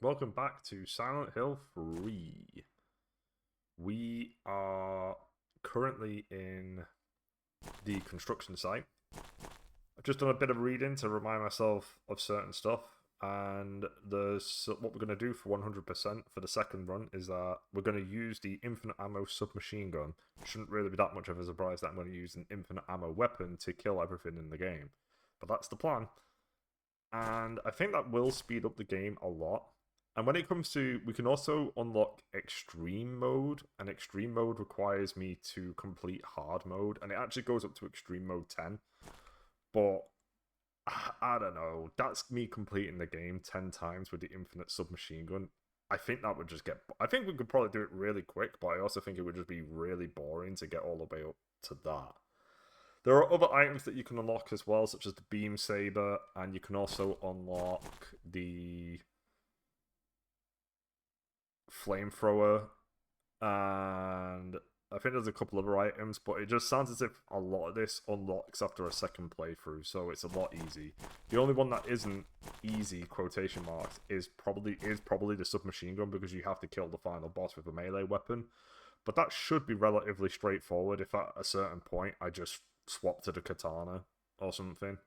Welcome back to Silent Hill 3. We are currently in the construction site. I've just done a bit of reading to remind myself of certain stuff, and what we're going to do for 100% for the second run is that we're going to use the infinite ammo submachine gun. It shouldn't really be that much of a surprise that I'm going to use an infinite ammo weapon to kill everything in the game. But that's the plan. And I think that will speed up the game a lot. And when it comes to, we can also unlock extreme mode, and extreme mode requires me to complete hard mode, and it actually goes up to extreme mode 10. But I don't know, that's me completing the game 10 times with the infinite submachine gun. I think that would just I think we could probably do it really quick, but I also think it would just be really boring to get all the way up to that. There are other items that you can unlock as well, such as the beam saber, and you can also unlock the flamethrower, and I think there's a couple other items, but it just sounds as if a lot of this unlocks after a second playthrough, so it's a lot easy. The only one that isn't easy, quotation marks, is probably the submachine gun, because you have to kill the final boss with a melee weapon. But that should be relatively straightforward if at a certain point I just swap to the katana or something,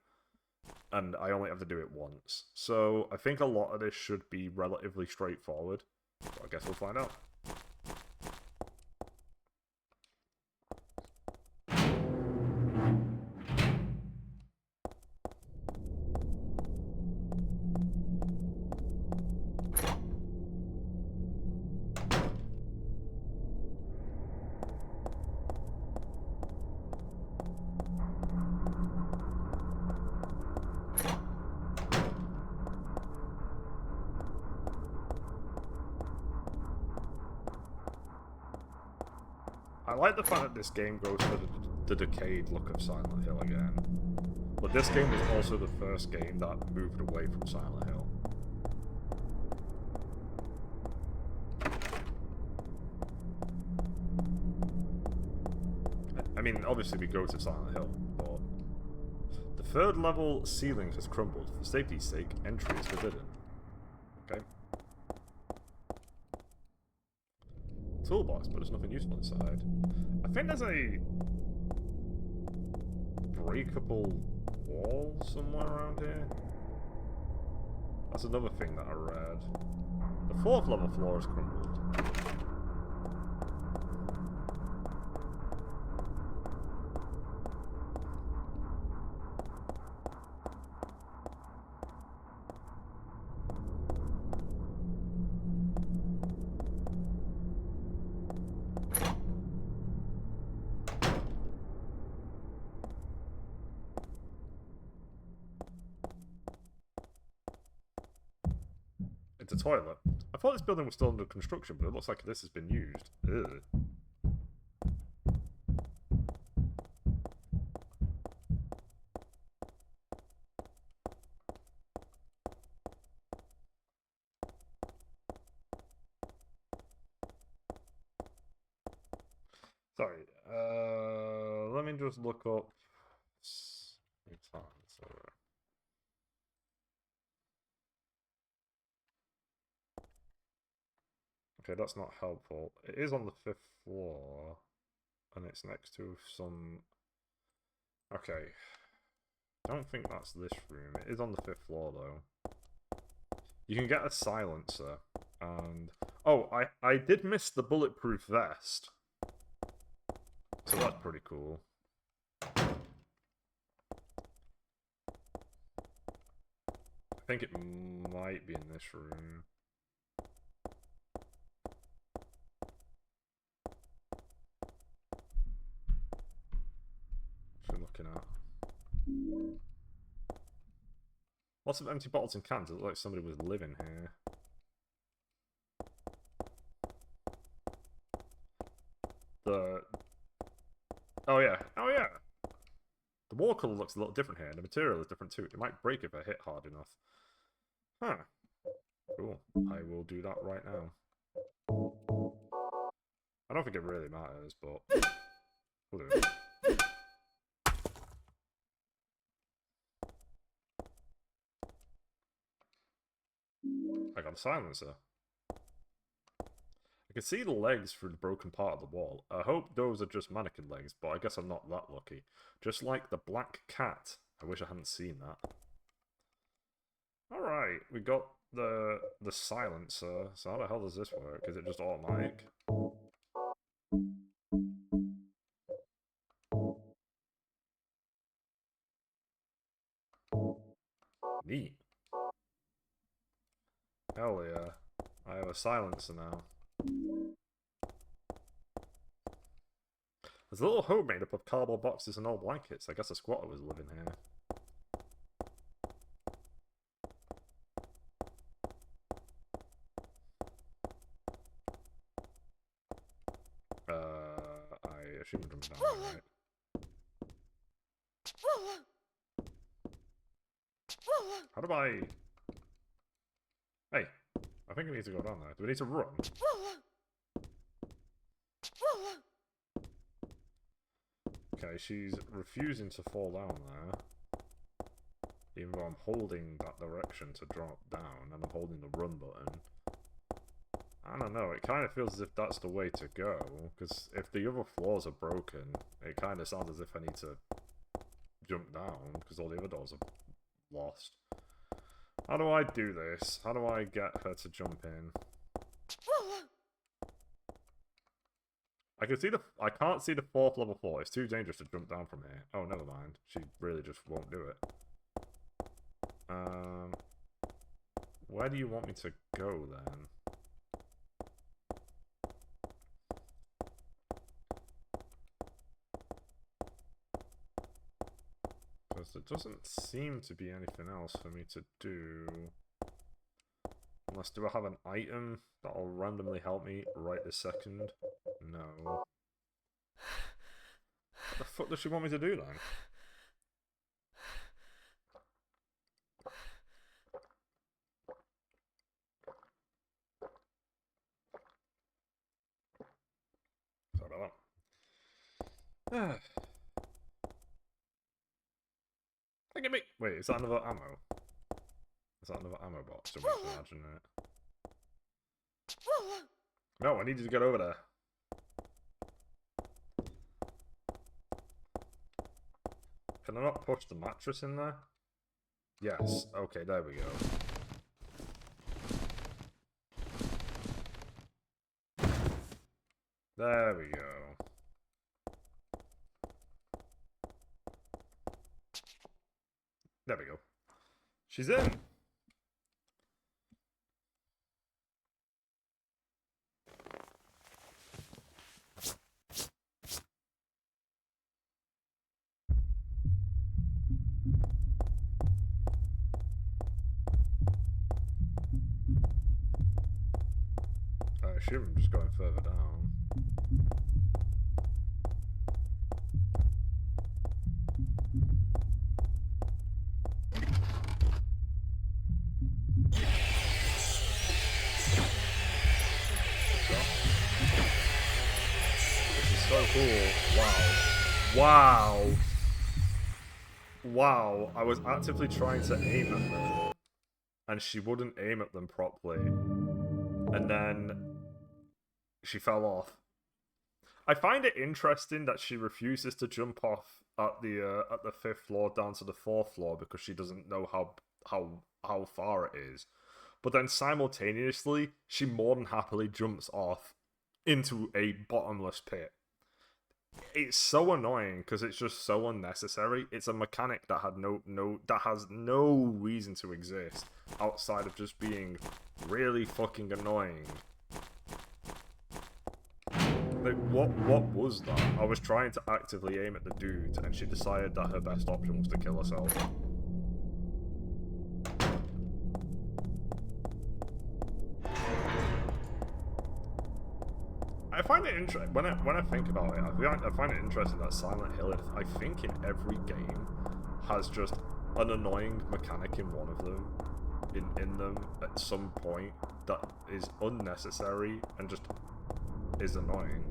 and I only have to do it once. So I think a lot of this should be relatively straightforward. But I guess we'll find out. I like the fact that this game goes for the decayed look of Silent Hill again. But this game was also the first game that moved away from Silent Hill. I mean, obviously we go to Silent Hill, but the third level ceiling has crumbled. For safety's sake, entry is forbidden. Okay. Toolbox, but there's nothing useful inside. I think there's a breakable wall somewhere around here. That's another thing that I read. The fourth level floor is crumbled. It's a toilet. I thought this building was still under construction, but it looks like this has been used. Ugh. Sorry, let me just look up... Okay, that's not helpful. It is on the 5th floor, and it's next to some... Okay. I don't think that's this room. It is on the 5th floor, though. You can get a silencer, and... Oh, I did miss the bulletproof vest. So that's pretty cool. I think it might be in this room. Looking at lots of empty bottles and cans. It looks like somebody was living here. Oh yeah. The wall color looks a little different here, and the material is different too. It might break if I hit hard enough. Huh. Cool. I will do that right now. I don't think it really matters, but we'll do it. I got a silencer. I can see the legs through the broken part of the wall. I hope those are just mannequin legs, but I guess I'm not that lucky. Just like the black cat. I wish I hadn't seen that. Alright, we got the silencer. So how the hell does this work? Is it just automatic? Neat. Hell yeah. I have a silencer now. There's a little home made up of cardboard boxes and old blankets. I guess a squatter was living here. I assume I'm jumping down, right? How do I... Hey, I think we need to go down there. Do we need to run? Okay, she's refusing to fall down there. Even though I'm holding that direction to drop down, and I'm holding the run button. I don't know, it kind of feels as if that's the way to go, because if the other floors are broken, it kind of sounds as if I need to jump down, because all the other doors are lost. How do I do this? How do I get her to jump in? I can't see the 4th level floor. It's too dangerous to jump down from here. Oh, never mind. She really just won't do it. Where do you want me to go then? Because there doesn't seem to be anything else for me to do. Unless, do I have an item that'll randomly help me right this second? No. What the fuck does she want me to do then? Sorry about that. Look at me! Wait, is that another ammo? Is that another ammo box? I'm imagining it. No, I need you to get over there. Can I not push the mattress in there? Yes. Okay, there we go. There we go. There we go. She's in! I assume I'm just going further down. So cool. Wow. Wow. Wow. I was actively trying to aim at them. And she wouldn't aim at them properly. And then she fell off. I find it interesting that she refuses to jump off at the 5th floor down to the 4th floor because she doesn't know how far it is. But then simultaneously, she more than happily jumps off into a bottomless pit. It's so annoying because it's just so unnecessary. It's a mechanic that had that has no reason to exist outside of just being really fucking annoying. Like, what was that? I was trying to actively aim at the dude and she decided that her best option was to kill herself. I find it interesting when I think about it. I find it interesting that Silent Hill, I think in every game, has just an annoying mechanic in one of them, in them at some point that is unnecessary and just is annoying.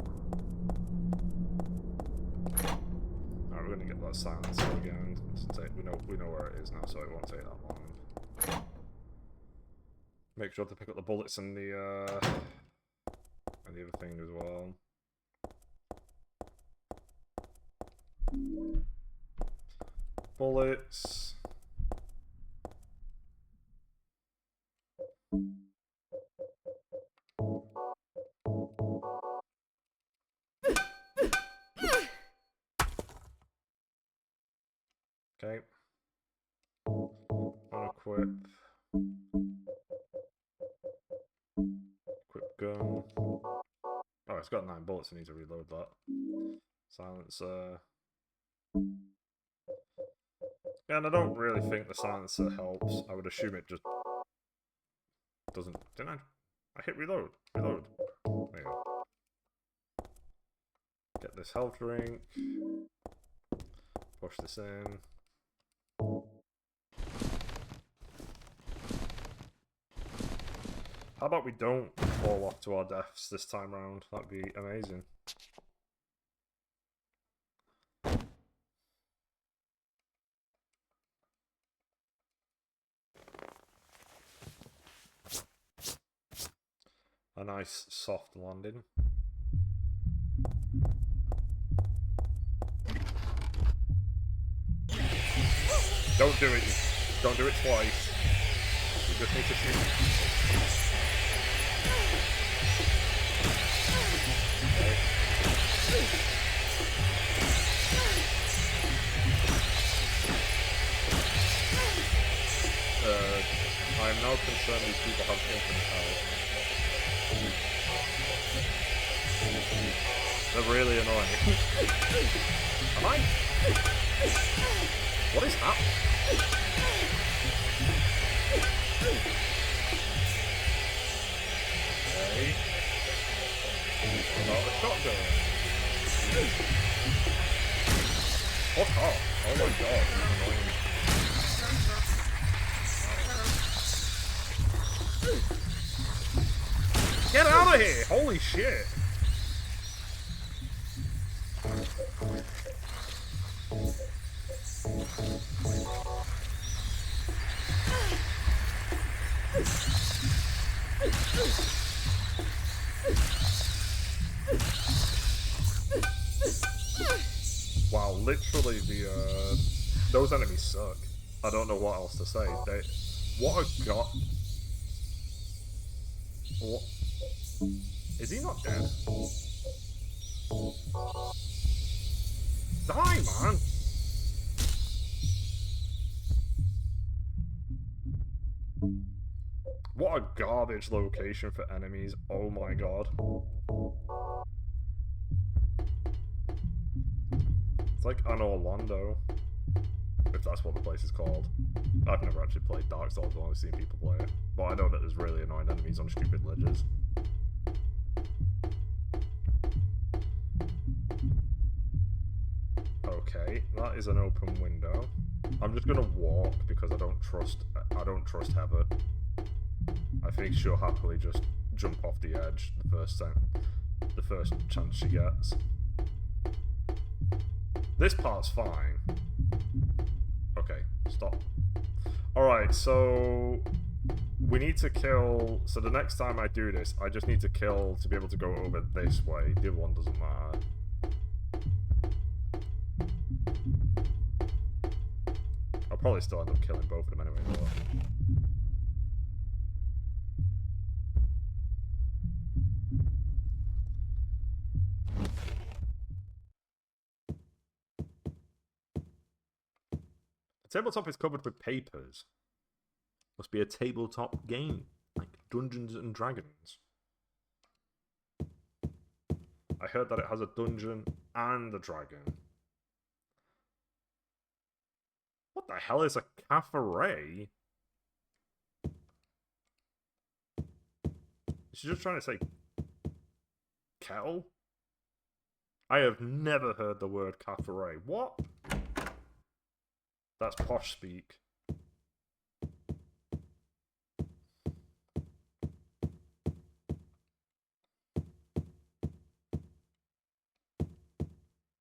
Alright, we're gonna get that silencer again. We know where it is now, so it won't take that long. Make sure to pick up the bullets and the other thing as well. Bullets. Okay. Unequip. Equip gun. Oh, it's got 9 bullets. I need to reload that. Silencer. Yeah, and I don't really think the silencer helps. I would assume it just doesn't. Didn't I? I hit reload. Reload. There you go. Get this health drink. Push this in. How about we don't fall off to our deaths this time round? That'd be amazing. A nice soft landing. Don't do it. Don't do it twice. You just need to shoot. Okay. I am now concerned these people have infinite health. They're really annoying. Am I? What is happening? Okay. About the shotgun. Fuck off. Oh my god, he's annoying. Get out of here! Holy shit! Wow, literally those enemies suck. I don't know what else to say. What a god. What? Is he not dead? Die, man! What a garbage location for enemies. Oh my god. It's like an Orlando. If that's what the place is called. I've never actually played Dark Souls, I've only seen people play it. But I know that there's really annoying enemies on stupid ledges. Okay, that is an open window. I'm just gonna walk because I don't trust Heather. I think she'll happily just jump off the edge the first chance she gets. This part's fine. Okay, stop. Alright, so we need to kill. So the next time I do this, I just need to kill to be able to go over this way. The other one doesn't matter. I'll probably still end up killing both of them anyway. But... the tabletop is covered with papers. Must be a tabletop game, like Dungeons and Dragons. I heard that it has a dungeon and a dragon. What the hell is a cafe? Is she just trying to say kettle? I have never heard the word cafe. What? That's posh speak.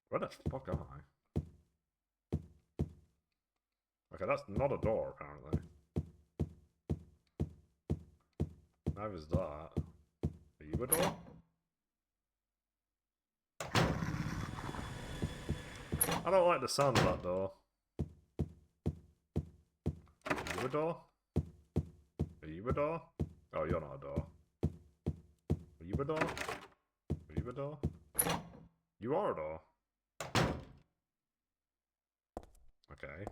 Where the fuck am I? Okay, that's not a door, apparently. Neither is that. Are you a door? I don't like the sound of that door. Are you a door? Are you a door? Oh, you're not a door. Are you a door? Are you a door? You are a door. Okay.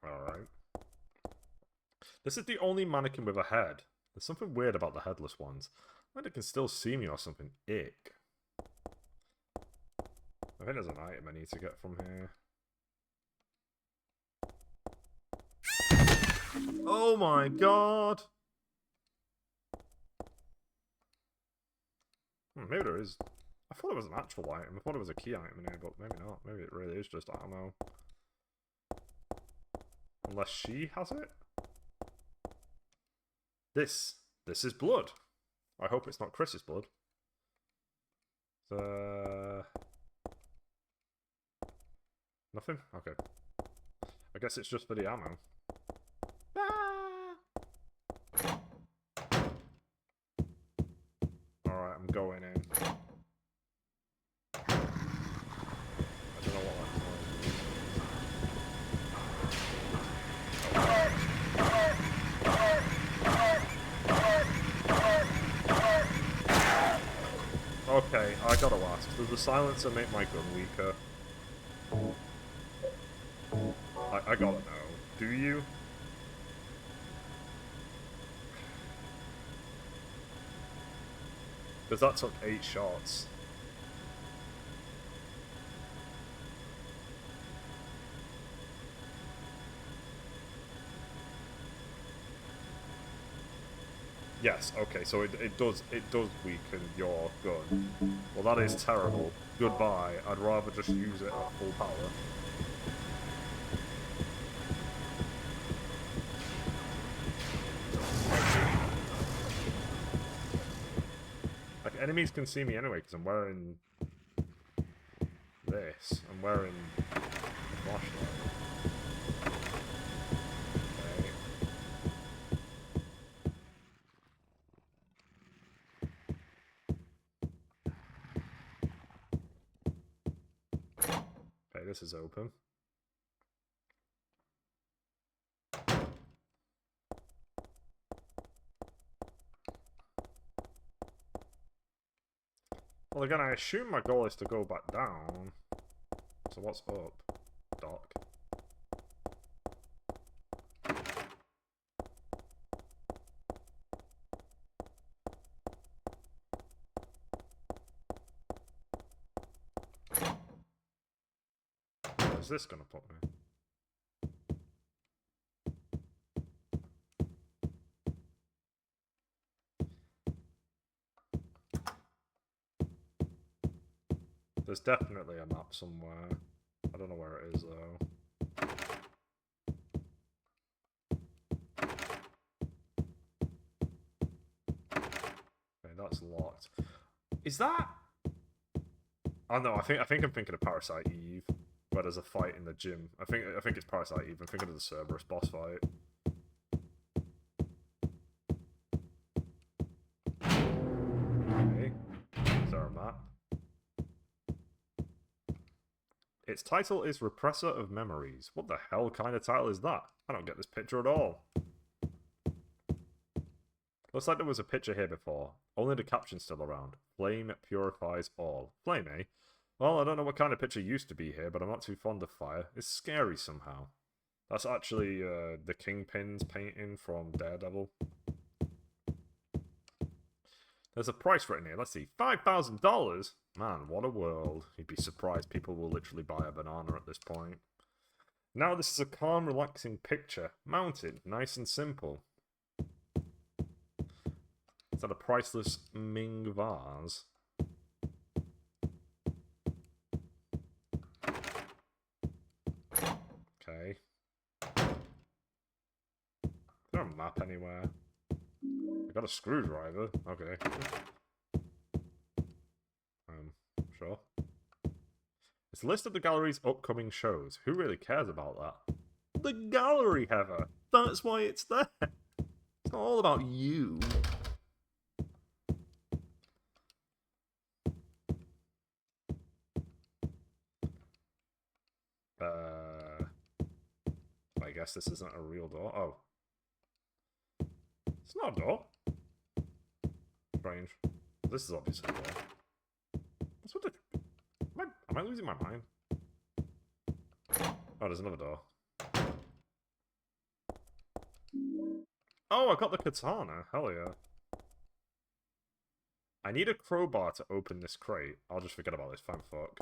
Alright. This is the only mannequin with a head. There's something weird about the headless ones. I think it can still see me or something. Ick. I think there's an item I need to get from here. Oh my god! Maybe there is. I thought it was an actual item. I thought it was a key item in here, but maybe not. Maybe it really is just ammo. Unless she has it? This is blood. I hope it's not Chris's blood. Nothing? Okay. I guess it's just for the ammo. Alright, I'm going in. I don't know what that's like. Okay, I gotta ask, does the silencer make my gun weaker? I gotta know. Do you? Because that took 8 shots. Yes, okay, so it does weaken your gun. Well, that is terrible. Goodbye. I'd rather just use it at full power. Like, enemies can see me anyway, because I'm wearing this. I'm wearing a flashlight. Okay, this is open. Well, again, I assume my goal is to go back down. So what's up, Doc? Where's this gonna put me? There's definitely a map somewhere. I don't know where it is, though. Okay, that's locked. Is that... Oh no, I think I'm thinking of Parasite Eve, where there's a fight in the gym. I think it's Parasite Eve. I'm thinking of the Cerberus boss fight. Okay. Is there a map? Its title is Repressor of Memories. What the hell kind of title is that? I don't get this picture at all. Looks like there was a picture here before. Only the caption's still around. Flame purifies all. Flame, eh? Well, I don't know what kind of picture used to be here, but I'm not too fond of fire. It's scary somehow. That's actually the Kingpin's painting from Daredevil. There's a price written here. Let's see. $5,000? Man, what a world. You'd be surprised people will literally buy a banana at this point. Now this is a calm, relaxing picture. Mounted. Nice and simple. Is that a priceless Ming vase? Okay. Is there a map anywhere? I got a screwdriver. Okay. Sure. It's a list of the gallery's upcoming shows. Who really cares about that? the gallery, Heather. That's why it's there. It's not all about you. I guess this isn't a real door. Oh. It's not a door. Strange. This is obviously a door. That's what the... Am I losing my mind? Oh, there's another door. Oh, I got the katana. Hell yeah. I need a crowbar to open this crate. I'll just forget about this. Fine, fuck.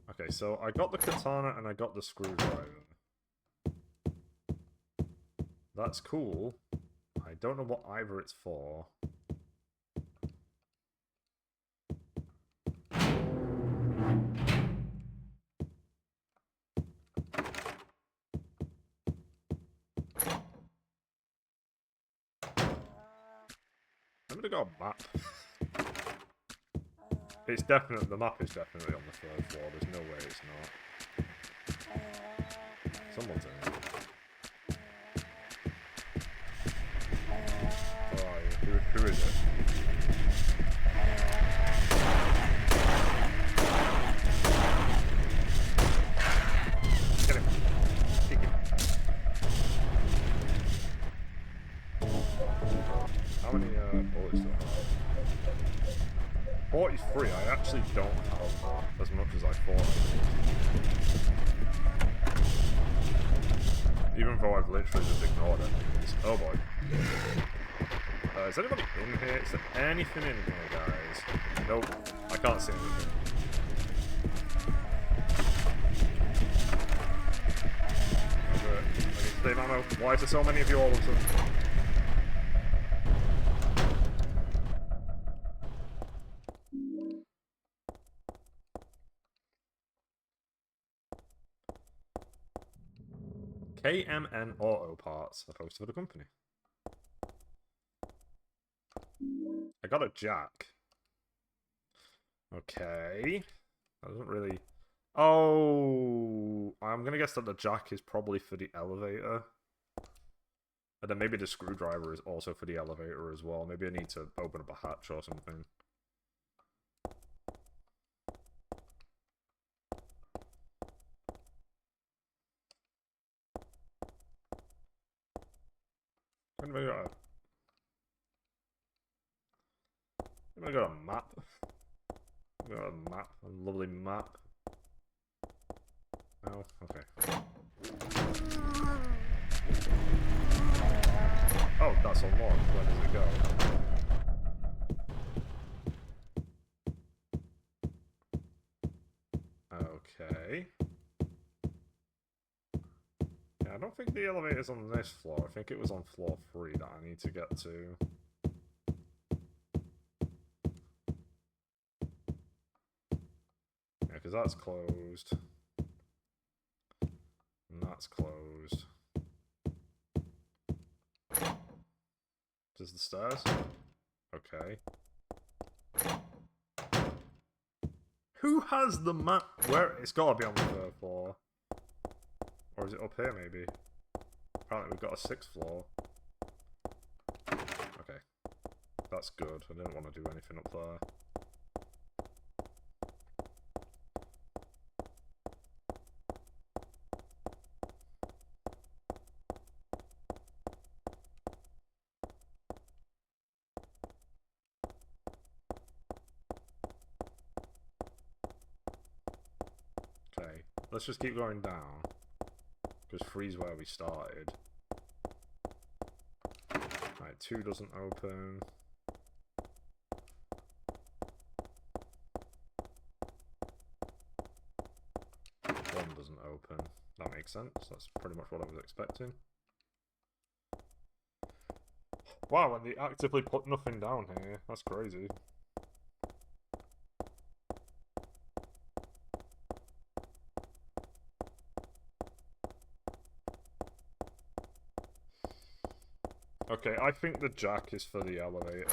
Okay, so I got the katana and I got the screwdriver. That's cool. I don't know what either it's for. I'm gonna go map. It's definitely, the map is definitely on the third floor. There's no way it's not. Someone's in it. Oh, who is it? Get him. Kick him. How many bullets do I have? 43, I actually don't have as much as I thought. Even though I've literally just ignored it. Oh boy. Is anybody in here? Is there anything in here, guys? Nope. I can't see anything. I need to save ammo. Why is there so many of you all of a sudden? KMN Auto Parts, a poster for the company. I got a jack. Okay. That doesn't really... Oh! I'm gonna guess that the jack is probably for the elevator. And then maybe the screwdriver is also for the elevator as well. Maybe I need to open up a hatch or something. Anybody got a map? We got a map, a lovely map. Oh, okay. Oh, that's unlocked. Where does it go? Okay. Yeah, I don't think the elevator's on this floor. I think it was on floor 3 that I need to get to. Yeah, because that's closed. And that's closed. Just the stairs? Okay. Who has the map? Where? It's gotta be on the 3rd floor. Or is it up here, maybe? Apparently we've got a 6th floor. Okay. That's good. I didn't want to do anything up there. Okay. Let's just keep going down. Because 3's where we started. Right, 2 doesn't open. One doesn't open. That makes sense. That's pretty much what I was expecting. Wow, and they actively put nothing down here. That's crazy. Okay, I think the jack is for the elevator.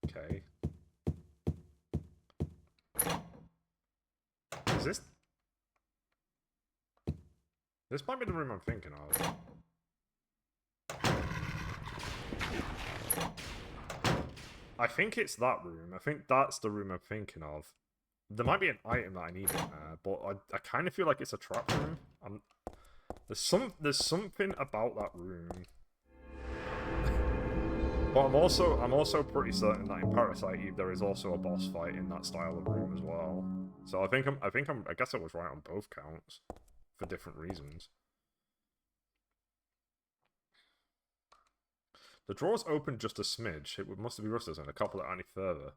Okay. Is this... This might be the room I'm thinking of. I think it's that room. I think that's the room I'm thinking of. There might be an item that I need in there, but I kind of feel like it's a trap room. There's something about that room. But I'm also pretty certain that in Parasite Eve there is also a boss fight in that style of room as well. So I guess I was right on both counts for different reasons. The drawers open just a smidge. It must be rusted and I can't pull it any further.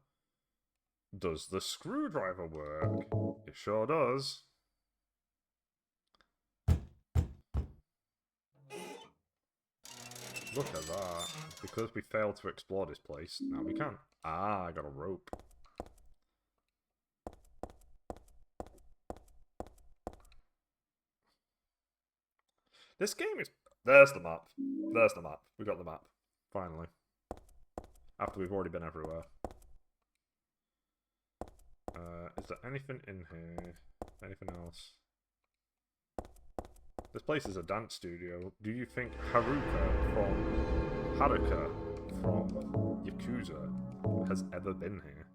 Does the screwdriver work? It sure does. Look at that. Because we failed to explore this place, now we can. Ah, I got a rope. This game is... There's the map. There's the map. We got the map. Finally. After we've already been everywhere. Is there anything in here? Anything else? This place is a dance studio. Do you think Haruka from Yakuza has ever been here?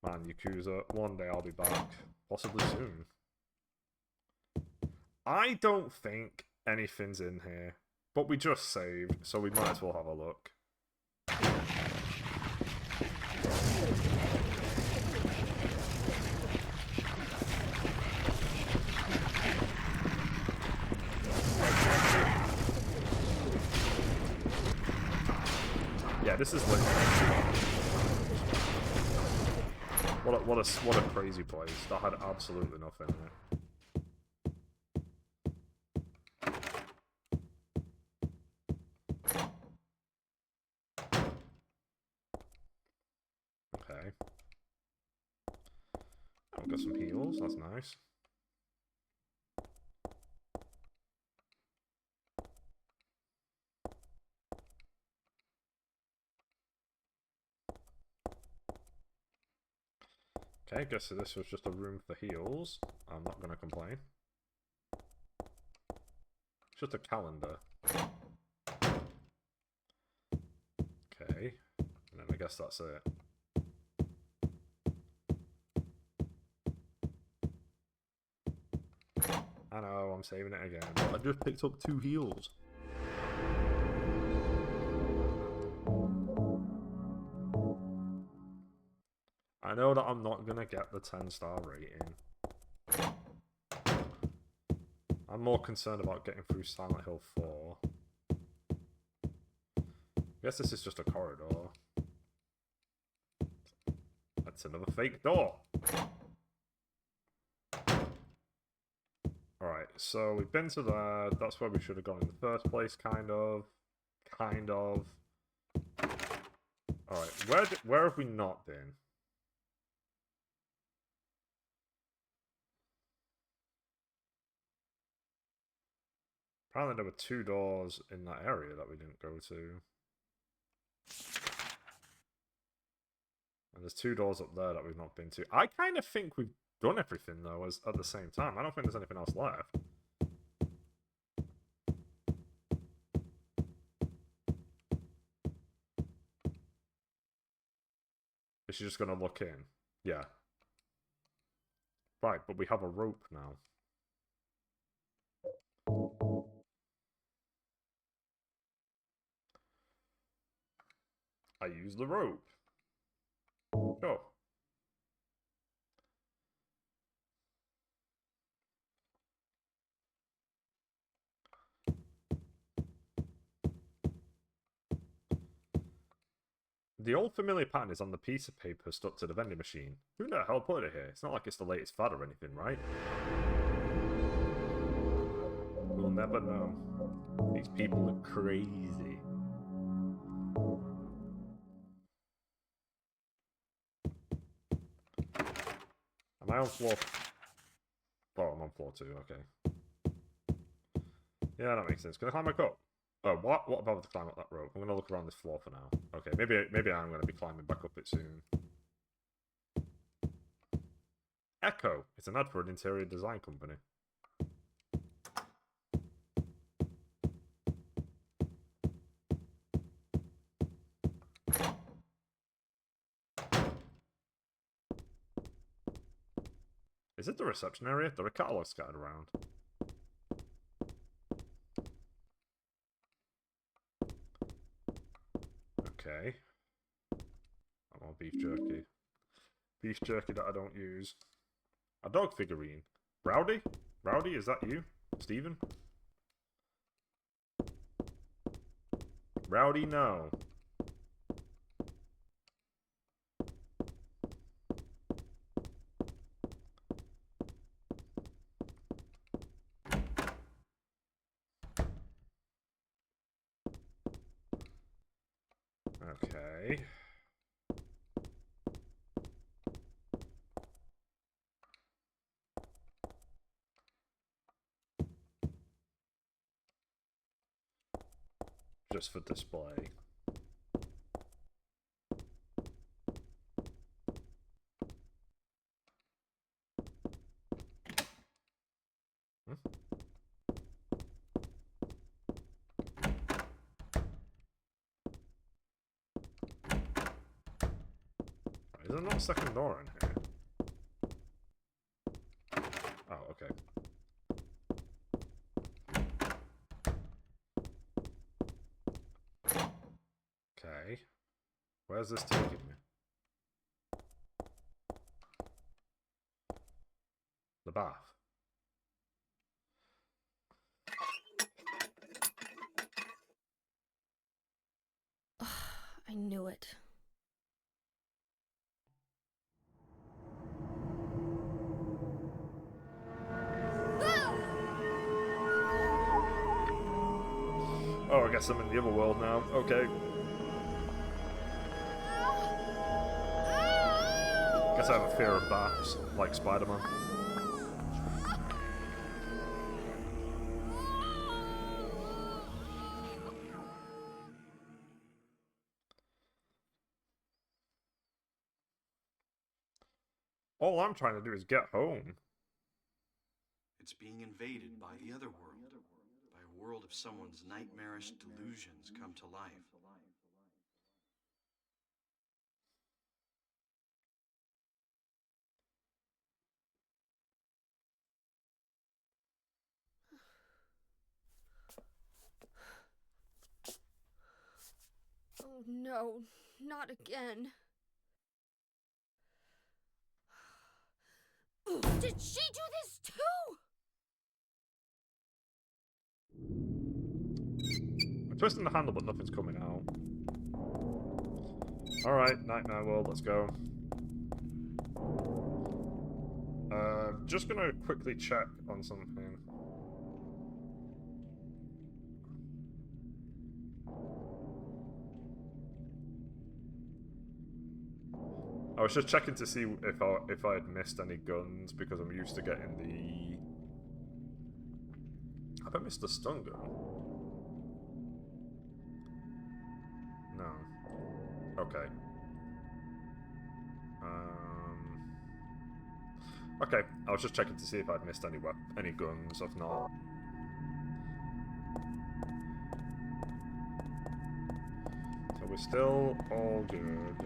Man, Yakuza, one day I'll be back. Possibly soon. I don't think anything's in here. But we just saved, so we might as well have a look. Yeah, this is literally... What a crazy place. That had absolutely nothing in it. Okay. I've got some heals, that's nice. Okay, guess this was just a room for heals. I'm not gonna complain. It's just a calendar. Okay. And then I guess that's it. I know, I'm saving it again. But I just picked up 2 heals. I know that I'm not gonna get the 10-star rating. I'm more concerned about getting through Silent Hill 4. I guess this is just a corridor. That's another fake door. Alright, so we've been to there. That's where we should have gone in the first place, kind of. Kind of. Alright, where have we not been? Apparently there were 2 doors in that area that we didn't go to. And there's 2 doors up there that we've not been to. I kind of think we've done everything, though, at the same time. I don't think there's anything else left. Is she just going to look in? Yeah. Right, but we have a rope now. I use the rope. Sure. The old familiar pattern is on the piece of paper stuck to the vending machine. Who the hell put it here? It's not like it's the latest fad or anything, right? We'll never know. These people are crazy. Am I on floor? Oh, I'm on floor 2, okay. Yeah, that makes sense. Can I climb back up? Oh, what about to climb up that rope? I'm going to look around this floor for now. Okay, maybe I'm going to be climbing back up it soon. Echo. It's an ad for an interior design company. Is it the reception area? There are catalogs scattered around. Okay. I want beef jerky. Beef jerky that I don't use. A dog figurine. Rowdy? Rowdy, is that you? Steven? Rowdy, no. Okay. Just for display. Is there not a second door in here? Oh, okay. Okay. Where's this taking me? The bath. I knew it. Oh, I guess I'm in the other world now. Okay. Guess I have a fear of baths, like Spider-Man. All I'm trying to do is get home. It's being invaded by the other world, by a world of someone's nightmarish delusions come to life. Oh no, not again. Did she do this too? I'm twisting the handle, but nothing's coming out. Alright, Nightmare World, let's go. Just gonna quickly check on something. I was just checking to see if I had missed any guns because I'm used to getting the. Have I missed the stun gun? No. Okay. Okay, I was just checking to see if I'd missed any guns. If not. So we're still all good.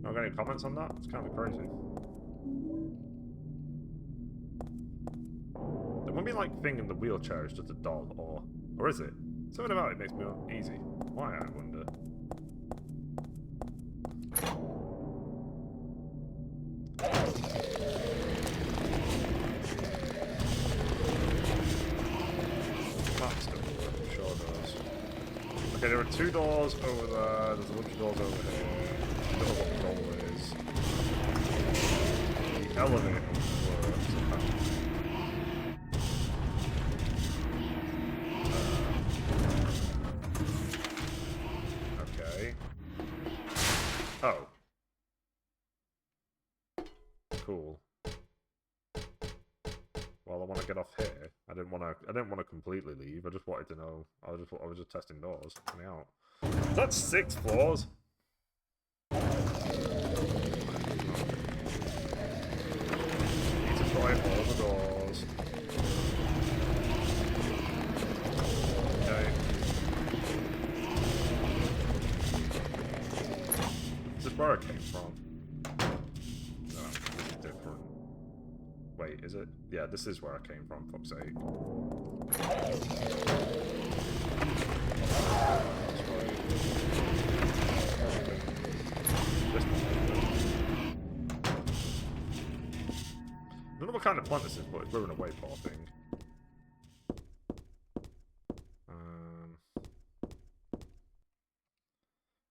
Not got any comments on that? It's kind of crazy. The mummy like thing in the wheelchair is just a doll, or is it? Something about it makes me uneasy. Why, I wonder? Okay, there are 2 doors over there. There's a bunch of doors over here. I don't know what the goal is. The elevator works. Okay. Oh. Cool. Well, I want to get off here. I didn't want to completely leave. I just wanted to know. I was just testing doors. Let me out. That's 6 floors. Need to try all the doors. Okay. This is where I came from. No, this is different. Wait, is it? Yeah, this is where I came from, fuck's sake. I don't know what kind of plant this is, but it's blowing away, poor thing.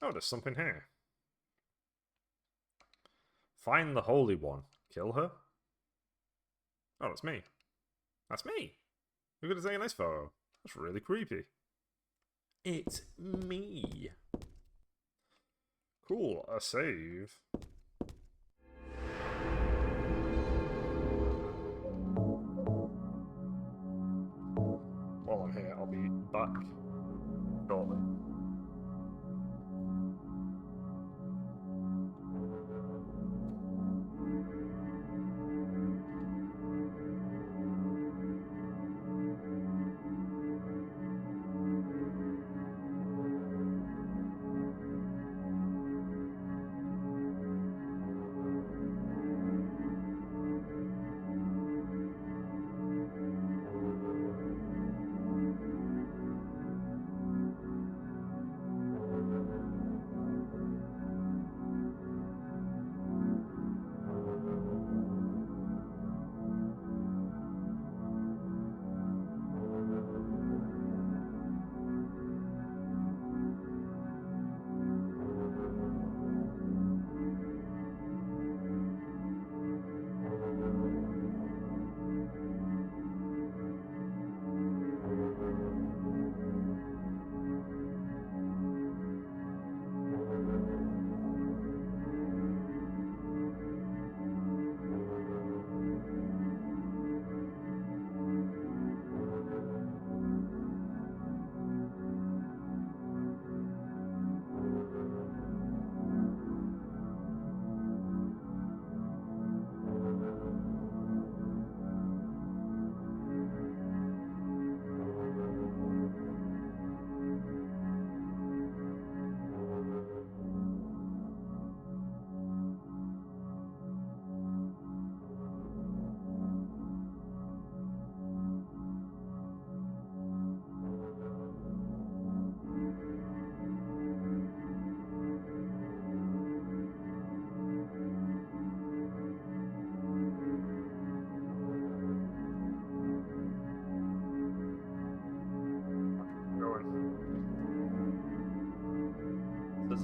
Oh, there's something here. Find the Holy One. Kill her? Oh, that's me. That's me. We're gonna take a nice photo. That's really creepy. It's me. Cool, a save. While I'm here, I'll be back shortly.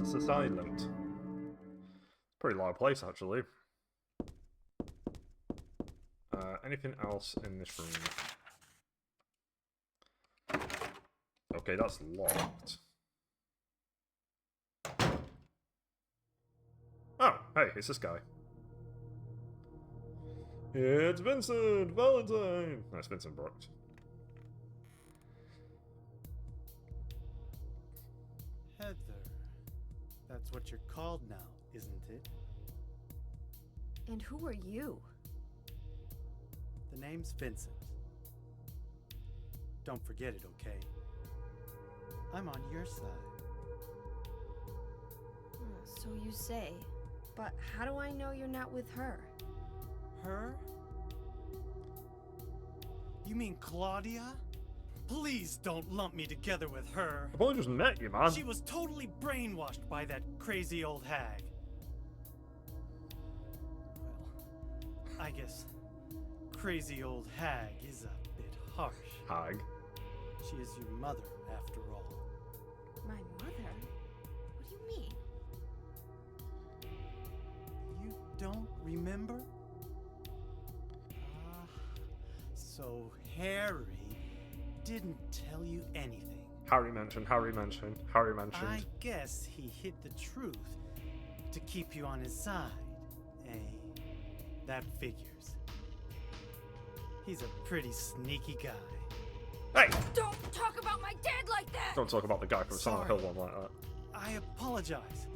It's a silent. Pretty loud place, actually. Anything else in this room? Okay, that's locked. Oh, hey, it's this guy. It's Vincent Valentine. That's Vincent Brooks. Heather. That's what you're called now, isn't it? And who are you? The name's Vincent. Don't forget it, okay? I'm on your side. So you say. But how do I know you're not with her? Her? You mean Claudia? Please don't lump me together with her. I've only just met you, man. She was totally brainwashed by that crazy old hag. Well, I guess crazy old hag is a bit harsh. Hag. She is your mother, after all. My mother? What do you mean? You don't remember? So Harry didn't tell you anything. Harry mentioned. I guess he hid the truth to keep you on his side, eh? That figures. He's a pretty sneaky guy. Hey! Don't talk about my dad like that! Don't talk about the guy from Silent Hill Sorry. one like that. I apologize.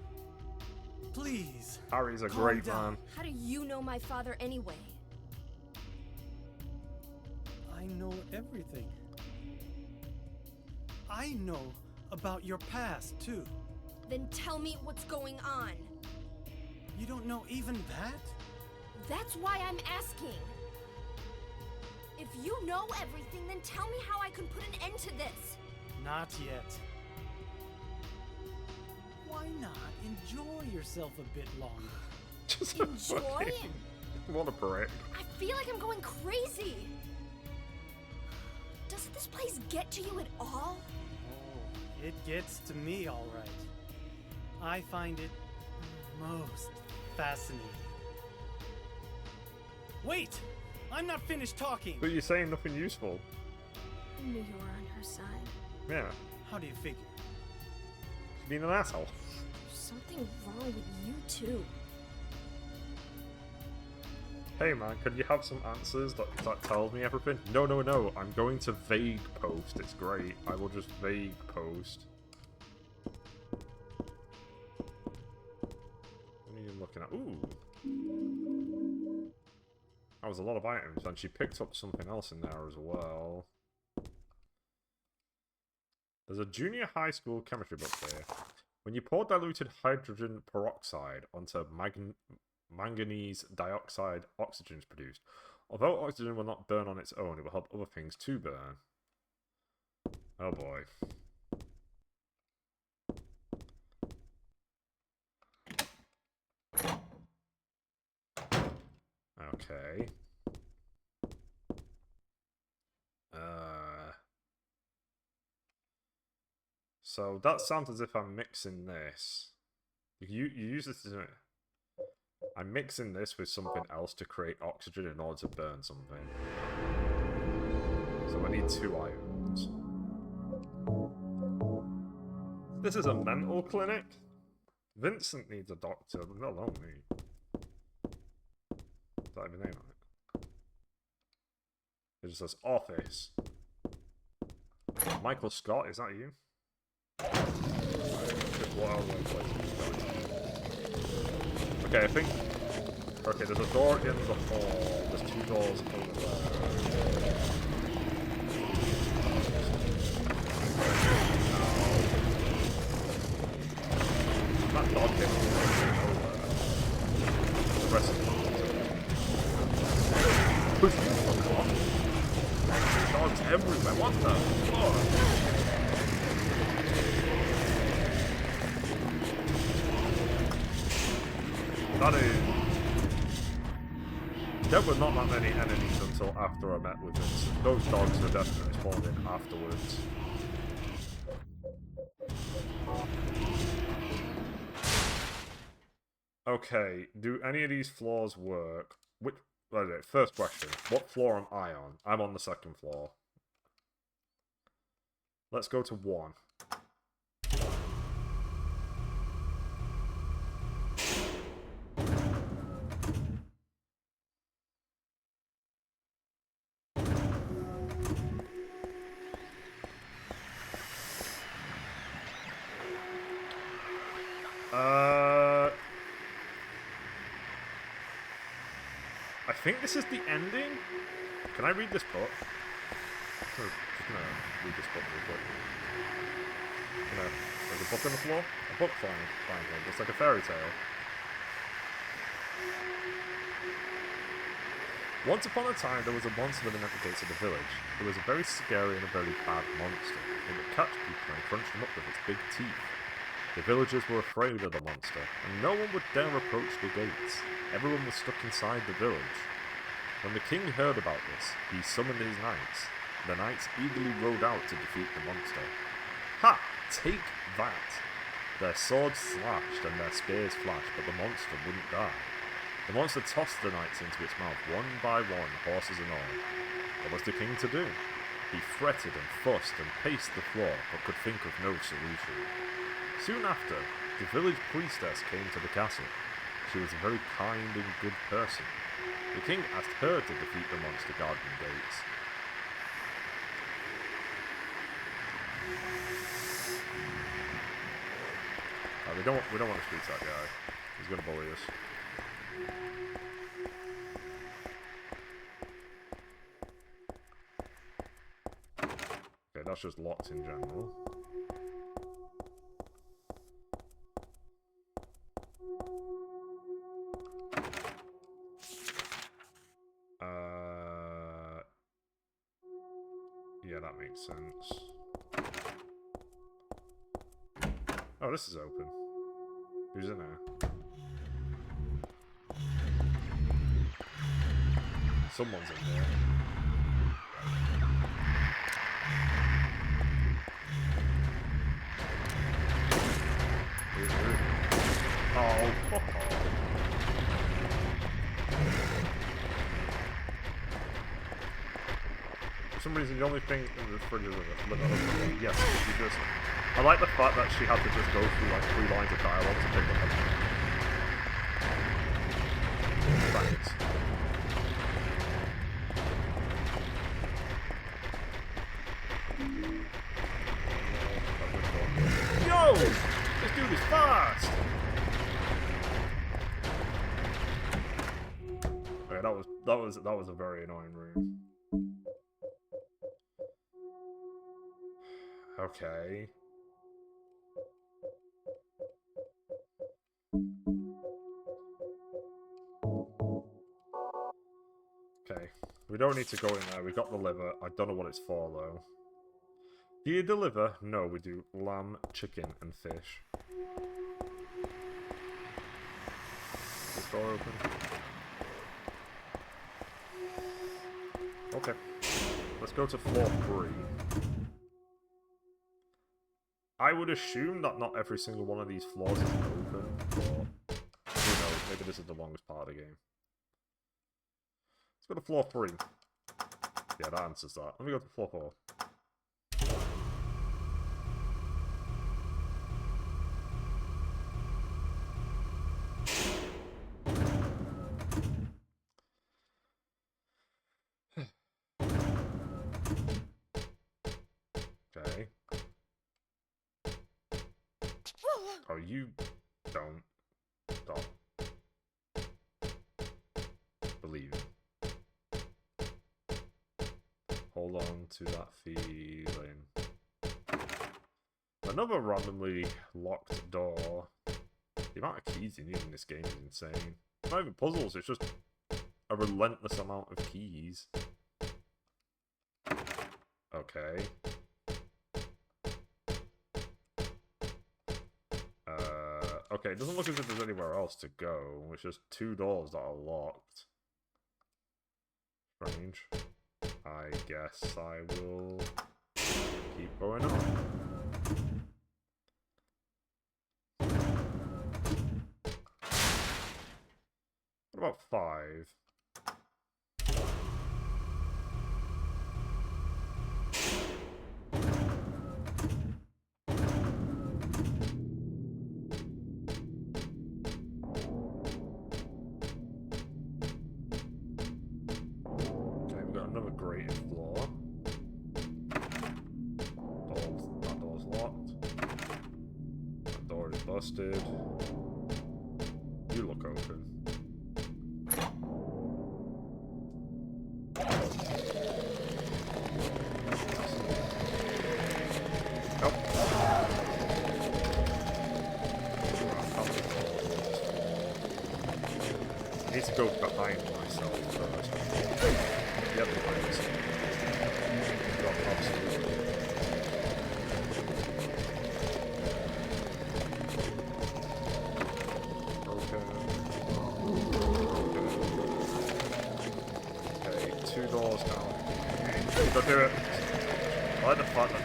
Please. Harry's a Calm great down. man. How do you know my father anyway? I know everything. I know about your past, too. Then tell me what's going on. You don't know even that? That's why I'm asking. If you know everything, then tell me how I can put an end to this. Not yet. Why not enjoy yourself a bit longer? Just a Enjoy? fucking- What a prick. I feel like I'm going crazy. Does this place get to you at all? Oh, it gets to me all right. I find it most fascinating. Wait! I'm not finished talking! But you're saying nothing useful. I knew you were on her side. Yeah. How do you figure? Being an asshole. There's something wrong with you too. Hey man, could you have some answers that tells me everything? No, I'm going to vague post. It's great. I will just vague post. What are you looking at? Ooh. That was a lot of items, and she picked up something else in there as well. There's a junior high school chemistry book here. When you pour diluted hydrogen peroxide onto manganese dioxide, oxygen is produced. Although oxygen will not burn on its own, it will help other things to burn. Oh boy. Okay. So that sounds as if I'm mixing this. You use this to... I'm mixing this with something else to create oxygen in order to burn something. So I need 2 items. This is a mental clinic? Vincent needs a doctor, not only. Is that even name on it? It just says office. Michael Scott, is that you? Okay, I think... Okay, there's a door in the hall. There's 2 doors over there. That dog hit me over. The rest of the push me fuck off. Dogs everywhere, what the fuck? That is... There were not that many enemies until after I met with Vincent. Those dogs are definitely spawned in afterwards. Okay, do any of these floors work? Which... Okay, first question. What floor am I on? I'm on the 2nd floor. Let's go to 1. I think this is the ending. Can I read this book? I'm just gonna read this book real quick. There's a book on the floor? A book flying. It's like a fairy tale. Once upon a time, there was a monster living at the gates of the village. It was a very scary and a very bad monster. It would catch people and crunch them up with its big teeth. The villagers were afraid of the monster, and no one would dare approach the gates. Everyone was stuck inside the village. When the king heard about this, he summoned his knights. The knights eagerly rode out to defeat the monster. Ha! Take that! Their swords slashed and their spears flashed, but the monster wouldn't die. The monster tossed the knights into its mouth, one by one, horses and all. What was the king to do? He fretted and fussed and paced the floor, but could think of no solution. Soon after, the village priestess came to the castle. She was a very kind and good person. The king asked her to defeat the monster guarding the gates. We don't want to speak to that guy. He's gonna bully us. Okay, that's just locked in general. Yeah, that makes sense. Oh, this is open. Who's in there? Someone's in there. Who? Oh, fuck off. For some reason, the only thing in the fridge is a little. Yes, you just. I like the fact that she had to just go through like 3 lines of dialogue to pick up. Thanks. Yo! This dude is fast! Okay, that was a very annoying room. Okay. Okay, we don't need to go in there. We got the liver. I don't know what it's for though. Do you deliver? No, we do lamb, chicken, and fish. This door open. Okay, let's go to floor 3. I would assume that not every single one of these floors is open, but who knows? Maybe this is the longest part of the game. Let's go to floor 3. Yeah, that answers that. Let me go to floor 4. Okay. Oh, you don't stop believing. Hold on to that feeling. Another randomly locked door. The amount of keys you need in this game is insane. Not even puzzles, it's just a relentless amount of keys. Okay. Okay, it doesn't look as if there's anywhere else to go. It's just 2 doors that are locked. Strange. I guess I will keep going on. What about 5? Busted. You look open. Nope. I need to go behind myself first. Yep, behind us. Absolutely. Don't do it. I like the fact that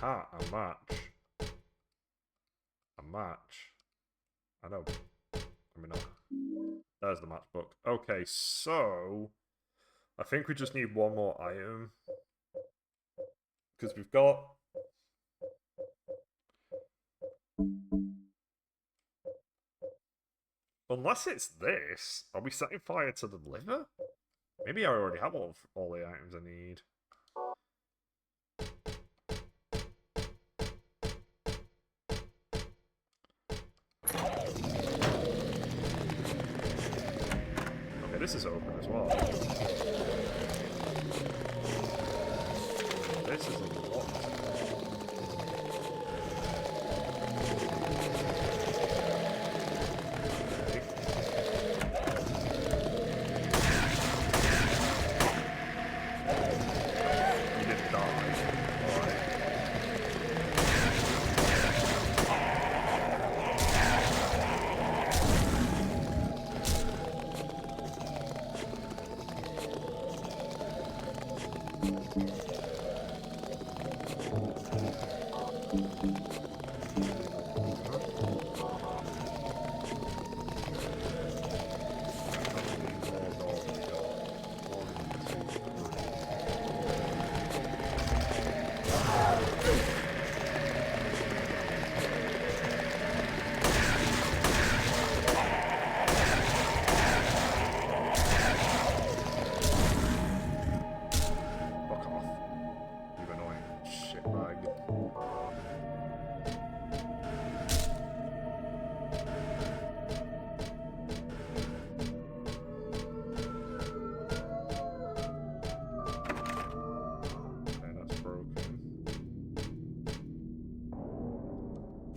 Aha, a match. A match. I know. I mean, no. There's the matchbook. Okay, so I think we just need one more item. Because we've got... Unless it's this, are we setting fire to the liver? Maybe I already have all the items I need. Okay, this is open as well. This is a lot.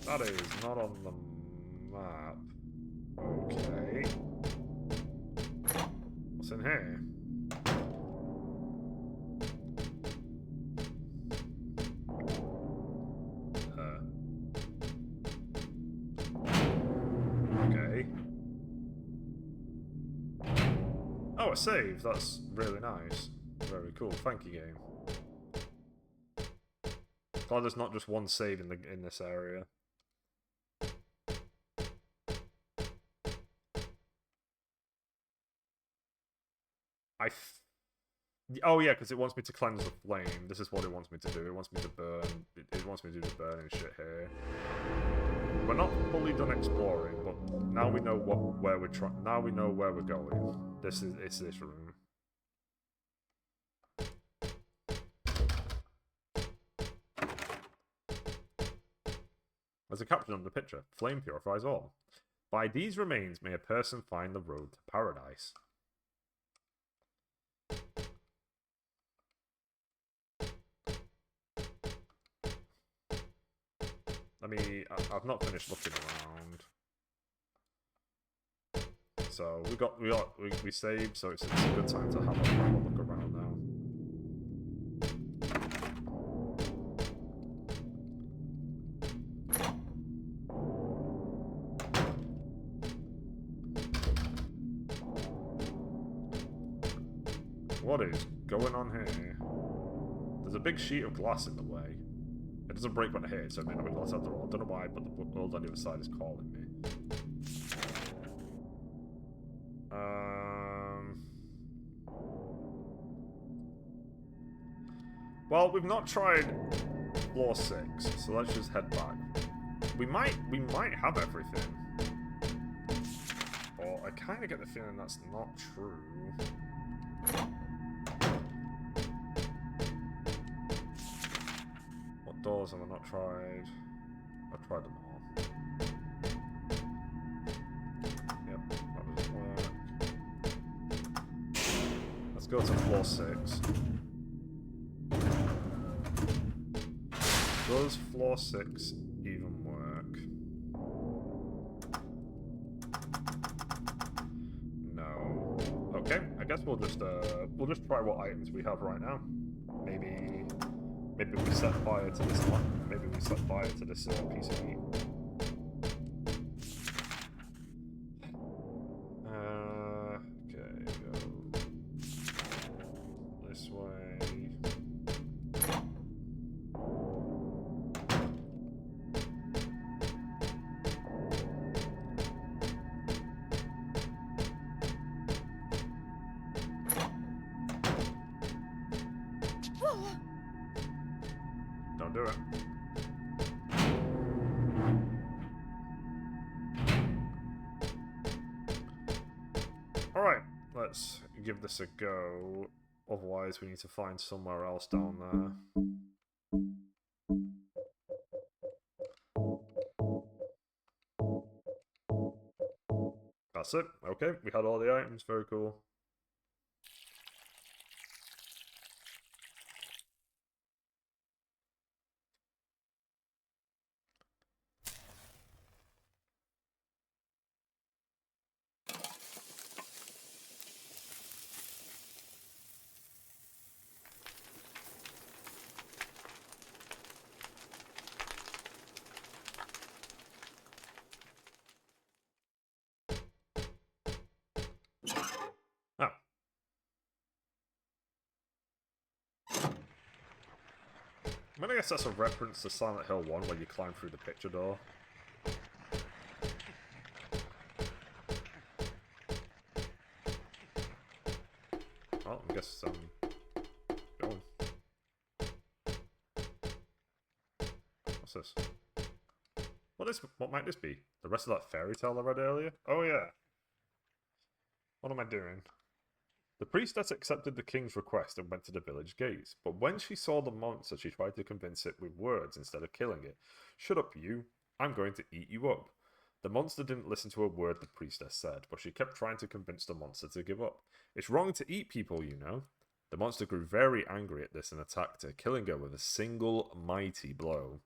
That is not on the map. Okay. What's in here? Okay. Oh, a save. That's really nice. Very cool. Thank you, game. Glad there's not just one save in this area. Oh yeah, because it wants me to cleanse the flame. This is what it wants me to do. It wants me to burn. It wants me to do the burning shit here. We're not fully done exploring, but now we know where we're trying. Now we know where we're going. It's this room. There's a caption on the picture. Flame purifies all. By these remains may a person find the road to paradise. I've not finished looking around. So we saved, so it's a good time to have a look around now. What is going on here? There's a big sheet of glass in the way. It doesn't break when I hit it, so it may not be glass after all. I don't know why, but the world on the other side is calling me. Well, we've not tried floor 6, so let's just head back. We might have everything. Or I kind of get the feeling that's not true. What doors have I not tried? I've tried them all. Yep, that doesn't work. Let's go to floor 6. Does floor 6 even work? No. Okay, I guess we'll just try what items we have right now. Maybe we set fire to this one. Maybe we set fire to this piece of meat. Okay, go this way. Don't do it. Alright, let's give this a go. Otherwise, we need to find somewhere else down there. That's it. Okay, we had all the items. Very cool. Oh. I mean, I guess that's a reference to Silent Hill 1 where you climb through the picture door. Well, I guess, going. What's this? What might this be? The rest of that fairy tale I read earlier? Oh yeah. What am I doing? The priestess accepted the king's request and went to the village gates, but when she saw the monster, she tried to convince it with words instead of killing it. Shut up, you. I'm going to eat you up. The monster didn't listen to a word the priestess said, but she kept trying to convince the monster to give up. It's wrong to eat people, you know. The monster grew very angry at this and attacked her, killing her with a single mighty blow.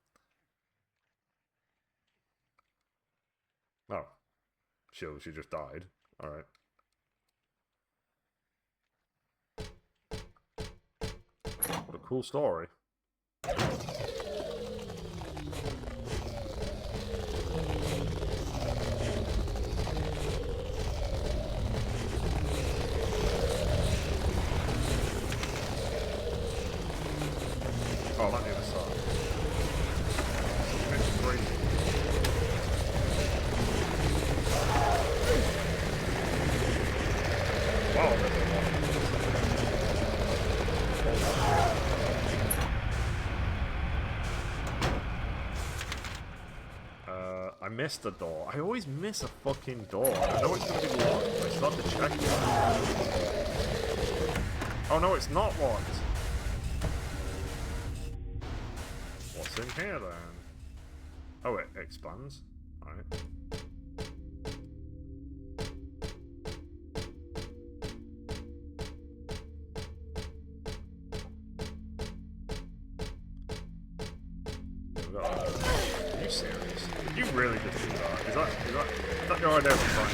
Oh. She just died. Alright. What a cool story. Oh, that near the side. It's crazy. Wow, there's a lot. I missed the door. I always miss a fucking door. I know it's gonna be locked, but it's not to check it. Oh no, it's not locked. What's in here then? Oh, it expands. Alright. Are you serious? You really just do that? Is that your idea of fun?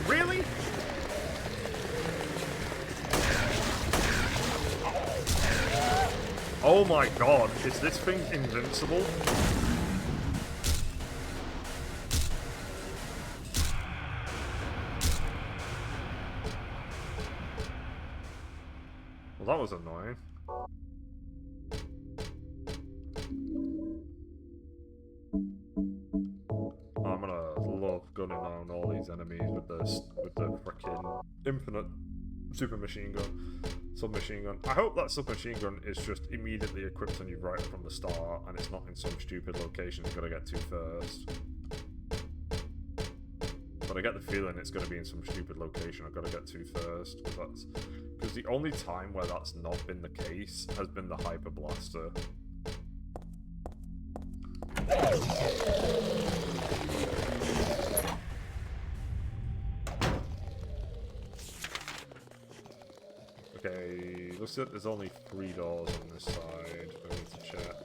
Really? Oh my god, is this thing invincible? Well, that was annoying. I'm gonna love gunning down all these enemies with the frickin' infinite super machine gun, submachine gun. I hope that submachine gun is just immediately equipped on you right from the start, and it's not in some stupid location you've got to get to first. But I get the feeling it's going to be in some stupid location I've got to get to first, because the only time where that's not been the case has been the Hyper Blaster. Okay, looks like there's only 3 doors on this side. I need to check.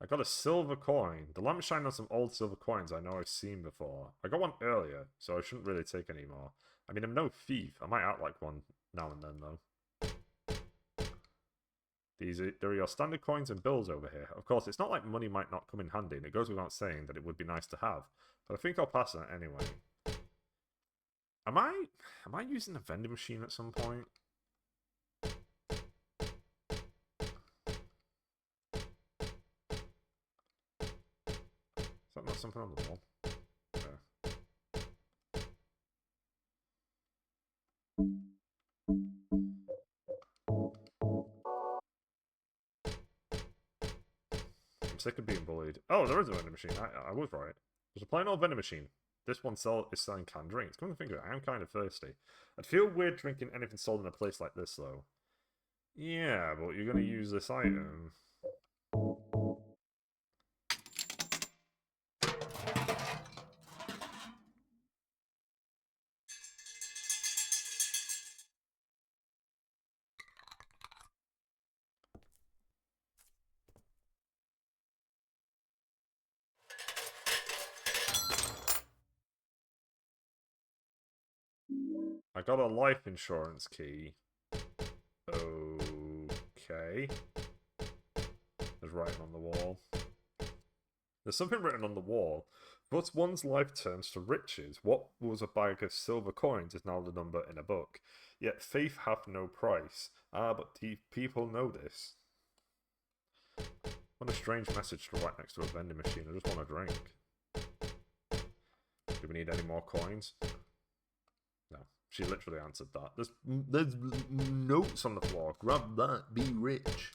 I got a silver coin. The lamp shined on some old silver coins I know I've seen before. I got one earlier, so I shouldn't really take any more. I mean, I'm no thief. I might act like one now and then, though. There are your standard coins and bills over here. Of course, it's not like money might not come in handy, and it goes without saying that it would be nice to have. But I think I'll pass on it anyway. Am I using a vending machine at some point? Is that not something on the wall? I'm sick of being bullied. Oh, there is a vending machine. I was right. There's a plain old vending machine. This one is selling canned drinks. Come to think of it, I am kind of thirsty. I'd feel weird drinking anything sold in a place like this, though. Yeah, but you're going to use this item. I got a life insurance key. Okay. There's writing on the wall. There's something written on the wall. Once one's life turns to riches, what was a bag of silver coins is now the number in a book. Yet faith hath no price. Ah, but people know this. What a strange message to write next to a vending machine. I just want a drink. Do we need any more coins? No. She literally answered that. There's notes on the floor. Grab that. Be rich.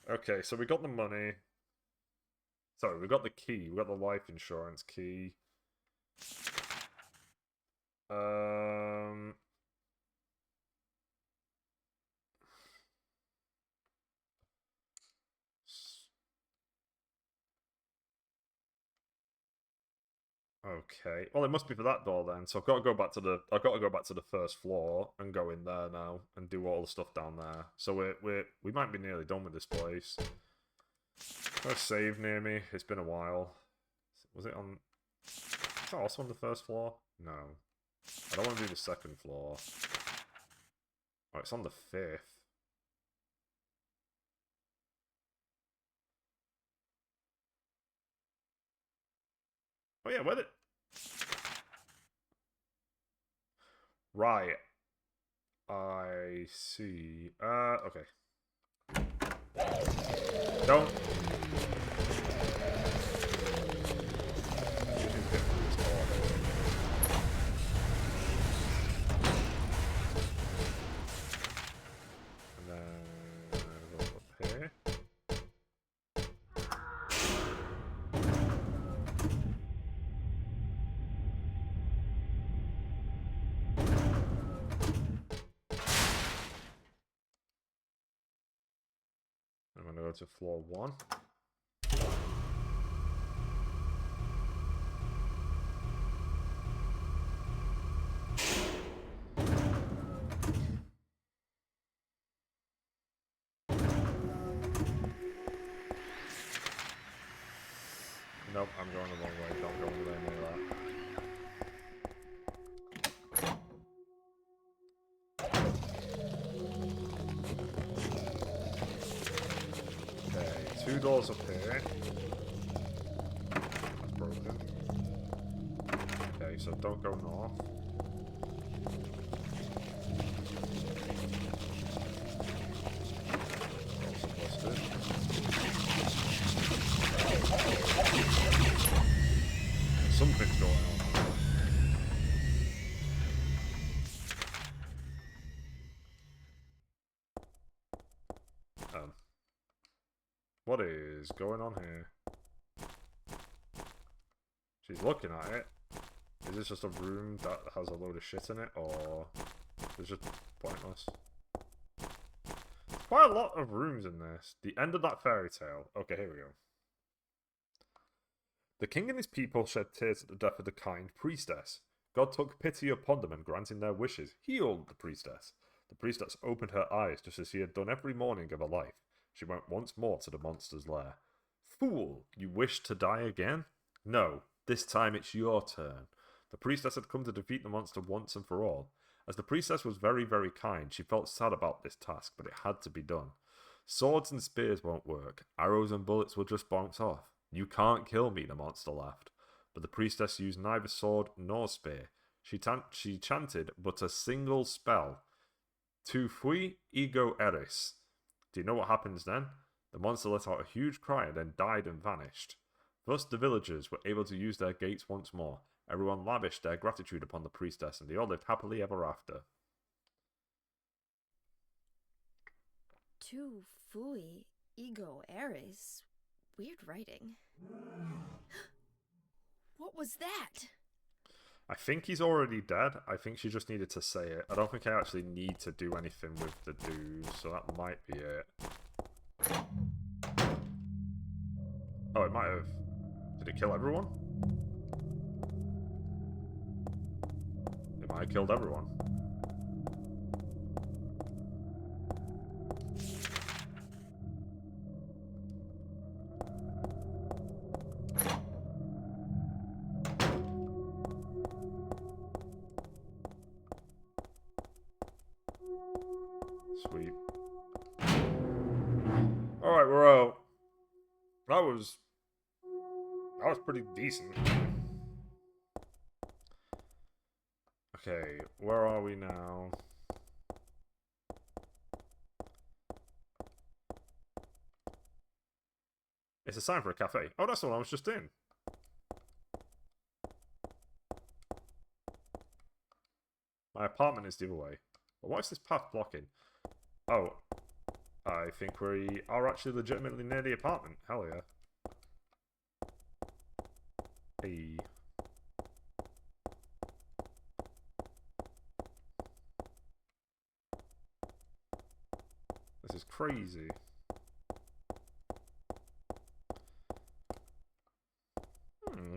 Okay, so we got the money. Sorry, we got the key. We got the life insurance key. Okay. Well, it must be for that door then. So I've got to go back to the first floor and go in there now and do all the stuff down there. So we might be nearly done with this place. There's a save near me. It's been a while. Was it on? Is that also on the first floor? No. I don't want to do the second floor. Oh, it's on the 5th. Oh yeah, where did... Right. I see. Okay. Don't... And then... go up here. I'm gonna go to floor 1. Nope, I'm going the wrong way. Don't go anywhere near that. Okay, 2 doors up here. That's broken. Okay, so don't go north. Also busted. Something's going on. What is going on here? She's looking at it. Is this just a room that has a load of shit in it, or is it just pointless? Quite a lot of rooms in this. The end of that fairy tale. Okay, here we go. The king and his people shed tears at the death of the kind priestess. God took pity upon them and granting their wishes, healed the priestess. The priestess opened her eyes just as she had done every morning of her life. She went once more to the monster's lair. Fool, you wish to die again? No, this time it's your turn. The priestess had come to defeat the monster once and for all. As the priestess was very, very kind, she felt sad about this task, but it had to be done. Swords and spears won't work. Arrows and bullets will just bounce off. You can't kill me, the monster laughed. But the priestess used neither sword nor spear. She chanted but a single spell. Tu fui ego eris. Do you know what happens then? The monster let out a huge cry and then died and vanished. Thus the villagers were able to use their gates once more. Everyone lavished their gratitude upon the priestess, and they all lived happily ever after. Tu fui ego eris. Weird writing. What was that? I think he's already dead. I think she just needed to say it. I don't think I actually need to do anything with the dude, so that might be it. Oh, it might have. Did it kill everyone? It might have killed everyone. Sweet. Alright, we're out. That was pretty decent. Okay, where are we now? It's a sign for a cafe. Oh, that's the one I was just in. My apartment is the other way. But why is this path blocking? Oh, I think we are actually legitimately near the apartment. Hell yeah. Hey. This is crazy.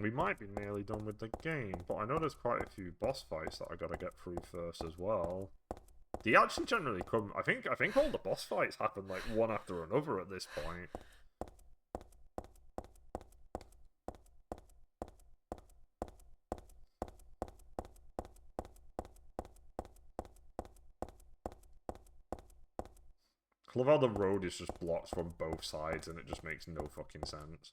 We might be nearly done with the game, but I know there's quite a few boss fights that I gotta get through first as well. They actually generally come... I think all the boss fights happen like one after another at this point. I love how the road is just blocked from both sides and it just makes no fucking sense.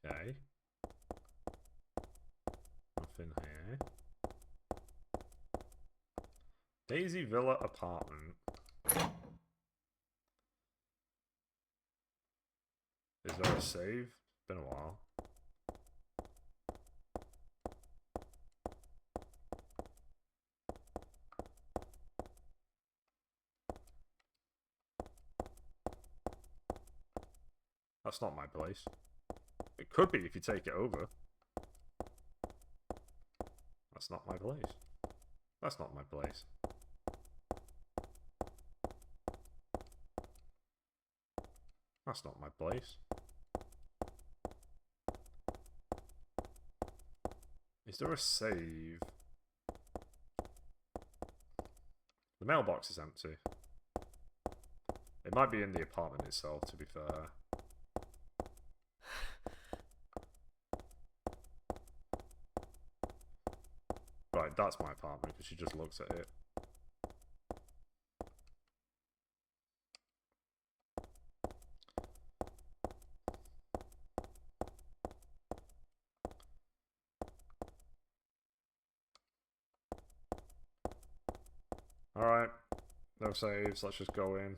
Okay. Nothing here. Daisy Villa apartment. Is there a save? It's been a while. That's not my place. It could be if you take it over. That's not my place. That's not my place. That's not my place. Is there a save? The mailbox is empty. It might be in the apartment itself, to be fair. Right, that's my apartment, because she just looks at it. Alright, no saves, let's just go in.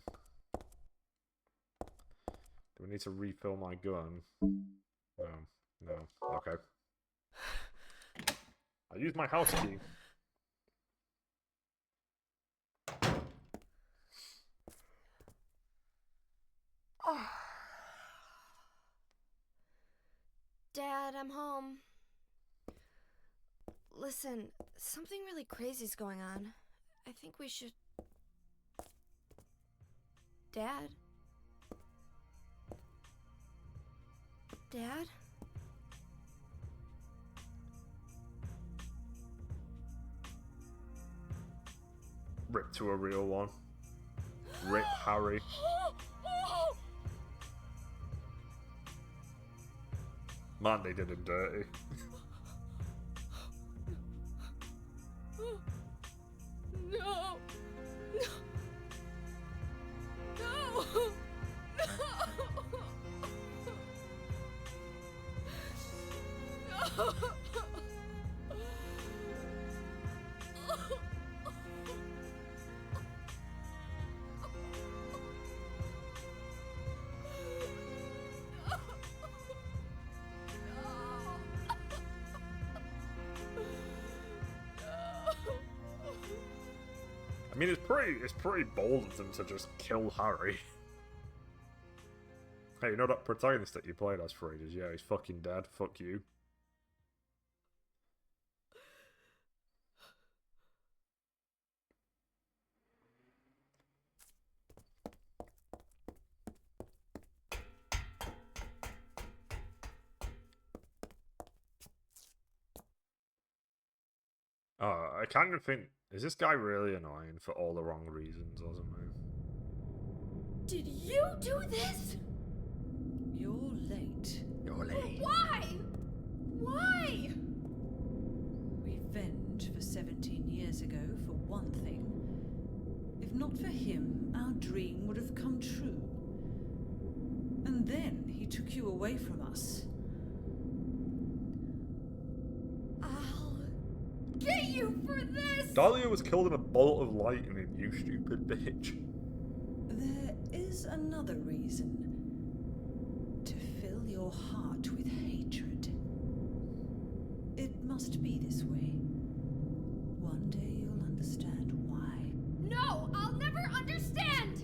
Do we need to refill my gun? No, no, okay. I used my house key. Dad, I'm home. Listen, something really crazy's going on. I think we should... Dad? Dad? Rip to a real one. Rip Harry. Man, they did him dirty. No! No! No! No! I mean, it's pretty bold of them to just kill Harry. Hey, you know that protagonist that you played as, Freydis? Yeah, he's fucking dead. Fuck you. I kind of think, is this guy really annoying for all the wrong reasons or something? Did you do this? You're late. You're late. Why? Why? Revenge for 17 years ago, for one thing. If not for him, our dream would have come true. And then he took you away from us. I'll get you for this! Dahlia was killed in a bolt of lightning, you stupid bitch. There is another reason. To fill your heart with hatred. It must be this way. One day you'll understand why. No, I'll never understand!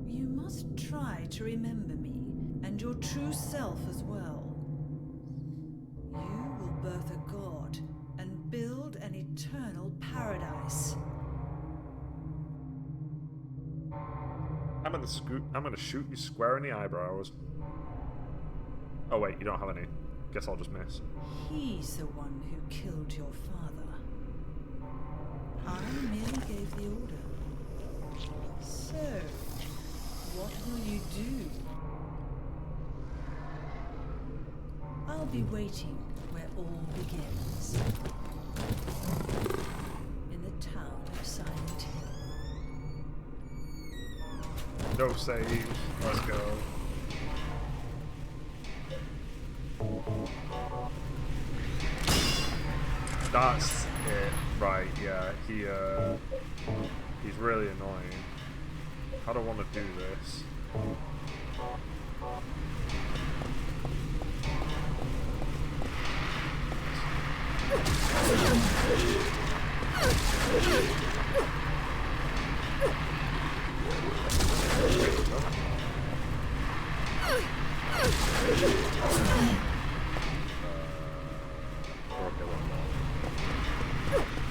You must try to remember me, and your true self as well. You will birth a god, and build an eternal paradise. I'm gonna shoot you square in the eyebrows. Oh wait, you don't have any. Guess I'll just miss. He's the one who killed your father. I merely gave the order. So, what will you do? I'll be waiting where all begins. In the town of Silent Hill. No save. Let's go. That's it. Right, yeah. He's really annoying. I don't want to do this.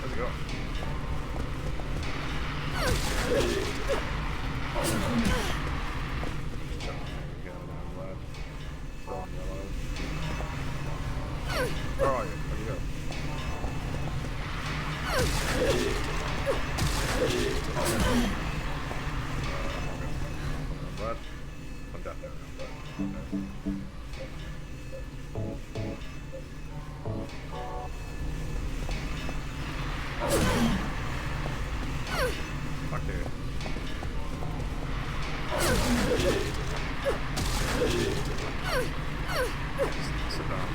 Let's go. Where are you? Where'd you go? I'm down there. Fuck you. Sit down.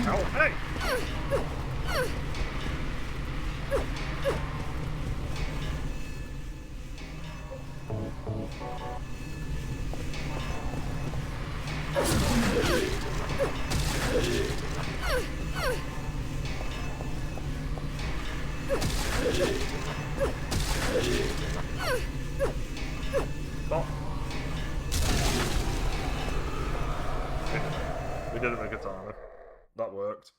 Oh, hey! Stop. that worked.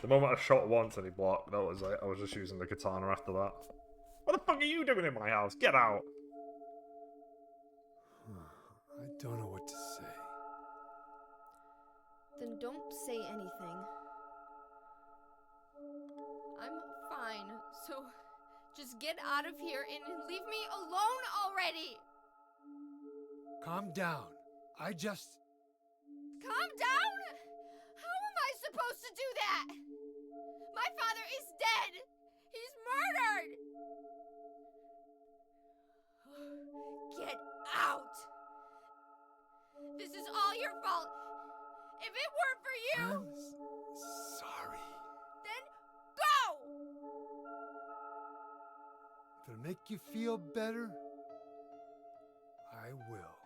The moment I shot once and he blocked, that was like, I was just using the katana after that. What the fuck are you doing in my house? Get out! I don't know what to say. Then don't say anything. I'm fine, so just get out of here and leave me alone already! Calm down. Calm down? How am I supposed to do that? My father is dead! He's murdered! Get out! This is all your fault! If it weren't for you, I'm sorry. then go! If it'll make you feel better, I will.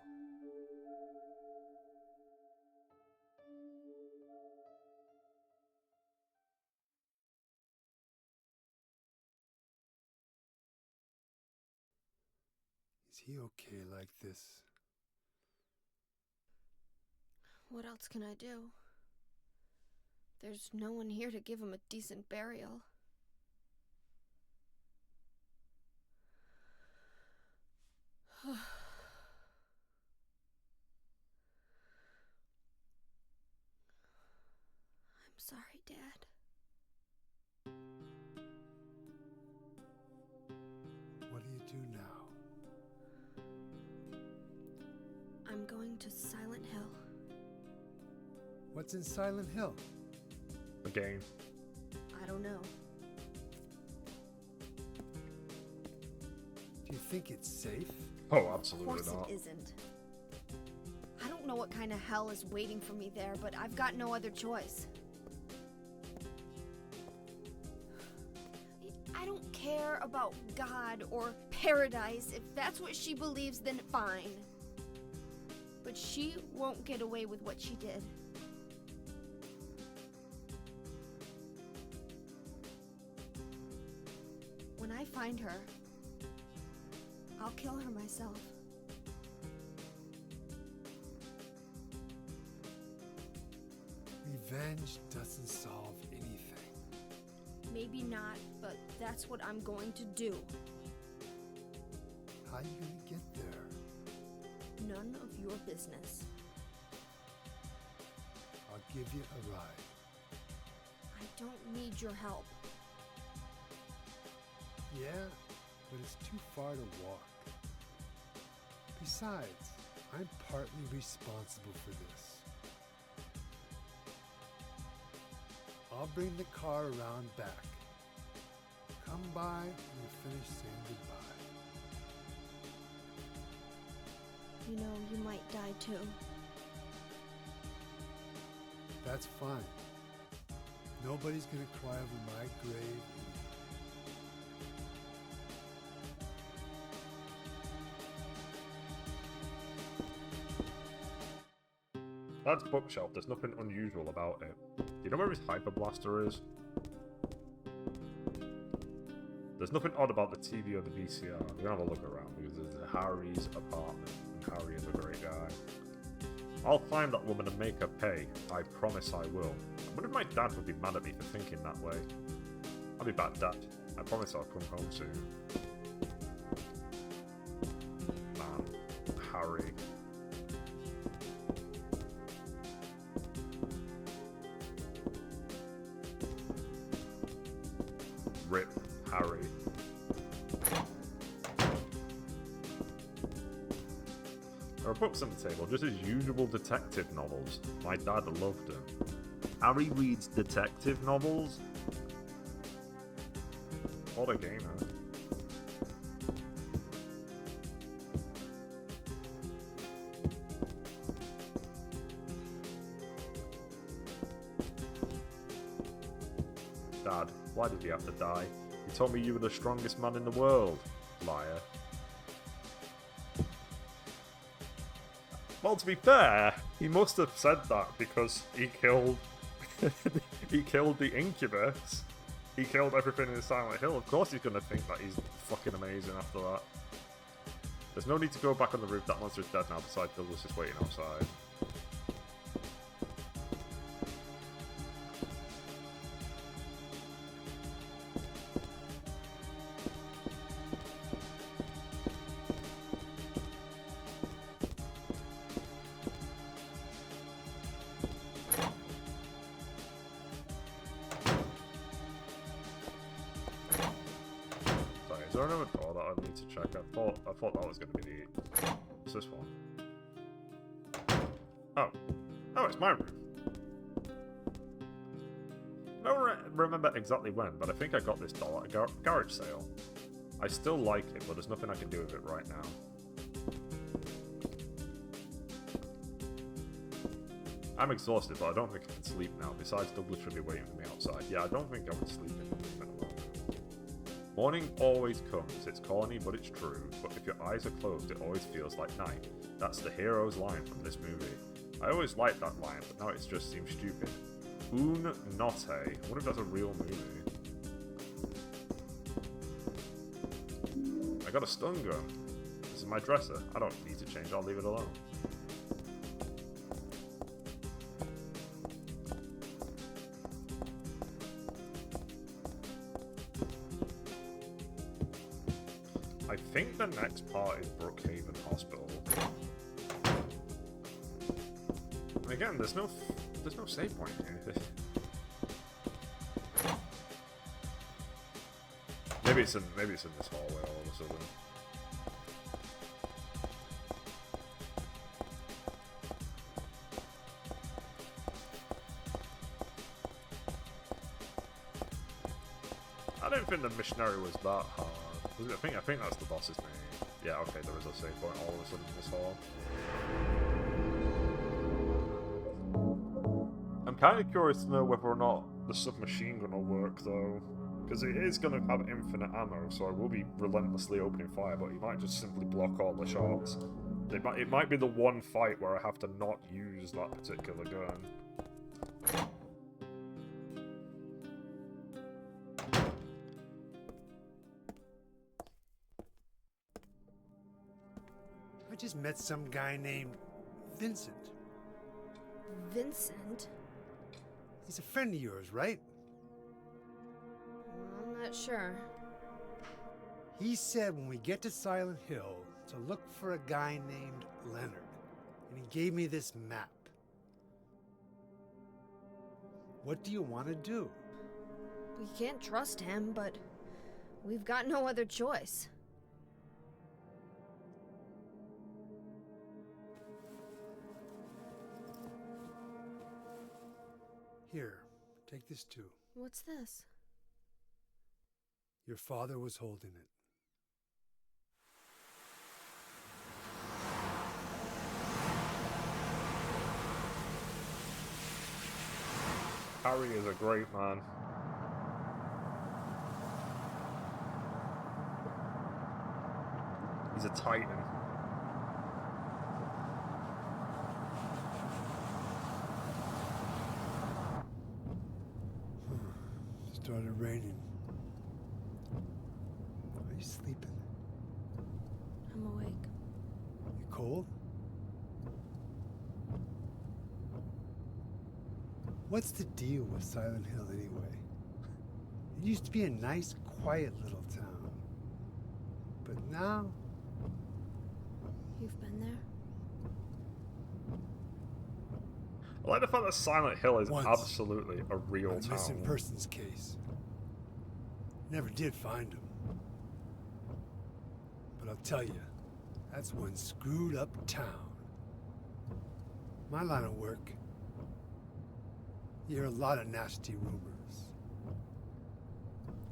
Is he okay like this? What else can I do? There's no one here to give him a decent burial. I'm sorry, Dad. What do you do now? I'm going to Silent Hill. What's in Silent Hill? The game. I don't know. Do you think it's safe? Oh, Of absolutely course not. it isn't. I don't know what kind of hell is waiting for me there, but I've got no other choice. I don't care about God or paradise. If that's what she believes, then fine. But she won't get away with what she did. When I find her, I'll kill her myself. Revenge doesn't solve anything. Maybe not, but that's what I'm going to do. How are you gonna get there? None of your business. I'll give you a ride. I don't need your help. Yeah, but it's too far to walk. Besides, I'm partly responsible for this. I'll bring the car around back. Come by when you finish saying goodbye. You know, you might die too. That's fine. Nobody's gonna cry over my grave. That's bookshelf. There's nothing unusual about it. Do you know where his Hyper Blaster is? There's nothing odd about the TV or the VCR. We're gonna have a look around because there's Harry's apartment, and Harry is a great guy. I'll find that woman and make her pay. I promise I will. I wonder if my dad would be mad at me for thinking that way. I'll be back, Dad. I promise I'll come home soon. Man, Harry. Rip Harry. There are books on the table, just as usual detective novels. My dad loved them. Harry reads detective novels? What a gamer. Dad, why did he have to die? He told me you were the strongest man in the world. Liar. Well, to be fair, he must have said that because he killed... he killed the Incubus. He killed everything in Silent Hill. Of course he's going to think that he's fucking amazing after that. There's no need to go back on the roof. That monster's dead now. Besides, Douglas is waiting outside. Sorry, is there another door that I need to check? I thought that was going to be the... What's this one? Oh. Oh, it's my room. I don't remember exactly when, but I think I got this doll at a garage sale. I still like it, but there's nothing I can do with it right now. I'm exhausted, but I don't think I can sleep now. Besides, Douglas should be waiting for me outside. Yeah, I don't think I would sleep in the movement alone. Morning always comes. It's corny, but it's true. But if your eyes are closed, it always feels like night. That's the hero's line from this movie. I always liked that line, but now it just seems stupid. Un notte. I wonder if that's a real movie. I got a stun gun. This is my dresser. I don't need to change. I'll leave it alone. I think the next part is Brookhaven Hospital. And again, there's no save point here. Maybe it's in this hallway all of a sudden. I don't think the missionary was that hard. I think that's the boss's name. Yeah, okay, there is a save point all of a sudden in this hall. I'm kind of curious to know whether or not the submachine gun will work though, because it is going to have infinite ammo, so I will be relentlessly opening fire, but he might just simply block all the shots. It might be the one fight where I have to not use that particular gun. I just met some guy named Vincent. Vincent? He's a friend of yours, right? I'm not sure. He said when we get to Silent Hill to look for a guy named Leonard. And he gave me this map. What do you want to do? We can't trust him, but we've got no other choice. Here, take this too. What's this? Your father was holding it. Harry is a great man. He's a titan. Started raining. Are you sleeping? I'm awake. You cold? What's the deal with Silent Hill anyway? It used to be a nice, quiet little town. But now... You've been there? I like the fact that Silent Hill is Once, absolutely a real on a missing town. persons case. Never did find him. But I'll tell you, that's one screwed up town. My line of work, you hear a lot of nasty rumors.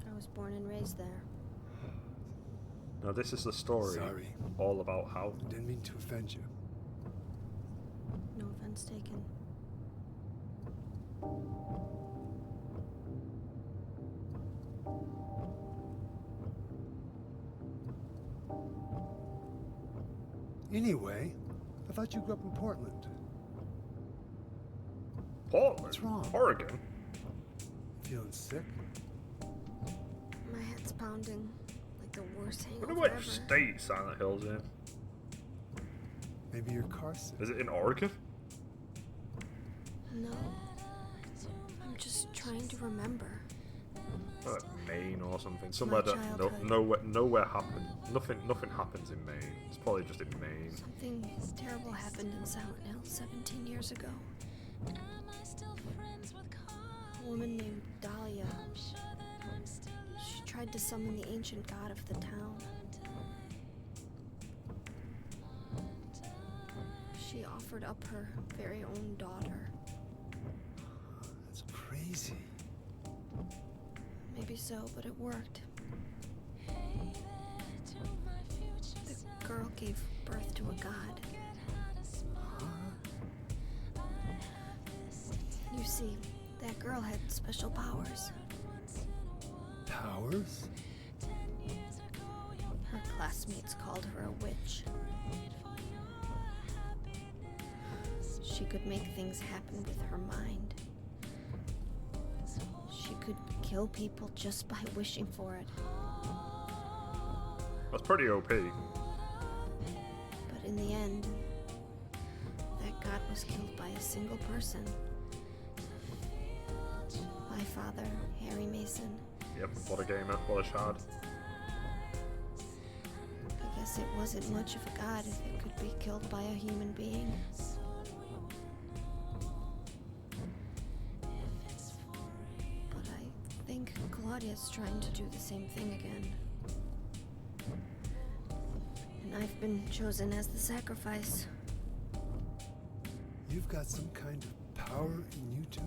I was born and raised there. Now this is the story Sorry. all about how... Didn't mean to offend you. No offense taken. Anyway, I thought you grew up in Portland. Portland? What's wrong? Oregon? Feeling sick? My head's pounding like the worst I wonder hangover what ever. state Silent Hill's in. Maybe you're Carson. Is it in Oregon? No. I'm just trying to remember. Like Maine or something. Somewhere My that childhood. nowhere happened. Nothing happens in Maine. It's probably just in Maine. Something terrible happened in Silent Hill 17 years ago. A woman named Dahlia. She tried to summon the ancient god of the town. She offered up her very own daughter. That's crazy. Maybe so, but it worked. The girl gave birth to a god. You see, that girl had special powers. Powers? Her classmates called her a witch. She could make things happen with her mind. She could kill people just by wishing for it. That's pretty OP. But in the end, that god was killed by a single person. My father, Harry Mason. Yep, what a gamer, what a shard. I guess it wasn't much of a god if it could be killed by a human being. But I think Claudia's trying to do the same thing again. And I've been chosen as the sacrifice. You've got some kind of power in you too?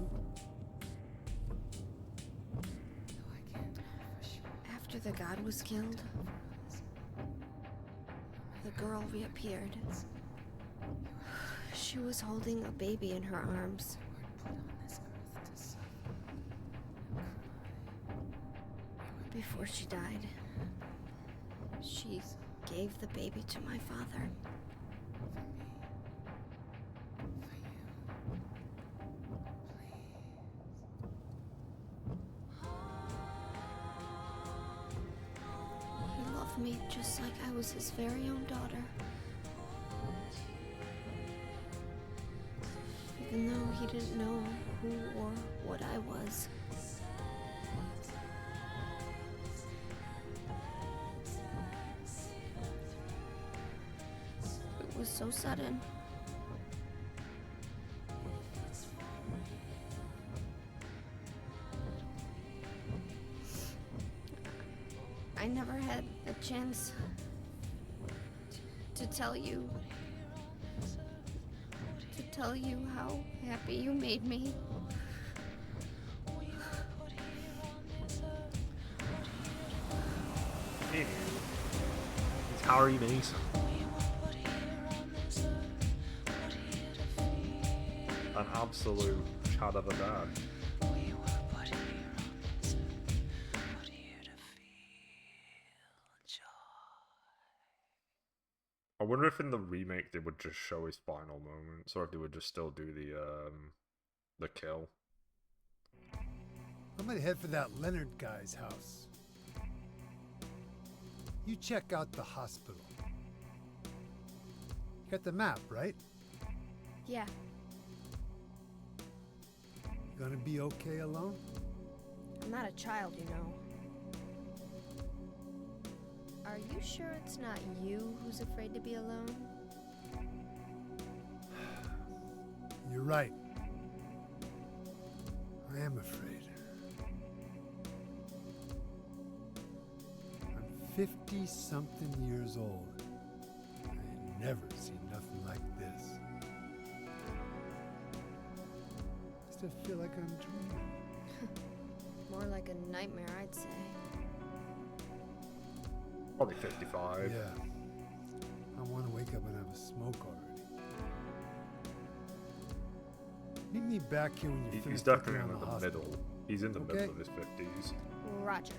After the god was killed, the girl reappeared. She was holding a baby in her arms. Before she died, she gave the baby to my father. He loved me just like I was his very own daughter. Even though he didn't know who or what I was. It was so sudden. I never had a chance to tell you how happy you made me. Hey, it's Harry Mason. An absolute chad of a dad. I wonder if in the remake they would just show his final moments, or if they would just still do the kill. I'm gonna head for that Leonard guy's house. You check out the hospital. You got the map, right? Yeah, You gonna be okay alone? I'm not a child, you know. Are you sure it's not you who's afraid to be alone? You're right. I am afraid. I'm 50-something years old. I never seen nothing like this. I still feel like I'm dreaming. More like a nightmare, I'd say. Probably 55. Yeah. I want to wake up and have a smoke already. Meet me back here when you He's finish definitely looking around in the the hospital. middle. He's in the Okay. middle of his 50s. Roger.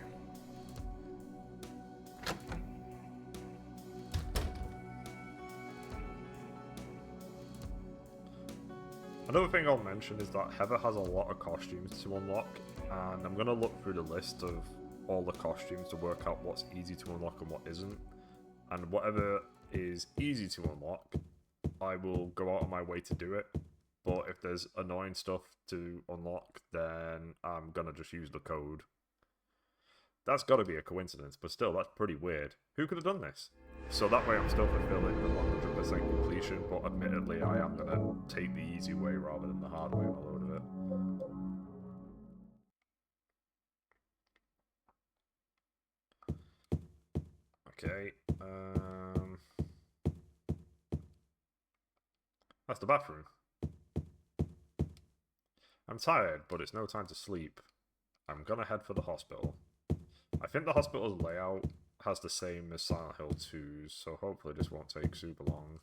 Another thing I'll mention is that Heather has a lot of costumes to unlock, and I'm going to look through the list of all the costumes to work out what's easy to unlock and what isn't. And whatever is easy to unlock, I will go out of my way to do it. But if there's annoying stuff to unlock, then I'm gonna just use the code. That's gotta be a coincidence, but still, that's pretty weird. Who could have done this? So that way I'm still fulfilling the 100% completion, but admittedly I am gonna take the easy way rather than the hard way on a load of it. Okay, that's the bathroom. I'm tired, but it's no time to sleep. I'm gonna head for the hospital. I think the hospital's layout has the same as Silent Hill 2's, so hopefully this won't take super long.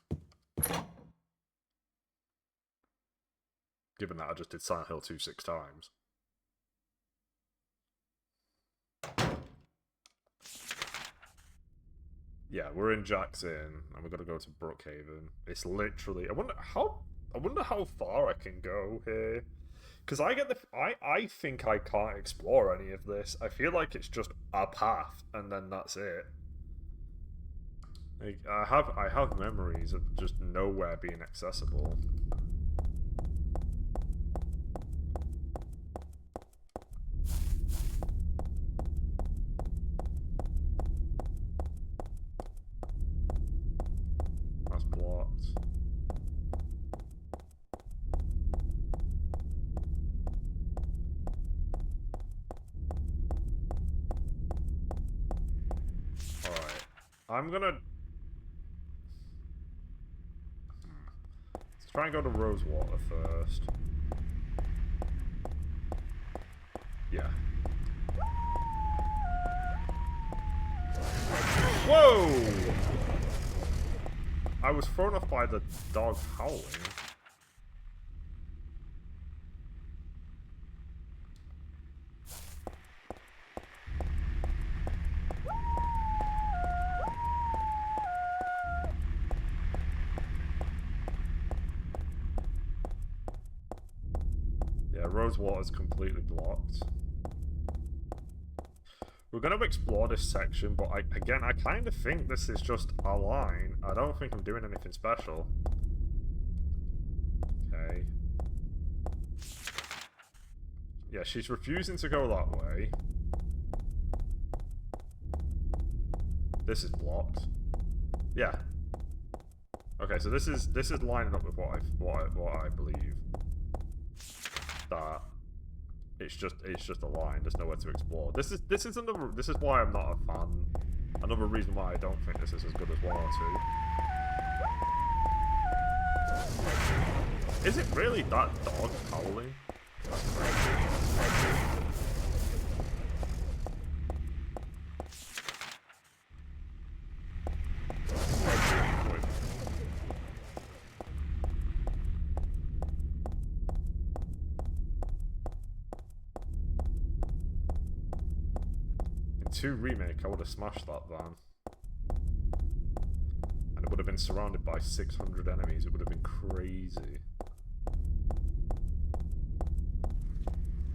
Given that I just did Silent Hill 2 6 times. Yeah, we're in Jack's Inn, and we're gonna go to Brookhaven. It's literally... I wonder how far I can go here. Because I think I can't explore any of this. I feel like it's just a path, and then that's it. Like, I have memories of just nowhere being accessible. That's blocked. I'm gonna... Let's try and go to Rosewater first. Yeah. Whoa! I was thrown off by the dog howling. Rosewater's completely blocked. We're going to explore this section, but I kind of think this is just a line. I don't think I'm doing anything special. Okay. Yeah, she's refusing to go that way. This is blocked. Yeah. Okay, so this is lining up with what I believe. That it's just a line. There's nowhere to explore. This is why I'm not a fan. Another reason why I don't think this is as good as 1 or 2. Is it really that dog howling? That's crazy. Remake, I would have smashed that van. And it would have been surrounded by 600 enemies. It would have been crazy.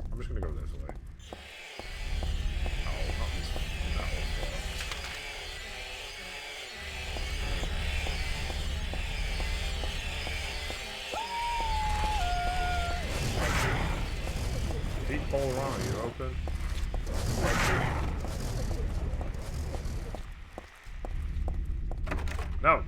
I'm just gonna go this way. Oh, not this metal box. Keep all around, you open. No.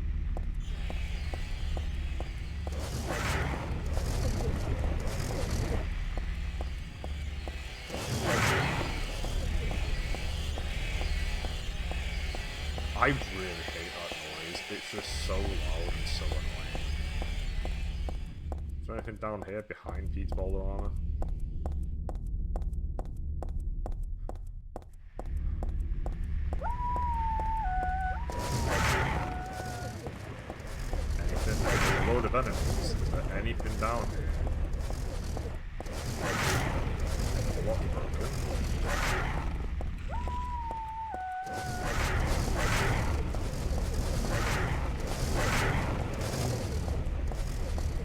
I really hate that noise. It's just so loud and so annoying. Is there anything down here behind Pete's Boulderana? Of enemies. Is there anything down here? Lock broken.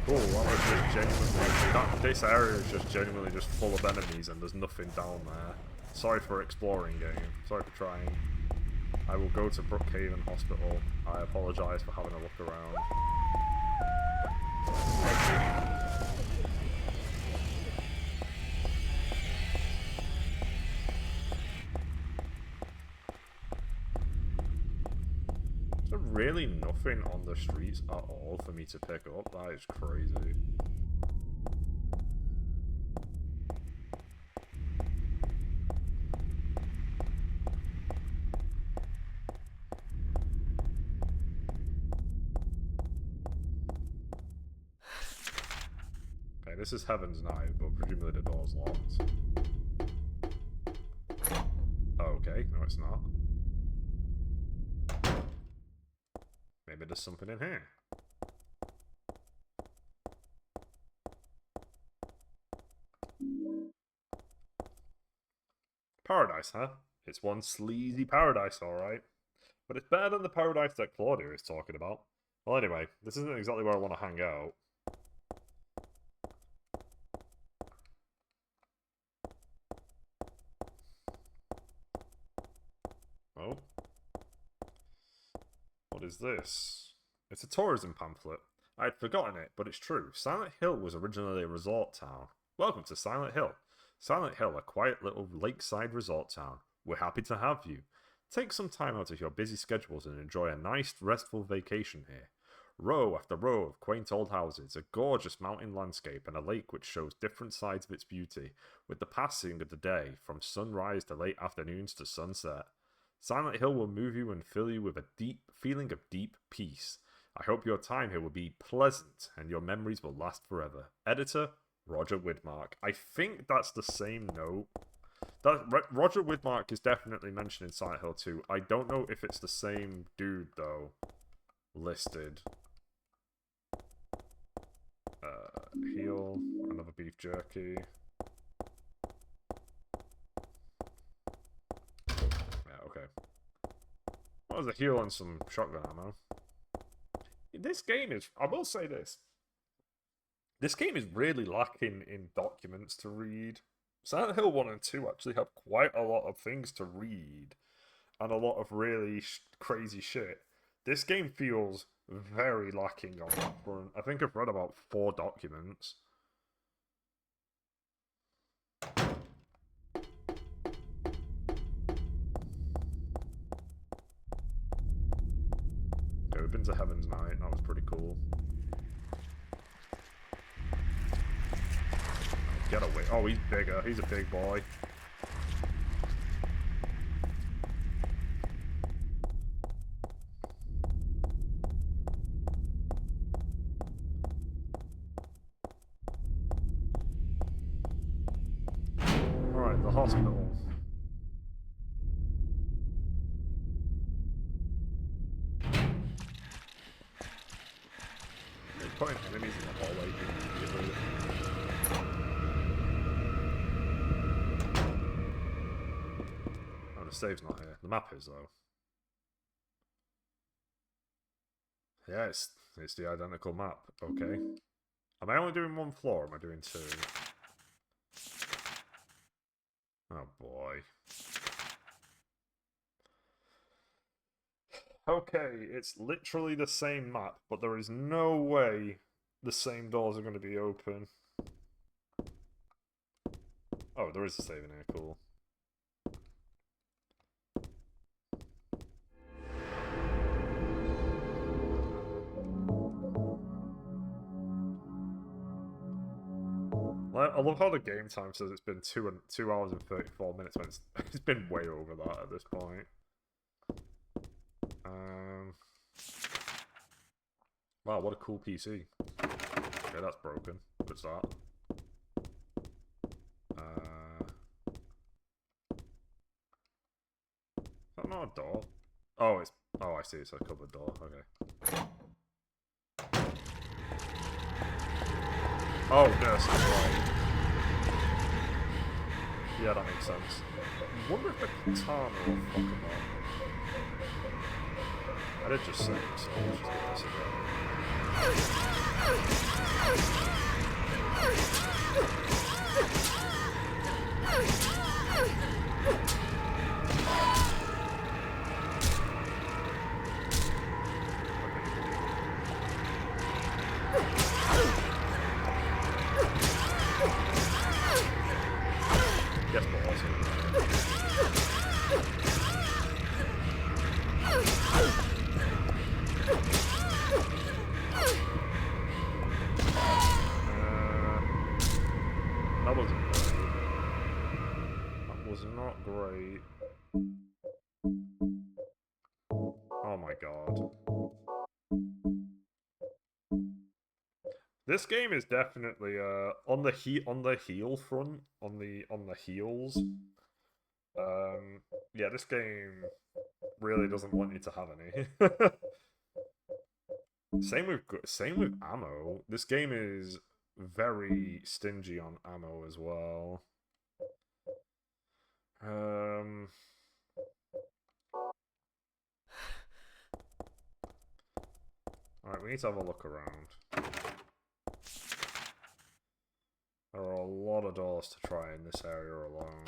Cool, that was just genuinely... This area is just genuinely just full of enemies and there's nothing down there. Sorry for exploring, game. Sorry for trying. I will go to Brookhaven Hospital. I apologise for having a look around. really nothing on the streets at all for me to pick up. That is crazy. Okay, this is Heaven's Night, but presumably the door's locked. Okay, no it's not. Maybe there's something in here. Paradise, huh? It's one sleazy paradise, alright. But it's better than the paradise that Claudia is talking about. Well, anyway, this isn't exactly where I want to hang out. Oh. What is this? It's a tourism pamphlet. I had forgotten it, but it's true. Silent Hill was originally a resort town. Welcome to Silent Hill. Silent Hill, a quiet little lakeside resort town. We're happy to have you. Take some time out of your busy schedules and enjoy a nice, restful vacation here. Row after row of quaint old houses, a gorgeous mountain landscape, and a lake which shows different sides of its beauty, with the passing of the day from sunrise to late afternoons to sunset. Silent Hill will move you and fill you with a deep feeling of deep peace. I hope your time here will be pleasant and your memories will last forever. Editor, Roger Widmark. I think that's the same note. Roger Widmark is definitely mentioned in Silent Hill 2. I don't know if it's the same dude, though, listed. Heal, another beef jerky. Yeah, okay. That was a heal and some shotgun ammo. This game is, I will say this game is really lacking in documents to read. Silent Hill 1 and 2 actually have quite a lot of things to read, and a lot of really crazy shit. This game feels very lacking on that front. I think I've read about 4 documents. Okay, we've been to Heaven's Night, that was pretty cool. Get away. Oh, he's bigger. He's a big boy. Alright, the hospital. They're putting enemies in the hallway immediately. The save's not here. The map is, though. Yeah, it's the identical map. Okay. Am I only doing 1 floor, or am I doing 2? Oh, boy. Okay, it's literally the same map, but there is no way the same doors are going to be open. Oh, there is a save in here. Cool. I love how the game time says it's been 2 hours and 34 minutes when it's been way over that at this point. Wow, what a cool PC. Okay, that's broken. Good start. Is that not a door? Oh, it's... Oh, I see. It's a cupboard door. Okay. Oh, yes, that's right. Yeah, that makes sense. I wonder if the katana will fuck him up. I did just say it, so let's just get this again. Yes, boss. not great. Oh my god. This game is definitely on the heel front, on the heels. Yeah, this game really doesn't want you to have any. Same with ammo. This game is very stingy on ammo as well. Alright, we need to have a look around. There are a lot of doors to try in this area alone.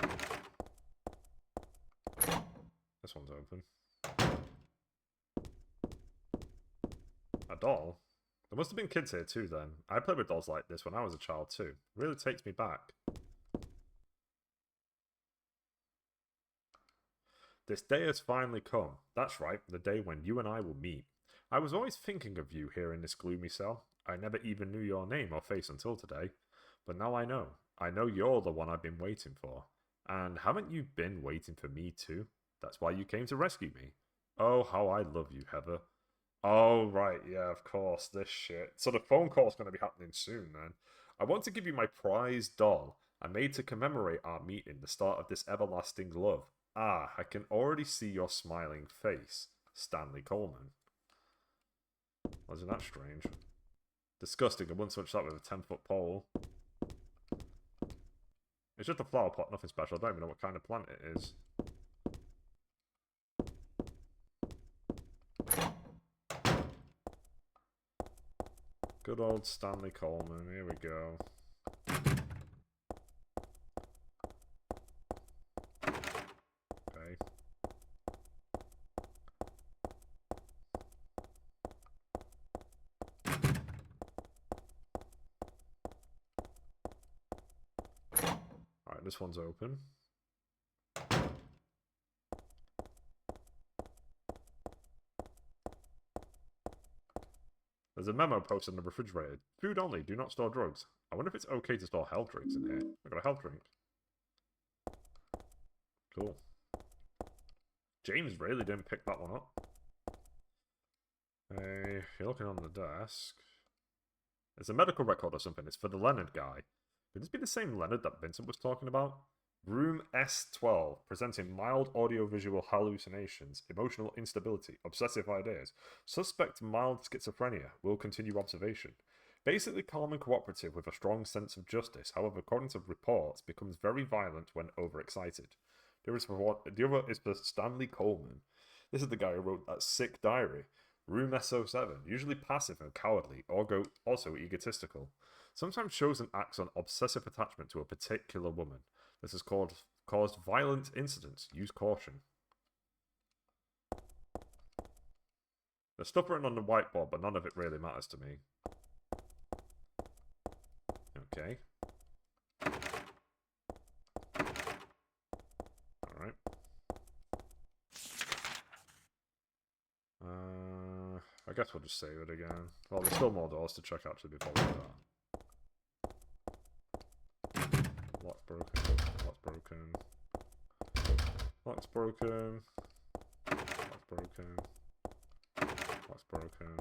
This one's open. A doll? There must have been kids here too then. I played with dolls like this when I was a child too. Really takes me back. This day has finally come. That's right, the day when you and I will meet. I was always thinking of you here in this gloomy cell. I never even knew your name or face until today. But now I know. I know you're the one I've been waiting for. And haven't you been waiting for me too? That's why you came to rescue me. Oh, how I love you, Heather. Oh, right, yeah, of course, this shit. So the phone call's going to be happening soon, then. I want to give you my prized doll. I made to commemorate our meeting, the start of this everlasting love. Ah, I can already see your smiling face. Stanley Coleman. Wasn't that strange? Disgusting, I wouldn't touch that with a 10-foot pole. It's just a flower pot, nothing special. I don't even know what kind of plant it is. Good old Stanley Coleman, here we go. Okay. Alright, this one's open. There's a memo posted on the refrigerator. Food only, do not store drugs. I wonder if it's okay to store health drinks in here. I got a health drink. Cool. James really didn't pick that one up. Hey, you're looking on the desk. It's a medical record or something. It's for the Leonard guy. Could this be the same Leonard that Vincent was talking about? Room S12, presenting mild audiovisual hallucinations, emotional instability, obsessive ideas. Suspect mild schizophrenia. Will continue observation. Basically calm and cooperative with a strong sense of justice, however, according to reports, becomes very violent when overexcited. The other is for Stanley Coleman. This is the guy who wrote that sick diary. Room S07, usually passive and cowardly, also egotistical. Sometimes shows and acts on obsessive attachment to a particular woman. This has caused violent incidents. Use caution. There's stuff written on the whiteboard, but none of it really matters to me. Okay. Alright. I guess we'll just save it again. Well, there's still more doors to check actually before we do that. Lock's broken. Lock's broken. Lock's broken. Lock's broken. Lock's broken.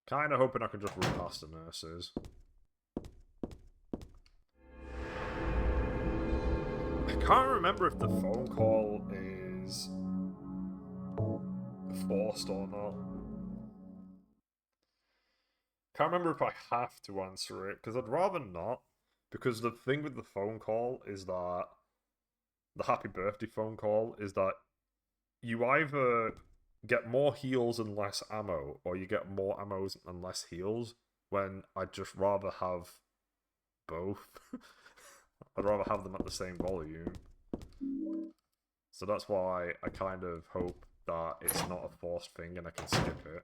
Kinda hoping I can just run past the nurses. I can't remember if the phone call is forced or not. Can't remember if I have to answer it, because I'd rather not. Because the thing with the phone call is that the happy birthday phone call is that you either get more heals and less ammo, or you get more ammos and less heals, when I'd just rather have both. I'd rather have them at the same volume. So that's why I kind of hope that it's not a forced thing and I can skip it.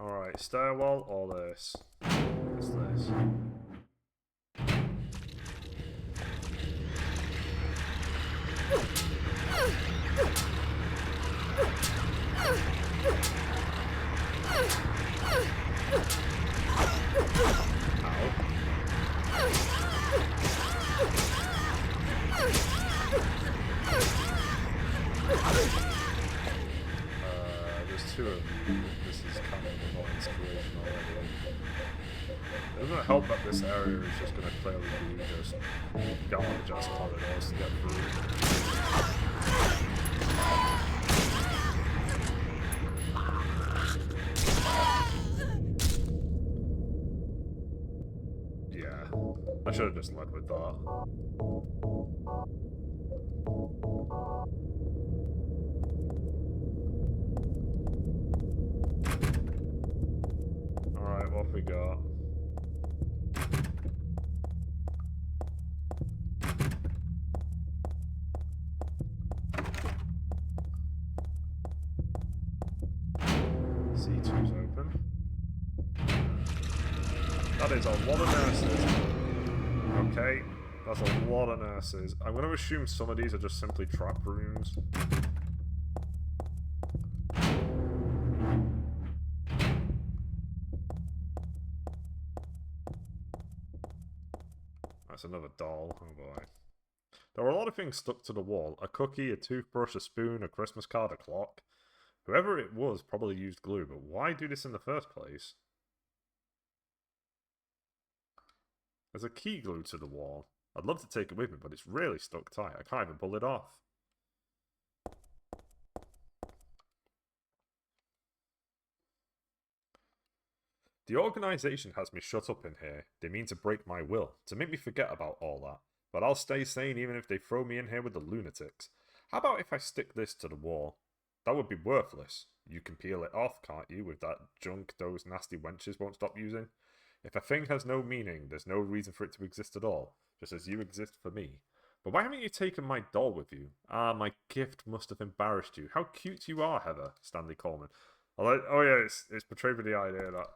Alright, stairwell or this? What's this? There's two of them. This is kind of a lot of inspiration already. Doesn't it help that this area is just going to clearly be just garbage ass corridors to get through? Yeah, I should have just led with that. Alright, what have we got? C2's open. That is a lot of nurses. Okay, that's a lot of nurses. I'm going to assume some of these are just simply trap rooms. That's another doll. Oh boy. There were a lot of things stuck to the wall. A cookie, a toothbrush, a spoon, a Christmas card, a clock. Whoever it was probably used glue, but why do this in the first place? There's a key glued to the wall. I'd love to take it with me, but it's really stuck tight. I can't even pull it off. The organization has me shut up in here. They mean to break my will, to make me forget about all that. But I'll stay sane even if they throw me in here with the lunatics. How about if I stick this to the wall? That would be worthless. You can peel it off, can't you, with that junk those nasty wenches won't stop using? If a thing has no meaning, there's no reason for it to exist at all, just as you exist for me. But why haven't you taken my doll with you? Ah, my gift must have embarrassed you. How cute you are, Heather, Stanley Coleman. Oh yeah, it's portrayed with the idea that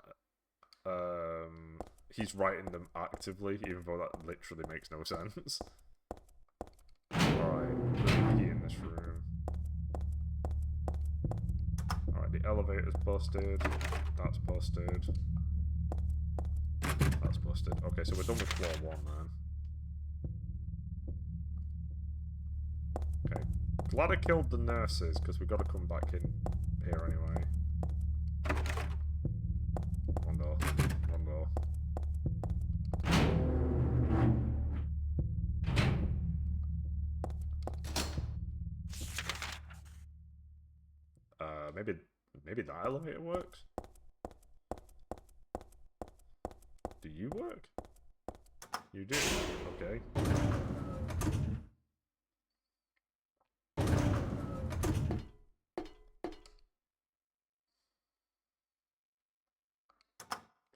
he's writing them actively, even though that literally makes no sense. Alright, there's a key in this room. Alright, the elevator's busted. That's busted. That's busted. Okay, so we're done with floor 1 then. Okay. Glad I killed the nurses, because we've got to come back in here anyway. One door. One door. Maybe that elevator works? Do you work? You do. Okay.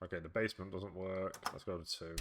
Okay, the basement doesn't work. Let's go to 2.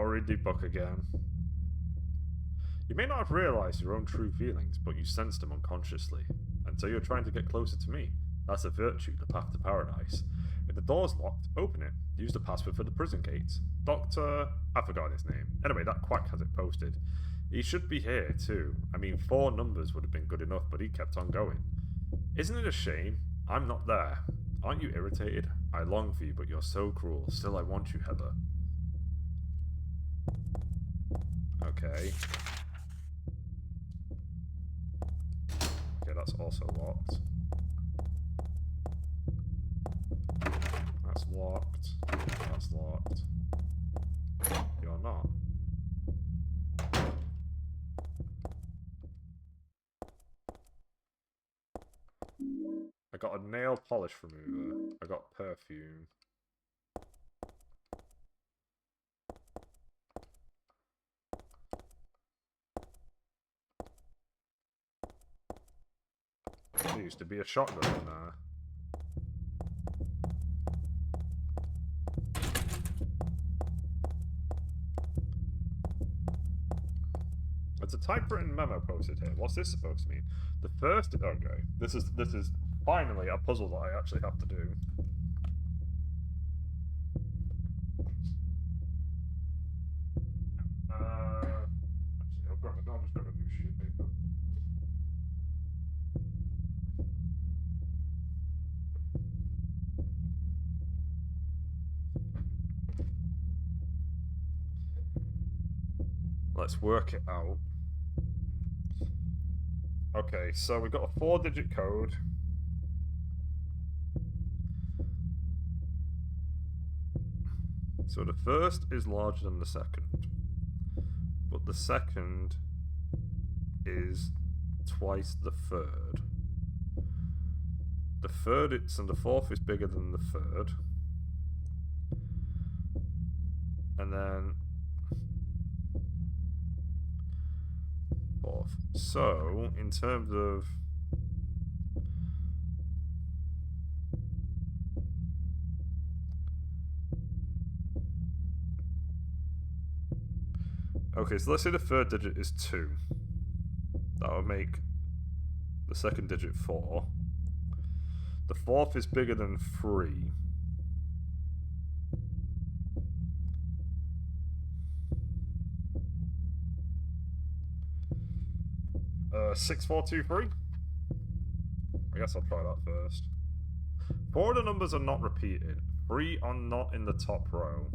Read the book again. You may not have realized your own true feelings, but you sense them unconsciously. Until you're trying to get closer to me. That's a virtue, the path to paradise. If the door's locked, open it. Use the password for the prison gates. Dr. I forgot his name. Anyway, that quack has it posted. He should be here, too. I mean, 4 numbers would have been good enough, but he kept on going. Isn't it a shame? I'm not there. Aren't you irritated? I long for you, but you're so cruel. Still, I want you, Heather. Okay. Okay, that's also locked. That's locked. That's locked. You're not. got a nail polish remover. I got perfume. There used to be a shotgun in there. It's a typewritten memo posted here. What's this supposed to mean? The first... Okay. This is finally a puzzle that I actually have to do. Actually, I'll just grab a new sheet of paper. Let's work it out. Okay, so we've got a 4-digit code. So the first is larger than the second. But the second is twice the third. The third and the fourth is bigger than the third. And then fourth. So, in terms of okay, so let's say the third digit is 2. That would make the second digit 4. The fourth is bigger than 3. Uh, 6, 4, 2, 3? I guess I'll try that first. 4 of the numbers are not repeated. 3 are not in the top row.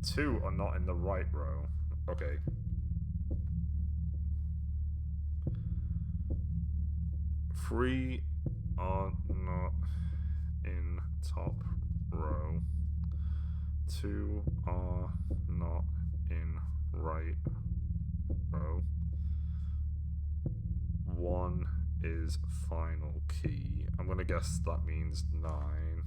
2 are not in the right row. Okay. Three are not in top row. 2 are not in right row. 1 is final key. I'm gonna guess that means 9.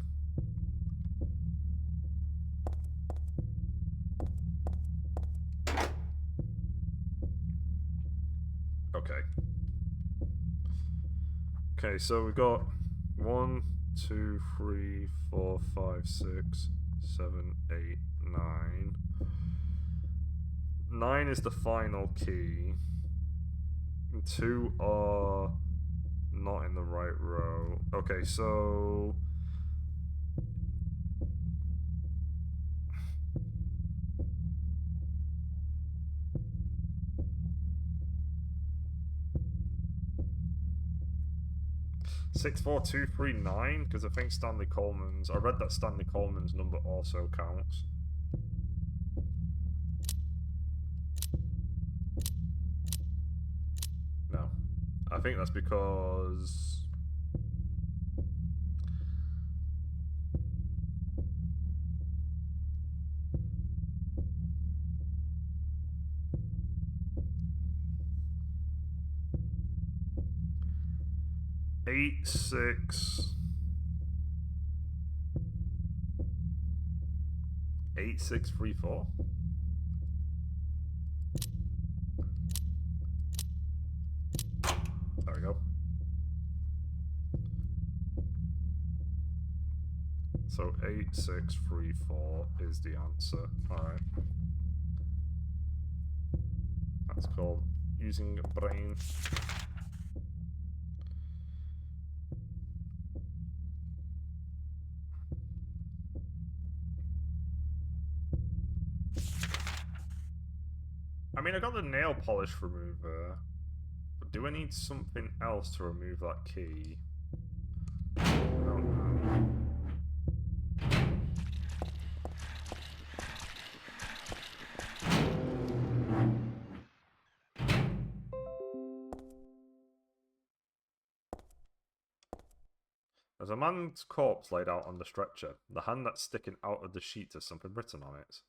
Okay. Okay, so we've got 1, 2, 3, 4, 5, 6, 7, 8, 9. 9 is the final key. 2 are not in the right row. Okay, so... Six, 4, 2, 3, 9, because I think Stanley Coleman's... I read that Stanley Coleman's number also counts. No. I think that's because... Eight, 6... 8, 6, 3, 4? There we go. So 8, 6, 3, 4 is the answer. Alright. That's called using brain. I mean, I got the nail polish remover, but do I need something else to remove that key? I don't know. There's a man's corpse laid out on the stretcher. The hand that's sticking out of the sheet has something written on it.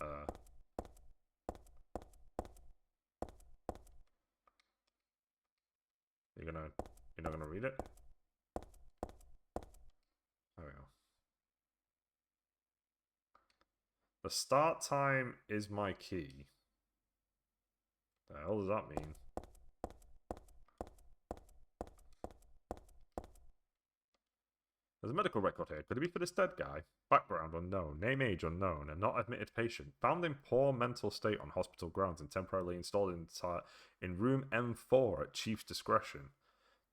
Oh. You're not gonna read it? There we go. The start time is my key. The hell does that mean? There's a medical record here. Could it be for this dead guy? Background unknown. Name, age unknown. A not admitted patient. Found in poor mental state on hospital grounds and temporarily installed in room M4 at chief's discretion.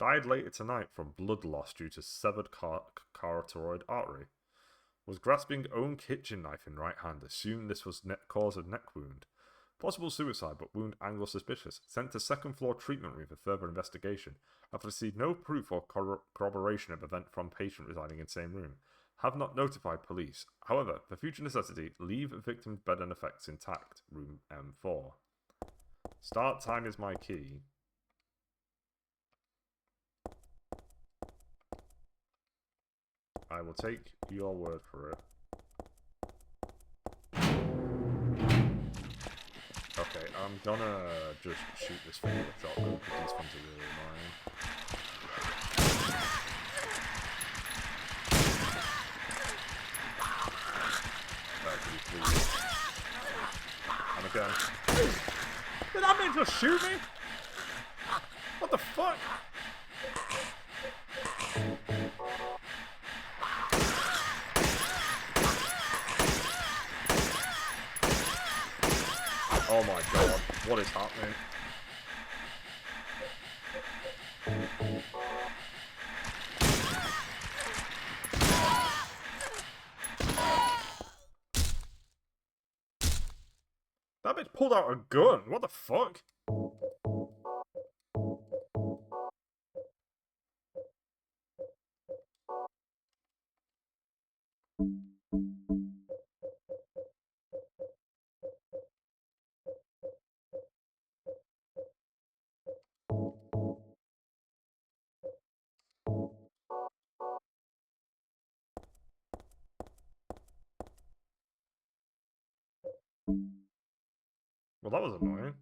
Died later tonight from blood loss due to severed carotid artery. Was grasping own kitchen knife in right hand. Assumed this was cause of neck wound. Possible suicide, but wound angle suspicious. Sent to second floor treatment room for further investigation. Have received no proof or corroboration of event from patient residing in same room. Have not notified police. However, for future necessity, leave victim's bed and effects intact. Room M4. Start time is my key. I will take your word for it. Okay, I'm gonna just shoot this thing with a shotgun because these things are really annoying. Please. And again. Did that man just shoot me? What the fuck? Oh my god, what is happening? That bitch pulled out a gun, what the fuck? Well, that was annoying.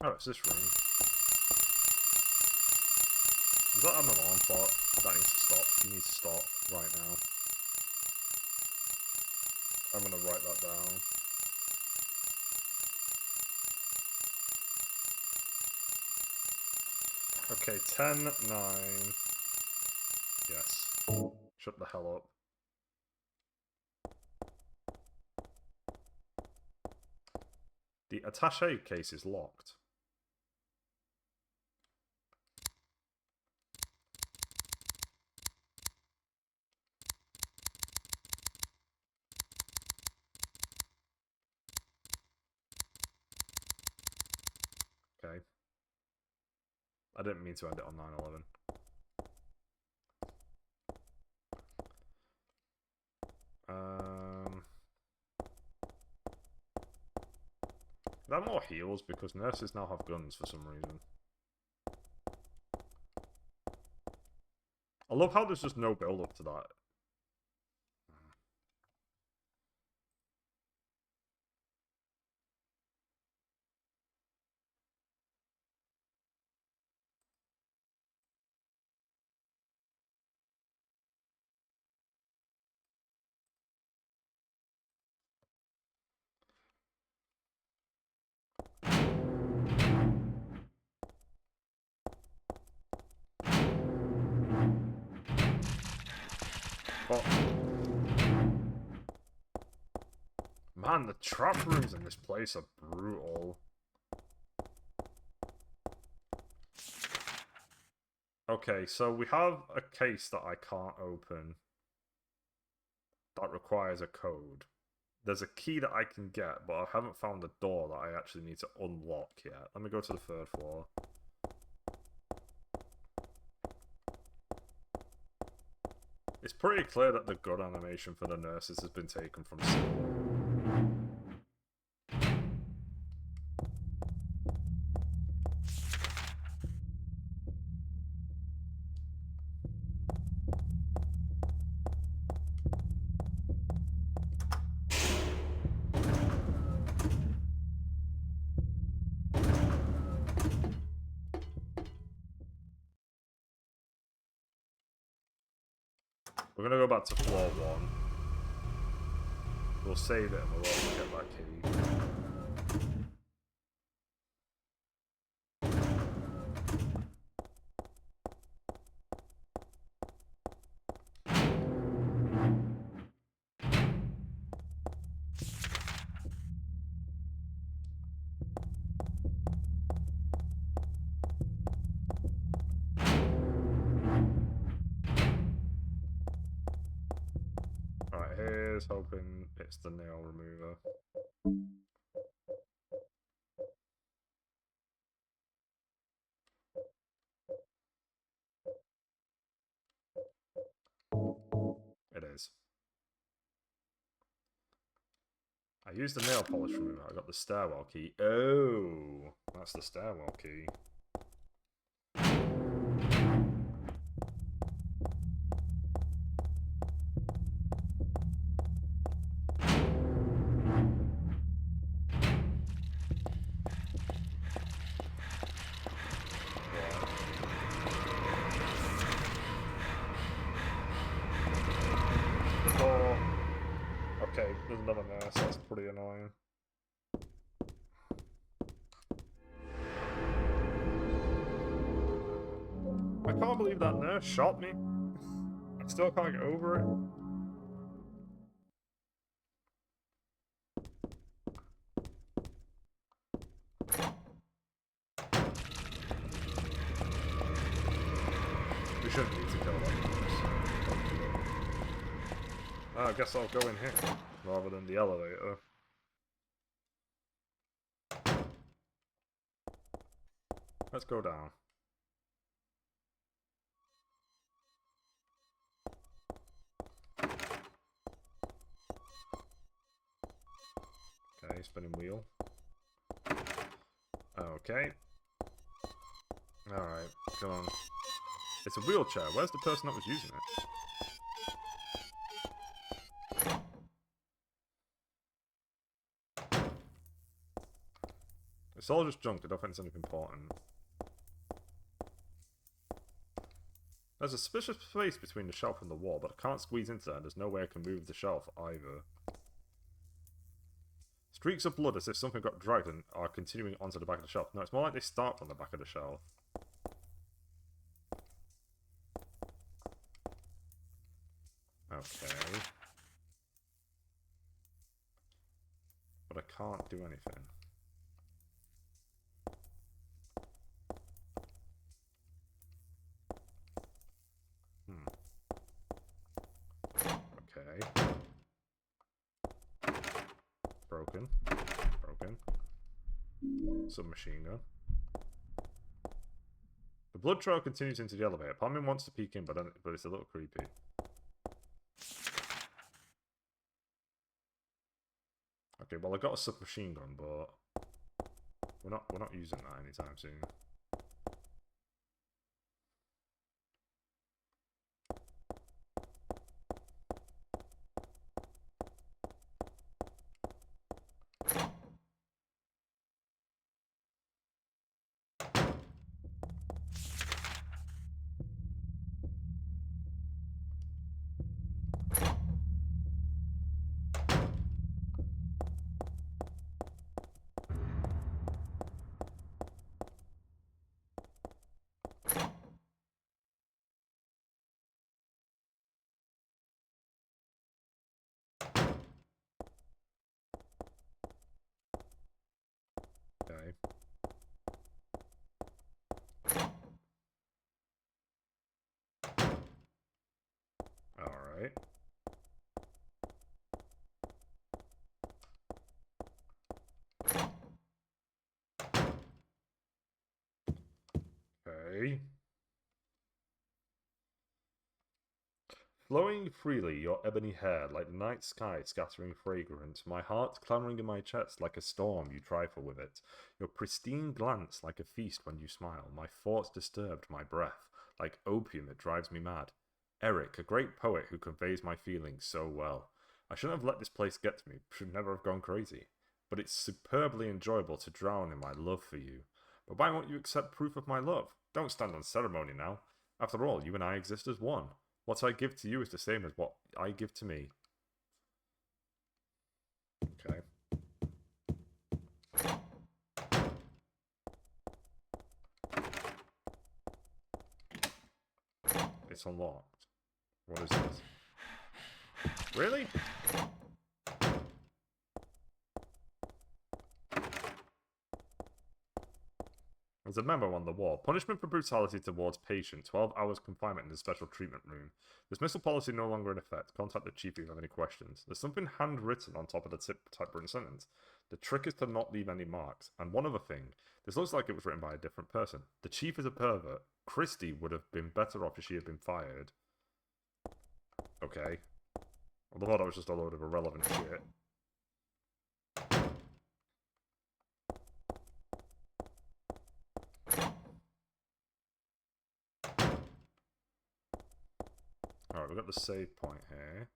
Oh, it's this room. Is that an alarm clock? That needs to stop. You need to stop right now. I'm gonna write that down. Okay, 10-9. Yes. Shut the hell up. The attaché case is locked. Okay. I didn't mean to end it on 9/11. There are more heals because nurses now have guns for some reason. I love how there's just no build up to that. But man, the trap rooms in this place are brutal. Okay, so we have a case that I can't open that requires a code. There's a key that I can get, but I haven't found the door that I actually need to unlock yet. Let me go to the 3rd floor. It's pretty clear that the gun animation for the nurses has been taken from Sybil. We're gonna go back to floor 1. We'll save it and we'll also get that key. Alright, here's hoping it's the nail remover. It is. I used the nail polish remover. I got the stairwell key. Oh, that's the stairwell key. Oh, okay, there's another nurse. That's pretty annoying. I can't believe that nurse shot me. I still can't get over it. We shouldn't need to kill that nurse. I guess I'll go in here rather than the elevator. Let's go down. Okay, spinning wheel. Okay. Alright, come on. It's a wheelchair. Where's the person that was using it? It's all just junk. I don't think it's anything important. There's a suspicious space between the shelf and the wall, but I can't squeeze into that, and there's no way I can move the shelf either. Streaks of blood as if something got dragged and are continuing onto the back of the shelf. No, it's more like they start on the back of the shelf. Okay. But I can't do anything. Okay. Broken. Broken. Submachine gun. The blood trail continues into the elevator. Palmin wants to peek in, but it's a little creepy. Okay, well I got a submachine gun, but we're not using that anytime soon. Okay. Alright. Okay. Flowing freely, your ebony hair, like the night sky scattering fragrance, my heart clamoring in my chest like a storm you trifle with it, your pristine glance like a feast when you smile, my thoughts disturbed, my breath, like opium that drives me mad. Eric, a great poet who conveys my feelings so well. I shouldn't have let this place get to me, should never have gone crazy. But it's superbly enjoyable to drown in my love for you. But why won't you accept proof of my love? Don't stand on ceremony now. After all, you and I exist as one. What I give to you is the same as what I give to me. Okay. It's unlocked. What is this? Really? There's a memo on the wall. Punishment for brutality towards patient. 12 hours confinement in the special treatment room. Dismissal policy no longer in effect. Contact the chief if you have any questions. There's something handwritten on top of the typewritten sentence. The trick is to not leave any marks. And one other thing. This looks like it was written by a different person. The chief is a pervert. Christie would have been better off if she had been fired. Okay. I thought that was just a load of irrelevant shit. Alright, we've got the save point here.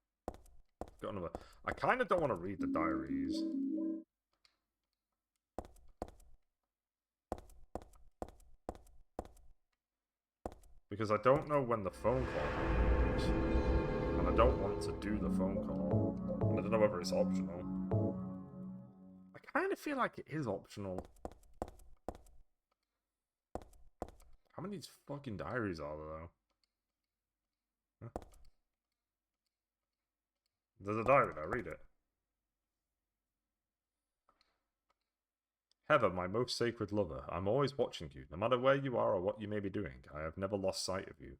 Got another. I kind of don't want to read the diaries. Because I don't know when the phone call comes. And I don't want to do the phone call. And I don't know whether it's optional. I kind of feel like it is optional. How many fucking diaries are there, though? Huh? There's a diary there, read it. Heather, my most sacred lover, I'm always watching you. No matter where you are or what you may be doing, I have never lost sight of you.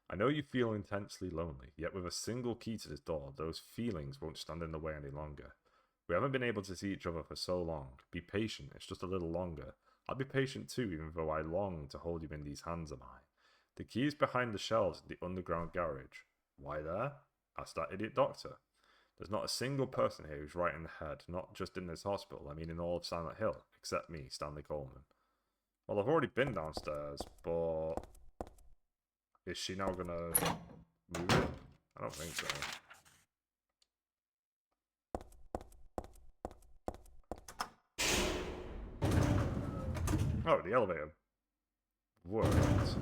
I know you feel intensely lonely, yet with a single key to this door, those feelings won't stand in the way any longer. We haven't been able to see each other for so long. Be patient, it's just a little longer. I'll be patient too, even though I long to hold you in these hands of mine. The key is behind the shelves in the underground garage. Why there? Asked that idiot doctor. There's not a single person here who's right in the head, not just in this hospital, I mean in all of Silent Hill, except me, Stanley Coleman. Well, I've already been downstairs, but... is she now gonna move it? I don't think so. Oh, the elevator worked.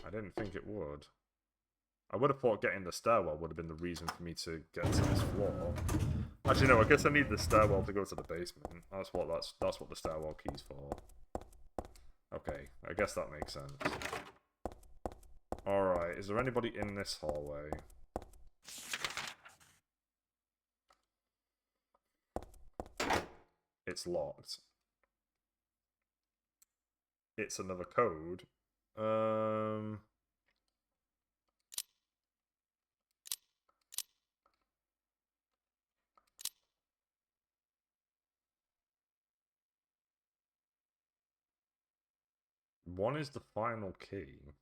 I didn't think it would. I would have thought getting the stairwell would have been the reason for me to get to this floor. Actually, no. I guess I need the stairwell to go to the basement. That's what the stairwell key's for. Okay, I guess that makes sense. All right. Is there anybody in this hallway? It's locked. It's another code. One is the final key.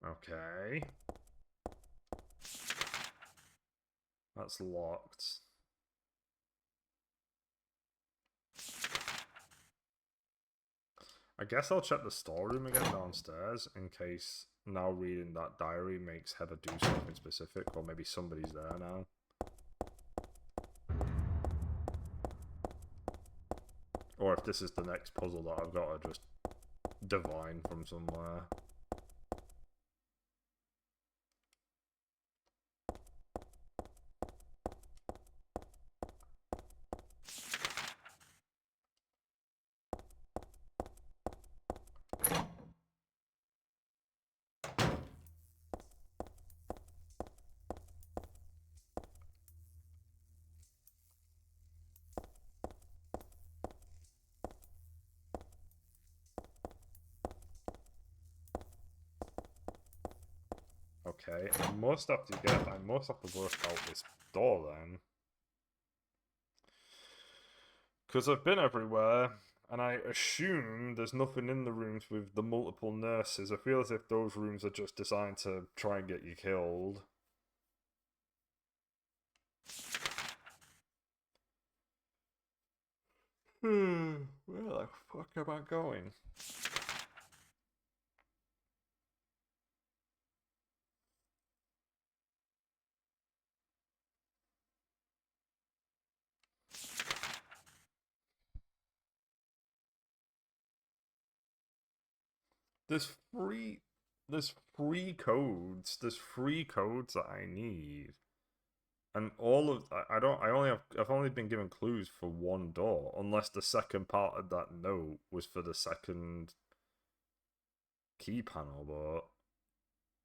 Okay. That's locked. I guess I'll check the storeroom again downstairs in case now reading that diary makes Heather do something specific, or maybe somebody's there now. Or if this is the next puzzle that I've got to just divine from somewhere. Okay, I must have to work out this door then. Because I've been everywhere, and I assume there's nothing in the rooms with the multiple nurses. I feel as if those rooms are just designed to try and get you killed. Where the fuck am I going? There's free codes. There's free codes that I need. And all of I've only been given clues for one door, unless the second part of that note was for the second key panel, but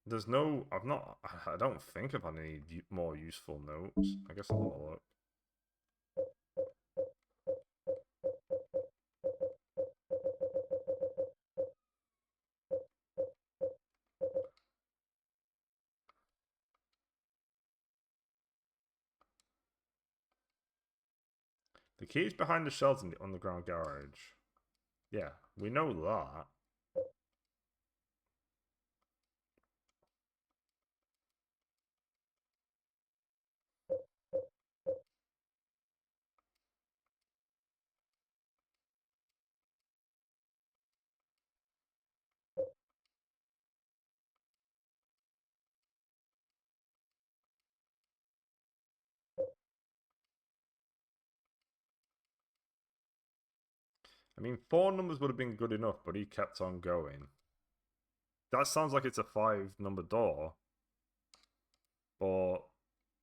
there's no I don't think I've had any more useful notes. I guess I'll have a look. The key is behind the shelves in the underground garage. Yeah, we know that. I mean, 4 numbers would have been good enough, but he kept on going. That sounds like it's a 5-number door. But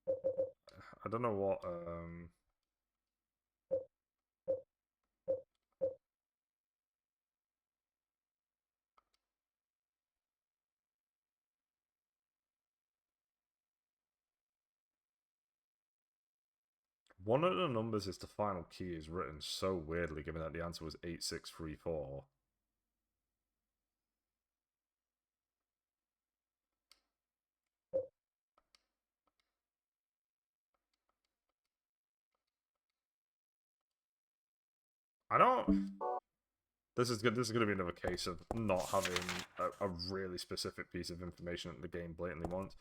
I don't know what one of the numbers is the final key is written so weirdly, given that the answer was 8634. I don't. This is good. This is going to be another case of not having a really specific piece of information that the game blatantly wants.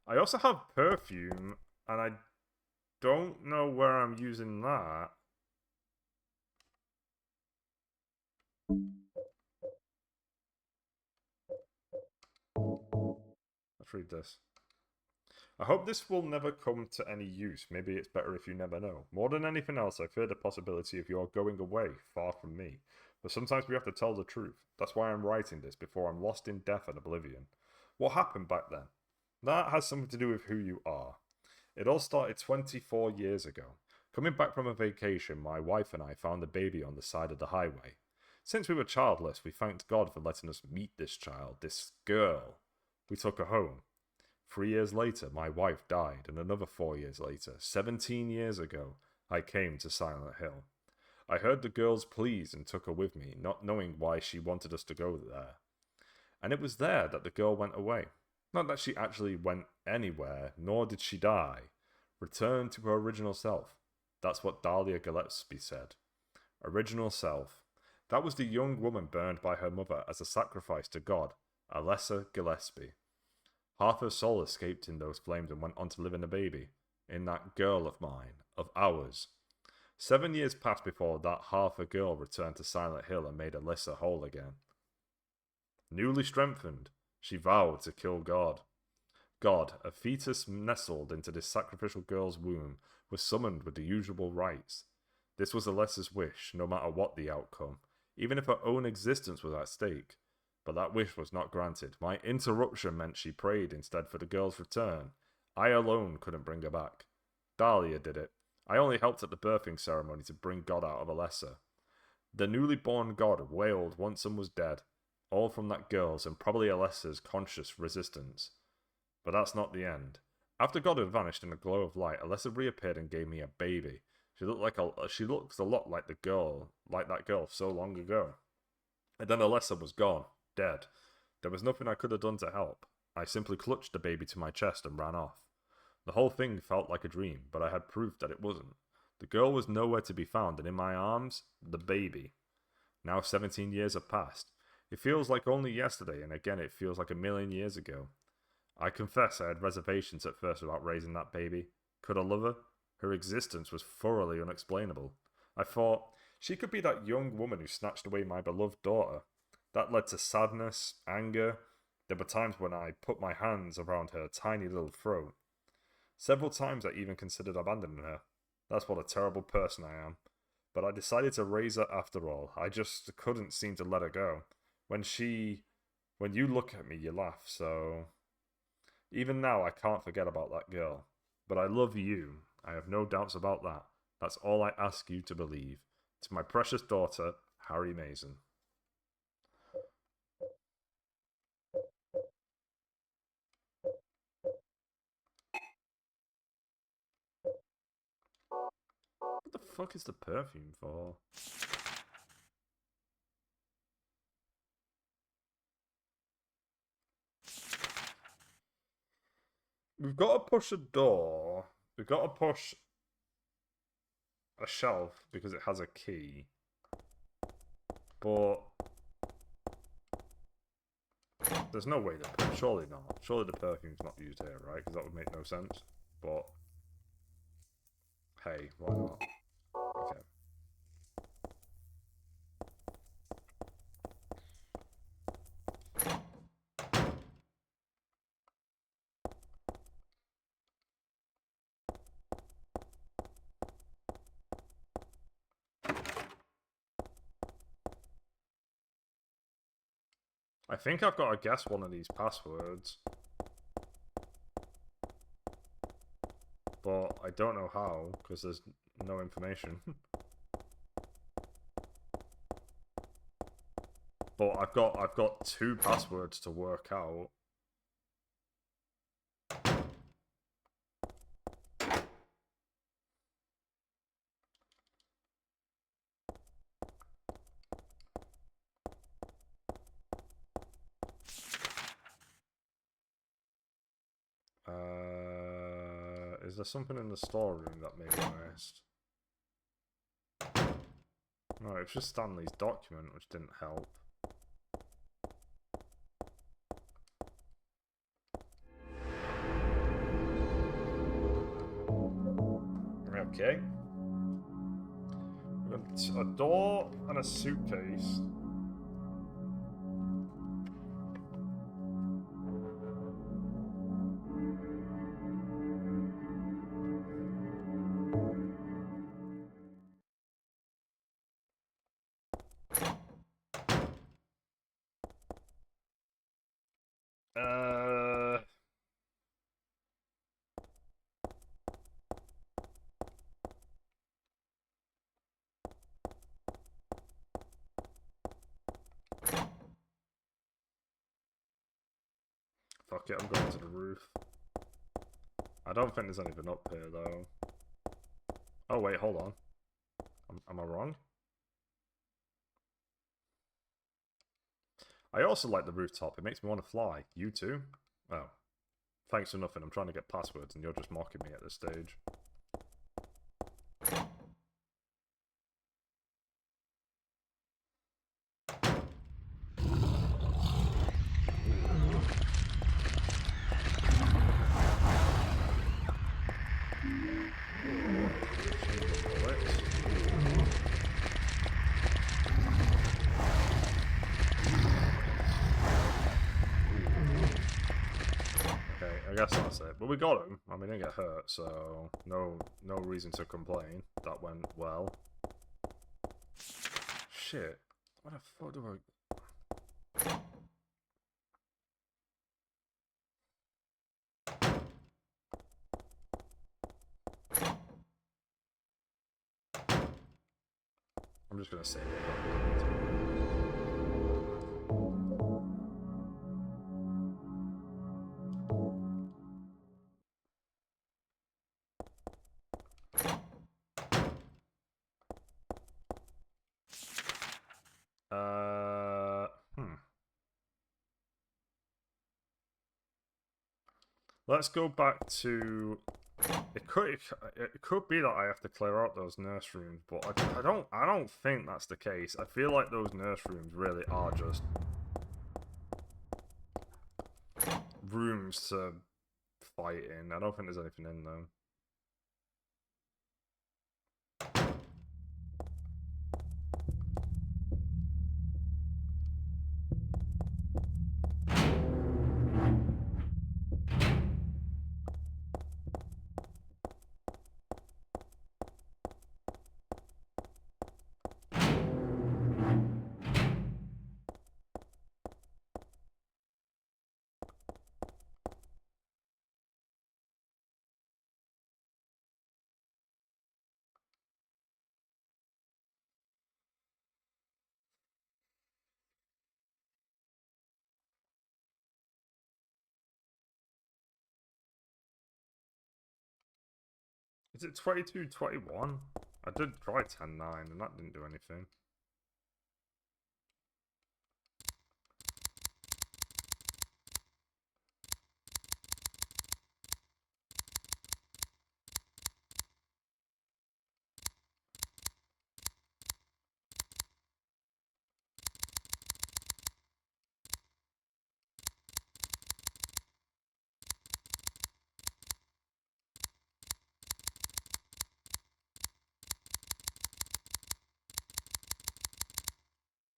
I also have perfume, and I don't know where I'm using that. Let's read this. I hope this will never come to any use. Maybe it's better if you never know. More than anything else, I fear the possibility of your going away, far from me. But sometimes we have to tell the truth. That's why I'm writing this, before I'm lost in death and oblivion. What happened back then? That has something to do with who you are. It all started 24 years ago. Coming back from a vacation, my wife and I found a baby on the side of the highway. Since we were childless, we thanked God for letting us meet this child, this girl. We took her home. 3 years later, my wife died, and another 4 years later, 17 years ago, I came to Silent Hill. I heard the girl's pleas and took her with me, not knowing why she wanted us to go there. And it was there that the girl went away. Not that she actually went anywhere, nor did she die. Returned to her original self. That's what Dahlia Gillespie said. Original self. That was the young woman burned by her mother as a sacrifice to God, Alessa Gillespie. Half her soul escaped in those flames and went on to live in a baby. In that girl of mine, of ours. 7 years passed before that half a girl returned to Silent Hill and made Alessa whole again. Newly strengthened, she vowed to kill God. God, a fetus nestled into this sacrificial girl's womb, was summoned with the usual rites. This was Alessa's wish, no matter what the outcome, even if her own existence was at stake. But that wish was not granted. My interruption meant she prayed instead for the girl's return. I alone couldn't bring her back. Dahlia did it. I only helped at the birthing ceremony to bring God out of Alessa. The newly born God wailed once and was dead, all from that girl's and probably Alessa's conscious resistance. But that's not the end. After God had vanished in a glow of light, Alessa reappeared and gave me a baby. She looks a lot like that girl so long ago. And then Alessa was gone. Dead. There was nothing I could have done to help. I simply clutched the baby to my chest and ran off. The whole thing felt like a dream, but I had proof that it wasn't. The girl was nowhere to be found, and in my arms, the baby. Now 17 years have passed. It feels like only yesterday, and again it feels like a million years ago. I confess I had reservations at first about raising that baby. Could I love her? Her existence was thoroughly unexplainable. I thought, she could be that young woman who snatched away my beloved daughter. That led to sadness, anger. There were times when I put my hands around her tiny little throat. Several times I even considered abandoning her. That's what a terrible person I am. But I decided to raise her after all. I just couldn't seem to let her go. When you look at me, you laugh, so... Even now, I can't forget about that girl. But I love you. I have no doubts about that. That's all I ask you to believe. To my precious daughter, Harry Mason. What the fuck is the perfume for? We've got to push a door. We've got to push a shelf because it has a key. But there's no way that... Surely not. Surely the perfume's not used here, right? Because that would make no sense. But hey, why not? Okay. I think I've got to guess one of these passwords. But I don't know how, because there's no information. But I've got 2 passwords to work out. Is there something in the storeroom that maybe I missed? No, it's just Stanley's document, which didn't help. Okay. We've got a door and a suitcase. Fuck it, I'm going to the roof. I don't think there's anything up here, though. Oh, wait, hold on. Am I wrong? I also like the rooftop. It makes me want to fly. You too? Oh. Thanks for nothing. I'm trying to get passwords, and you're just mocking me at this stage. I guess that's it. But we got him. I mean, he didn't get hurt, so no reason to complain. That went well. Shit. What the fuck do I... I'm just gonna save it. Let's go back to. It could be that I have to clear out those nurse rooms, but I don't think that's the case. I feel like those nurse rooms really are just rooms to fight in. I don't think there's anything in them. Is it 22-21? I did try 10-9 and that didn't do anything.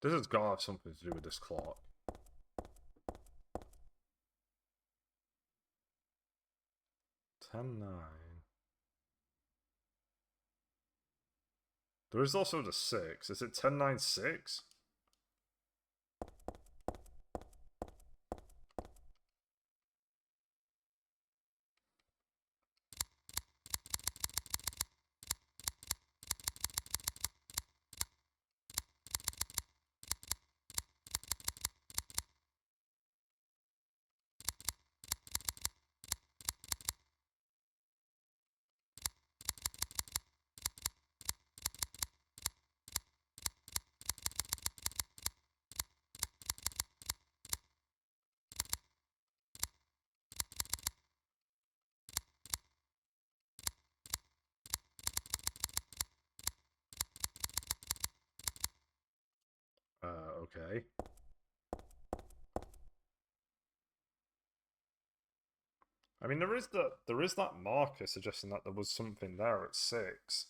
This has got to have something to do with this clock. $10-9. There is also the 6. Is it 10-9-6? Okay. I mean, there is that marker suggesting that there was something there at 6.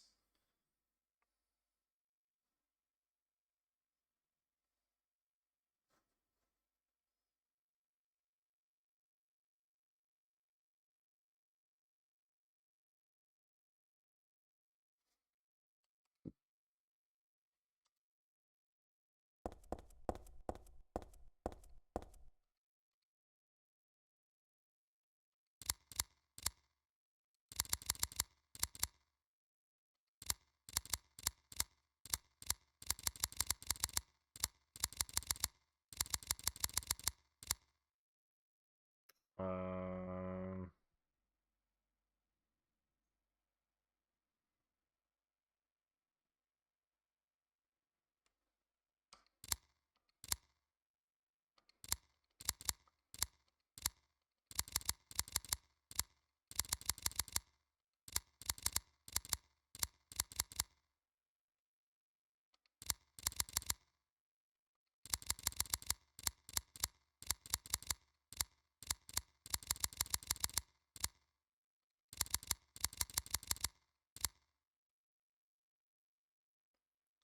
Um,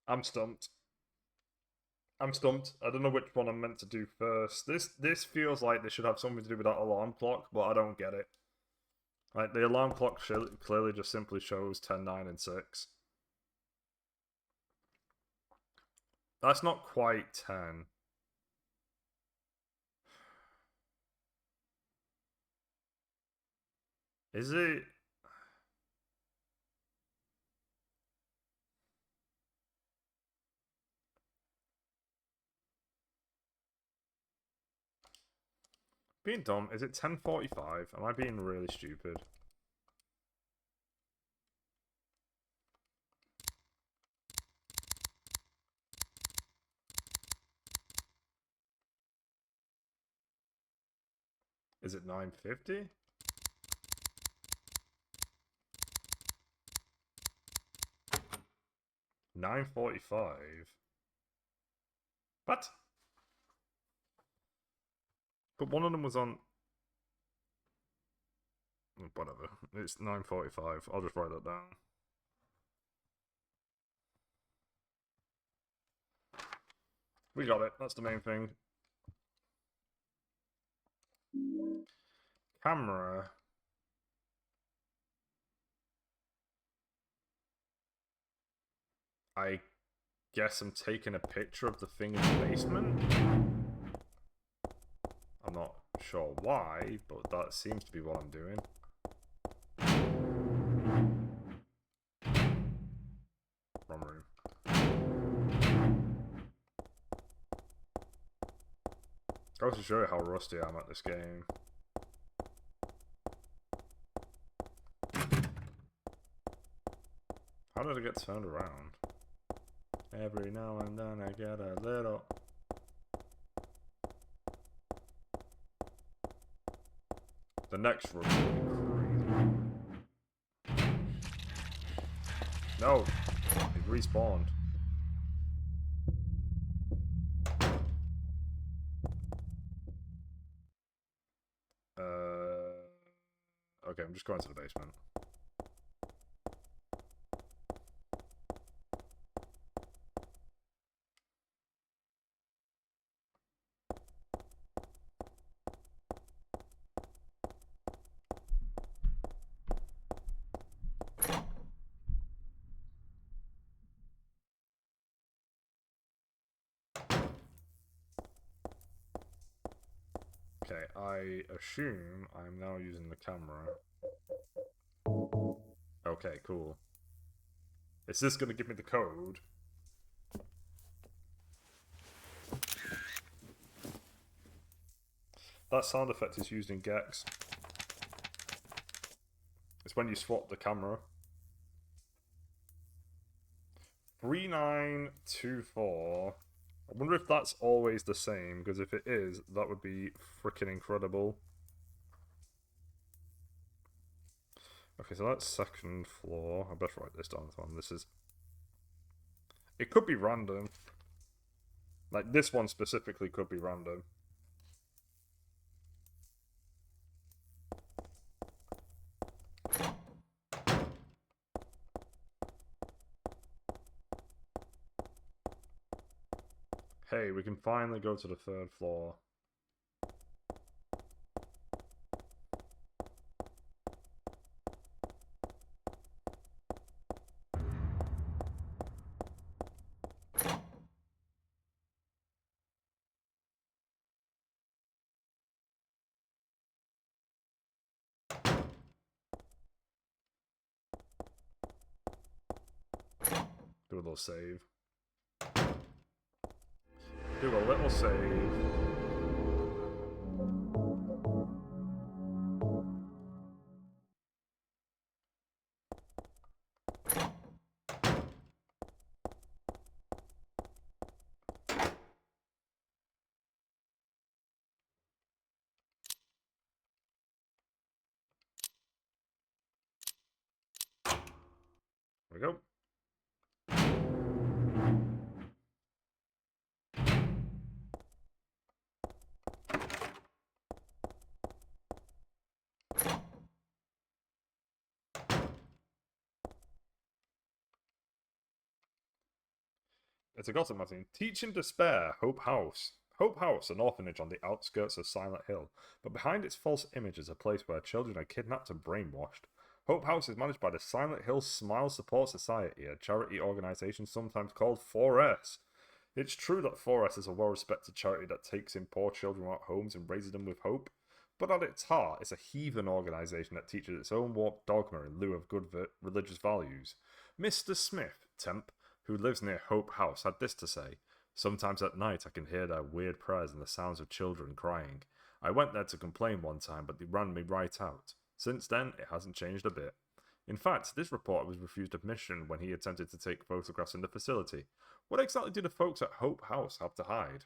I'm stumped. I'm stumped. I don't know which one I'm meant to do first. This feels like they should have something to do with that alarm clock, but I don't get it. Like, the alarm clock clearly just simply shows 10-9-6. That's not quite 10. Is it? Being dumb, is it 10:45? Am I being really stupid? Is it 9:50? 9:45. What? But one of them was on... Whatever. It's 9:45. I'll just write that down. We got it. That's the main thing. Camera. I guess I'm taking a picture of the thing in the basement. I'm not sure why, but that seems to be what I'm doing. Wrong room. Goes to show you how rusty I am at this game. How did I get turned around? Every now and then I get a little... The next room is crazy. No! It respawned. Okay, I'm just going to the basement. Okay, I assume I'm now using the camera. Okay, cool. Is this going to give me the code? That sound effect is used in Gex. It's when you swap the camera. 3924. I wonder if that's always the same, because if it is, that would be freaking incredible. Okay, so that's second floor. I best write this down. This is... It could be random. Like, this one specifically could be random. Hey, we can finally go to the third floor. Do a little save. Do a little save. There we go. It's a gossip magazine. Teaching Despair, Hope House. Hope House, an orphanage on the outskirts of Silent Hill, but behind its false image is a place where children are kidnapped and brainwashed. Hope House is managed by the Silent Hill Smile Support Society, a charity organisation sometimes called 4S. It's true that 4S is a well-respected charity that takes in poor children out homes and raises them with hope, but at its heart, it's a heathen organisation that teaches its own warped dogma in lieu of good religious values. Mr. Smith, temp, who lives near Hope House, had this to say: "Sometimes at night I can hear their weird prayers and the sounds of children crying. I went there to complain one time, but they ran me right out. Since then, it hasn't changed a bit." In fact, this reporter was refused admission when he attempted to take photographs in the facility. What exactly do the folks at Hope House have to hide?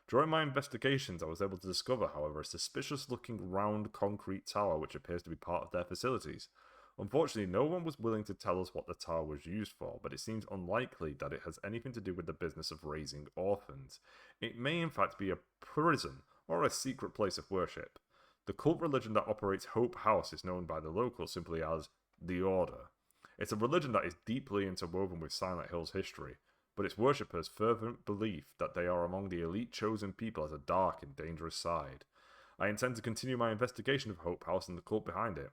During my investigations, I was able to discover, however, a suspicious-looking round concrete tower which appears to be part of their facilities. Unfortunately, no one was willing to tell us what the tower was used for, but it seems unlikely that it has anything to do with the business of raising orphans. It may in fact be a prison or a secret place of worship. The cult religion that operates Hope House is known by the locals simply as the Order. It's a religion that is deeply interwoven with Silent Hill's history, but its worshippers' fervent belief that they are among the elite chosen people has a dark and dangerous side. I intend to continue my investigation of Hope House and the cult behind it.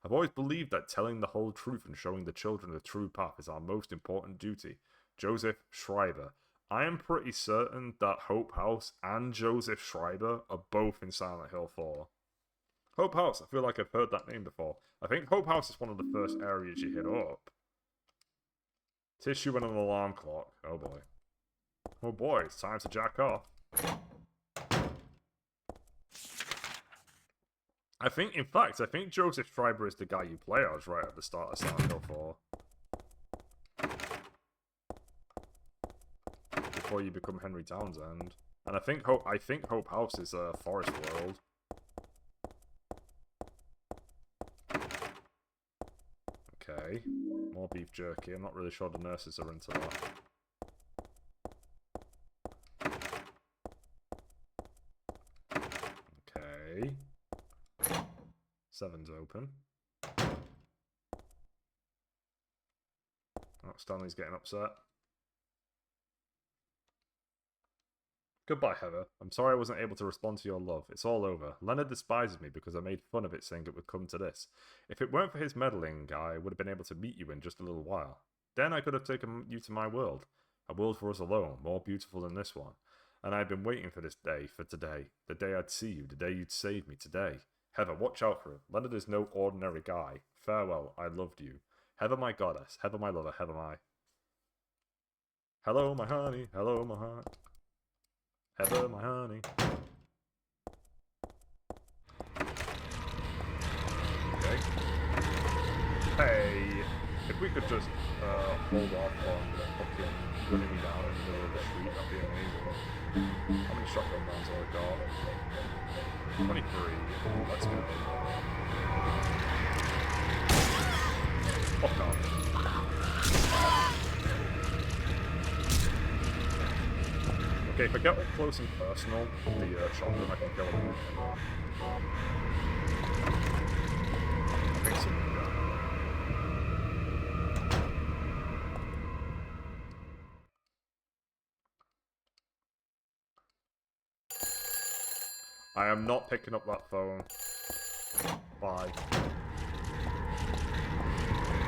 I've always believed that telling the whole truth and showing the children the true path is our most important duty. Joseph Schreiber. I am pretty certain that Hope House and Joseph Schreiber are both in Silent Hill 4. Hope House, I feel like I've heard that name before. I think Hope House is one of the first areas you hit up. Tissue and an alarm clock. Oh boy. Oh boy, it's time to jack off. In fact, I think Joseph Schreiber is the guy you play as right at the start of Silent Hill 4. Before you become Henry Townsend. And I think Hope House is a Forest World. Okay. More beef jerky. I'm not really sure the nurses are into that. Okay. 7's open. Oh, Stanley's getting upset. Goodbye, Heather. I'm sorry I wasn't able to respond to your love. It's all over. Leonard despises me because I made fun of it saying it would come to this. If it weren't for his meddling, I would have been able to meet you in just a little while. Then I could have taken you to my world. A world for us alone, more beautiful than this one. And I've been waiting for this day, for today. The day I'd see you, the day you'd save me, today. Heather, watch out for him. Leonard is no ordinary guy. Farewell, I loved you. Heather, my goddess. Heather, my lover. Heather, my... Hello, my honey. Hello, my heart. Heather, my honey. Okay. Hey, if we could just hold off on fucking running me down in the middle of the street, that'd be amazing. How many shotgun rounds have I got? 23. Ooh, let's go. Fuck off. Okay, if I get up close and personal, the shotgun I can kill him. I think so. I am not picking up that phone. Bye.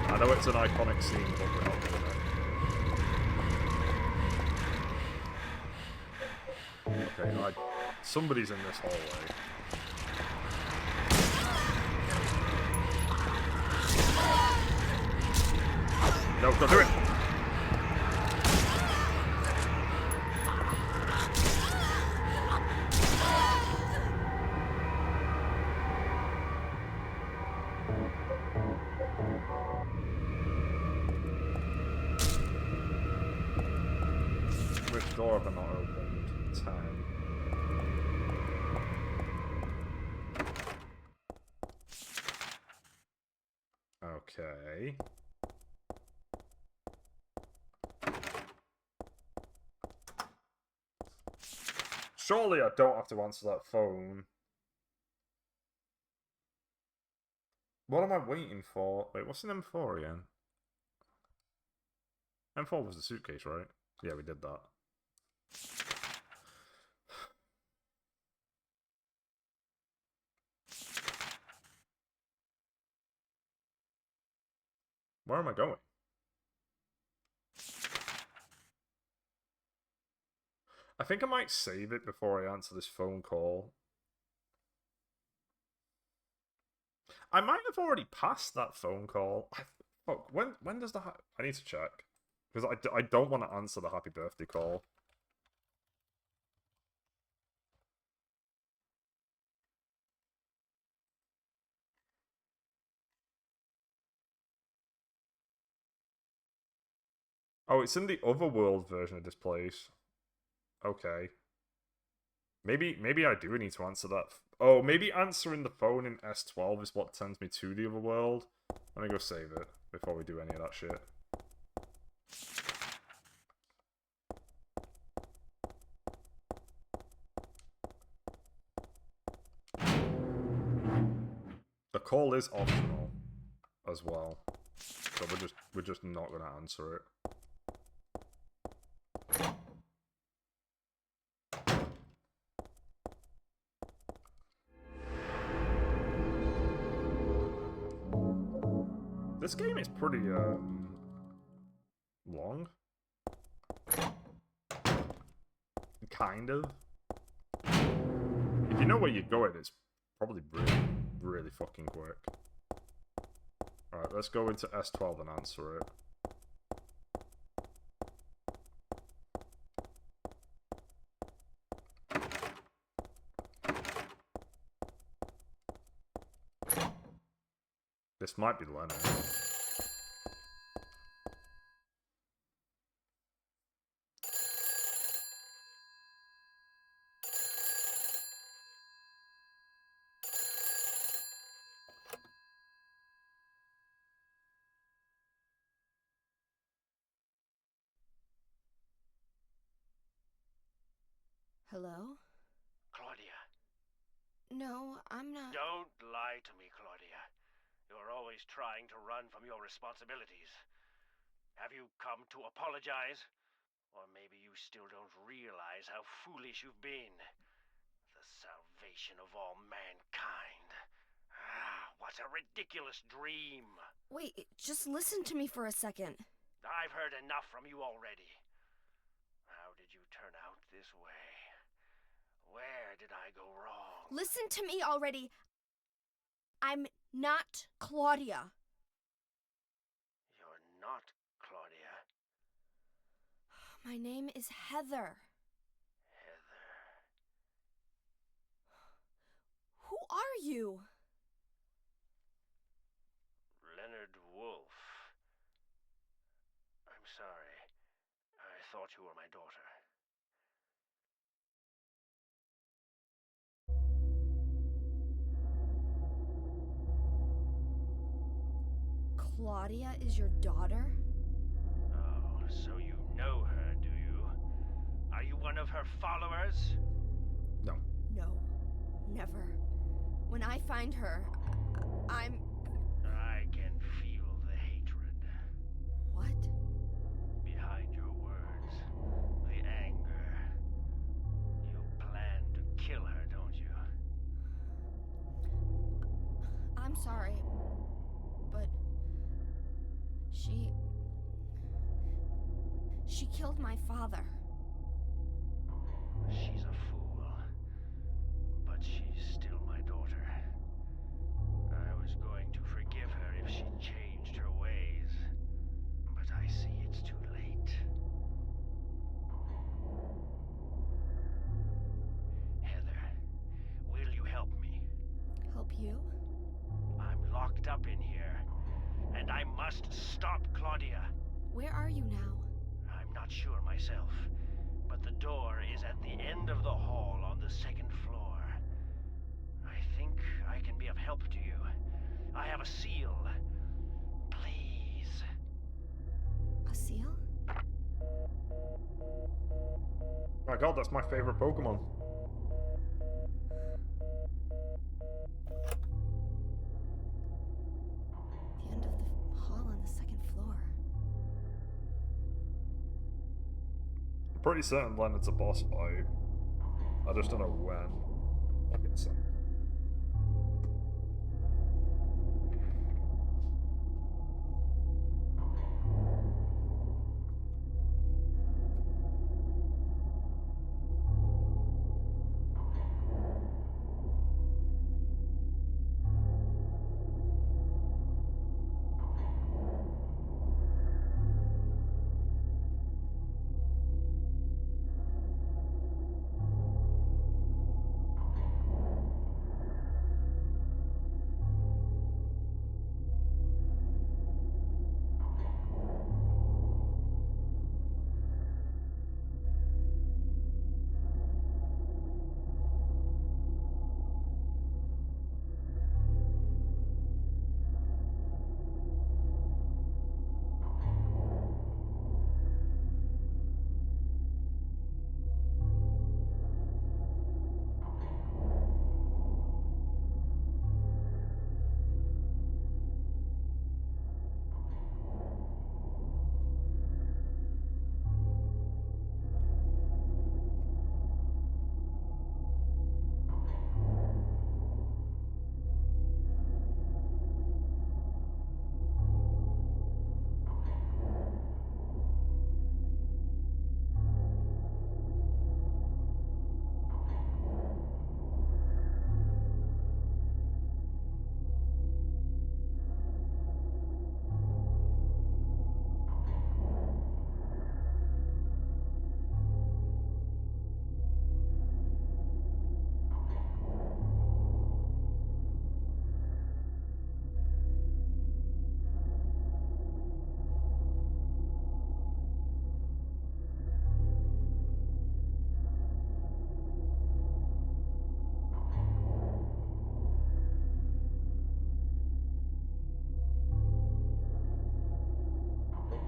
I know it's an iconic scene, but we're not doing it. Okay, somebody's in this hallway. No, don't do it! Which door have I not opened? 10. Okay. Surely I don't have to answer that phone. What am I waiting for? Wait, what's an M4 again? M4 was the suitcase, right? Yeah, we did that. Where am I going? I think I might save it before I answer this phone call. I might have already passed that phone call. Fuck, when does the... I need to check. Because I don't want to answer the happy birthday call. Oh, it's in the Otherworld version of this place. Okay. Maybe I do need to answer that. Oh, maybe answering the phone in S12 is what sends me to the other world. Let me go save it before we do any of that shit. The call is optional as well, so we're just not gonna answer it. This game is pretty long, kind of. If you know where you're going, it's probably really fucking quick. Alright, let's go into S12 and answer it. This might be Leonard. Hello? Claudia. No, I'm not. Don't lie to me, Claudia. You're always trying to run from your responsibilities. Have you come to apologize? Or maybe you still don't realize how foolish you've been. The salvation of all mankind. Ah, what a ridiculous dream. Wait, just listen to me for a second. I've heard enough from you already. How did you turn out this way? Where did I go wrong? Listen to me already. I'm not Claudia. You're not Claudia. My name is Heather. Heather. Who are you? Leonard Wolf. I'm sorry. I thought you were my daughter. Claudia is your daughter? Oh, so you know her, do you? Are you one of her followers? No. No, never. When I find her, I can feel the hatred. What? Behind your words. The anger. You plan to kill her, don't you? I'm sorry, but she killed my father. She's a fool. But she's still my daughter. I was going to forgive her if she changed her ways. But I see it's too late. Heather, will you help me? Help you? I'm locked up in here, and I must stop Claudia. Where are you now? I'm not sure myself, but the door is at the end of the hall on the second floor. I think I can be of help to you. I have a seal. Please. A seal? My god, that's my favorite Pokemon. The end of the hall on the second floor. I'm pretty certain Leonard's a boss fight. I just don't know when. I'll get some.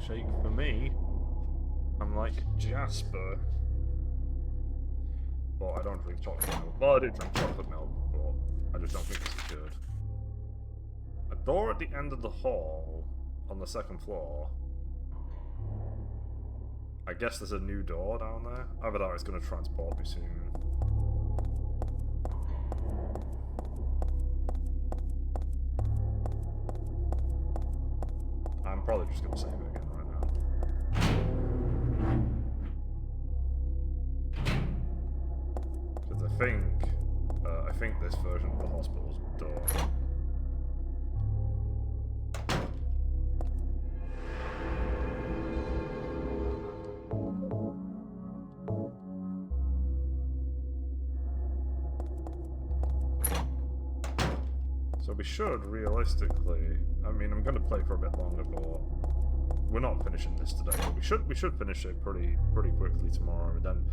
milkshake for me. I'm like Jasper. But I don't drink chocolate milk. Well, I do drink chocolate milk, but I just don't think it's good. A door at the end of the hall on the second floor. I guess there's a new door down there. Either that or it's going to transport me soon. I'm probably just going to save it again right now. Because I think this version of the hospital's done. So we should, realistically, I mean, I'm going to play for a bit longer, but we're not finishing this today. But we should finish it pretty quickly tomorrow, and then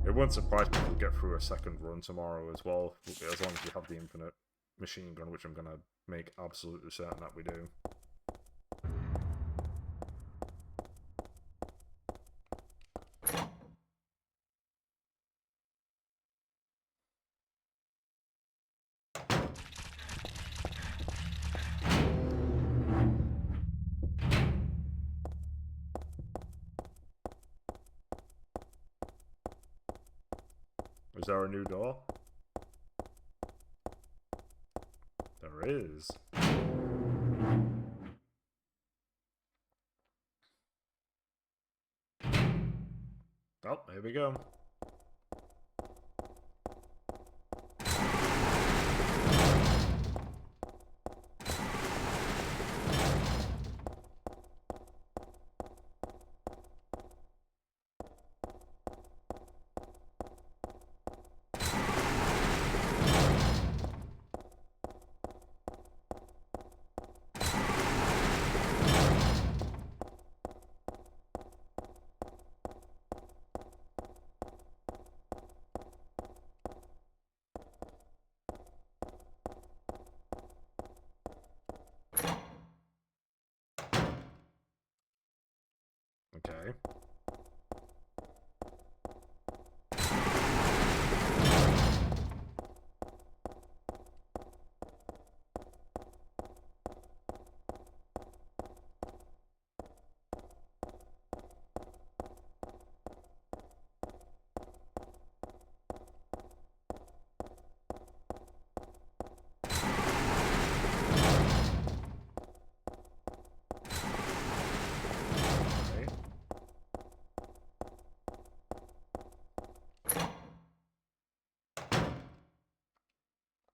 it won't surprise me if we get through a second run tomorrow as well, as long as we have the infinite machine gun, which I'm going to make absolutely certain that we do. Is there a new door? There is. Oh, here we go. Okay.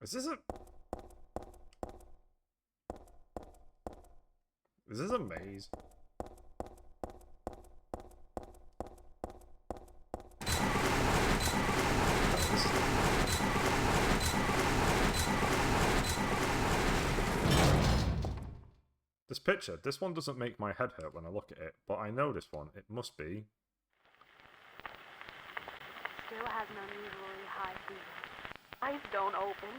Is this a maze? This picture, this one doesn't make my head hurt when I look at it, but I know this one. It must be. Still has an unusually high fever. Eyes don't open.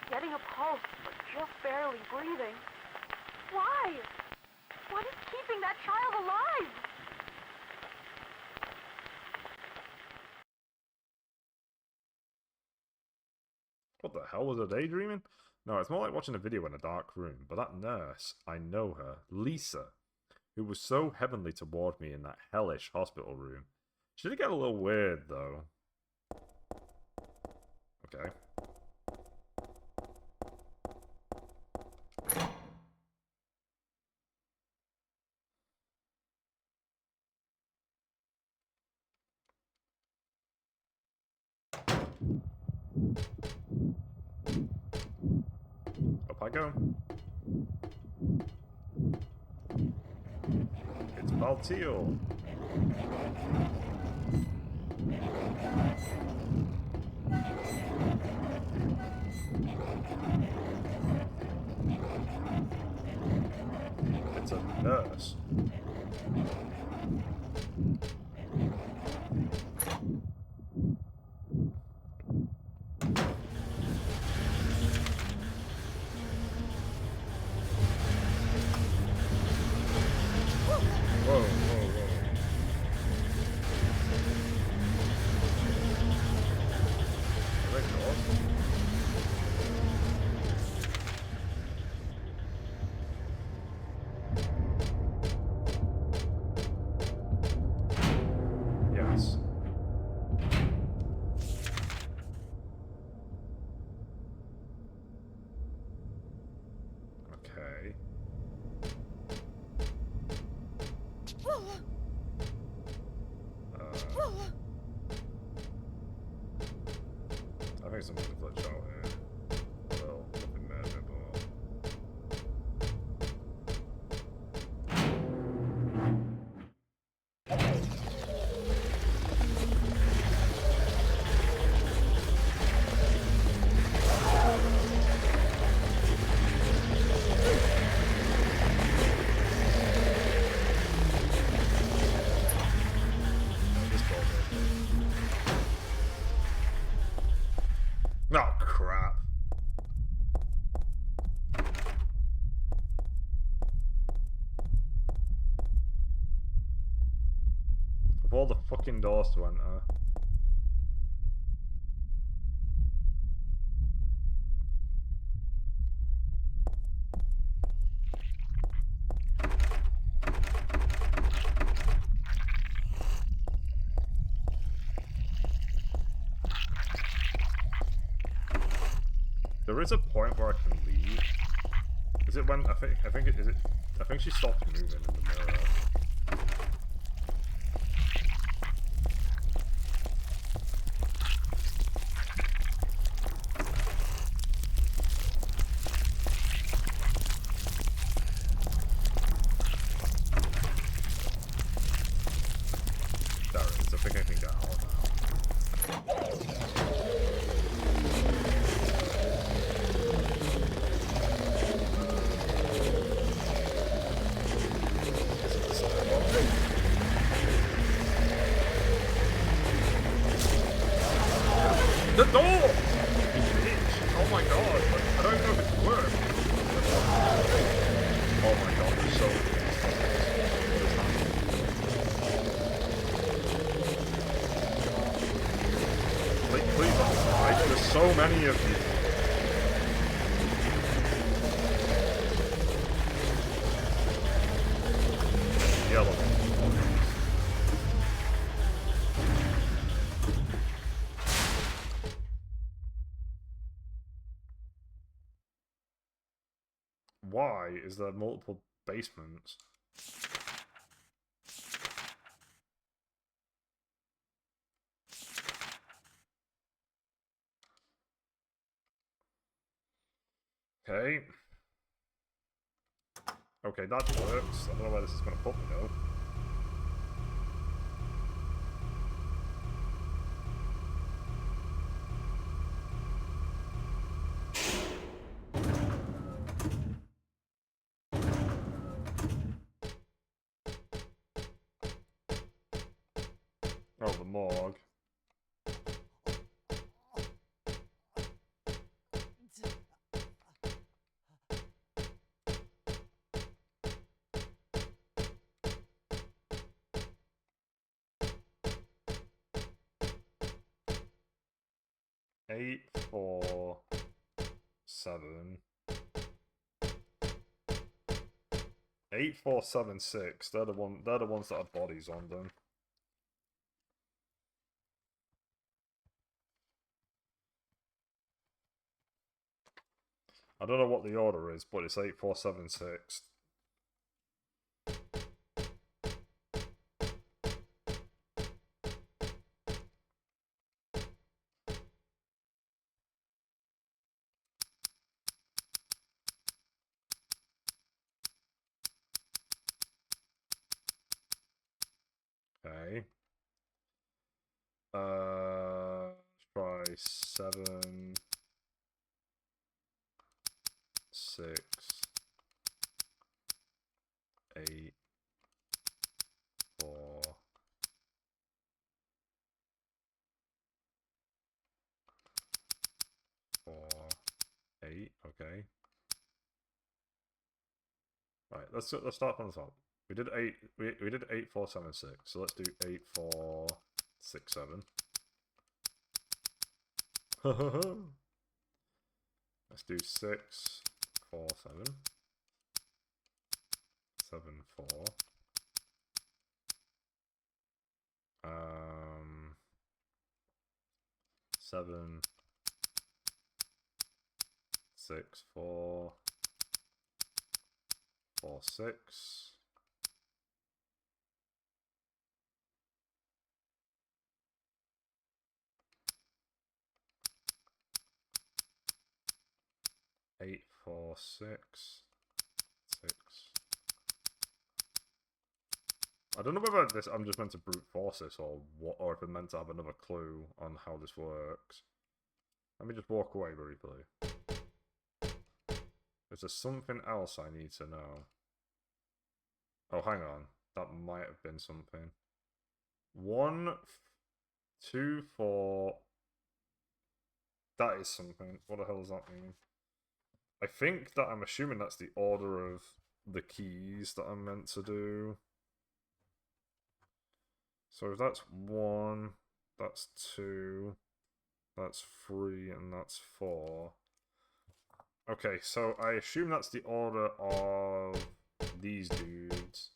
Getting a pulse, but just barely breathing. Why? What is keeping that child alive? What the hell, was I daydreaming? No, it's more like watching a video in a dark room. But that nurse, I know her, Lisa, who was so heavenly toward me in that hellish hospital room. She did get a little weird, though. Okay. Up I go. It's Baltiel. It's a nurse. Whoa. think something to glitch out here. Well, nothing there, but... Oh, crap. Of all the fucking doors to enter. There is a point where I can leave. Is it when I think it is it I think she stopped moving in the mirror. There it is, I think I can get out now. The door! Bitch! Oh my god! I don't know if it's worked. Oh my god, there's so many. Please don't die. There's so many of you. Yellow. Why is there multiple basements? Okay. Okay, that works. I don't know where this is going to put me though. Oh, the morgue. Eight, 4, 7. 8, 4, 7, 6. They're the ones that have bodies on them. I don't know what the order is, but it's 8, 4, 7, 6. Okay. Let's try 7, 6, 8, 4. 4, 8. Okay. Right. Let's start from the top. We did 8. We did 8, 4, 7, 6. So let's do 8, 4, 6, 7. Let's do 6, 4, 7. 7, 4. 7, 6, 4, 4, 6. 4, 6. 6. I don't know whether this I'm just meant to brute force this or what, or if I'm meant to have another clue on how this works. Let me just walk away briefly. Is there something else I need to know? Oh, hang on. That might have been something. 1, 2, 4. That is something. What the hell does that mean? I think that I'm assuming that's the order of the keys that I'm meant to do. So if that's 1, that's 2, that's 3, and that's 4. Okay, so I assume that's the order of these dudes.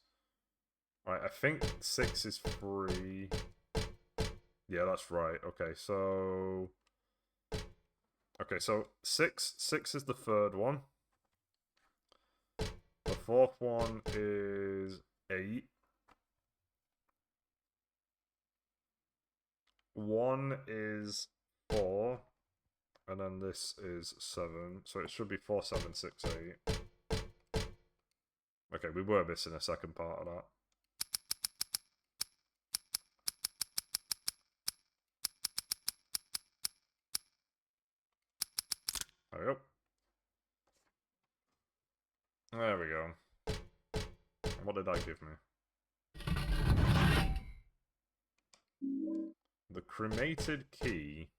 Right, I think 6 is 3. Yeah, that's right. Okay, so 6 is the third one. The fourth one is 8. 1 is 4. And then this is 7. So it should be 4, 7, 6, 8. Okay, we were missing a second part of that. There we go. There we go. What did that give me? The cremated key.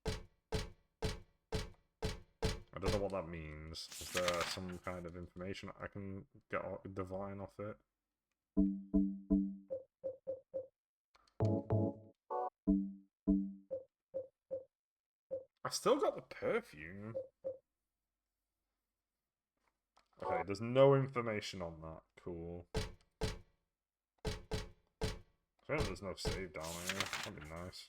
I don't know what that means. Is there some kind of information I can get divine off it? I've still got the perfume. Okay, there's no information on that. Cool. I think there's no save down here. That'd be nice.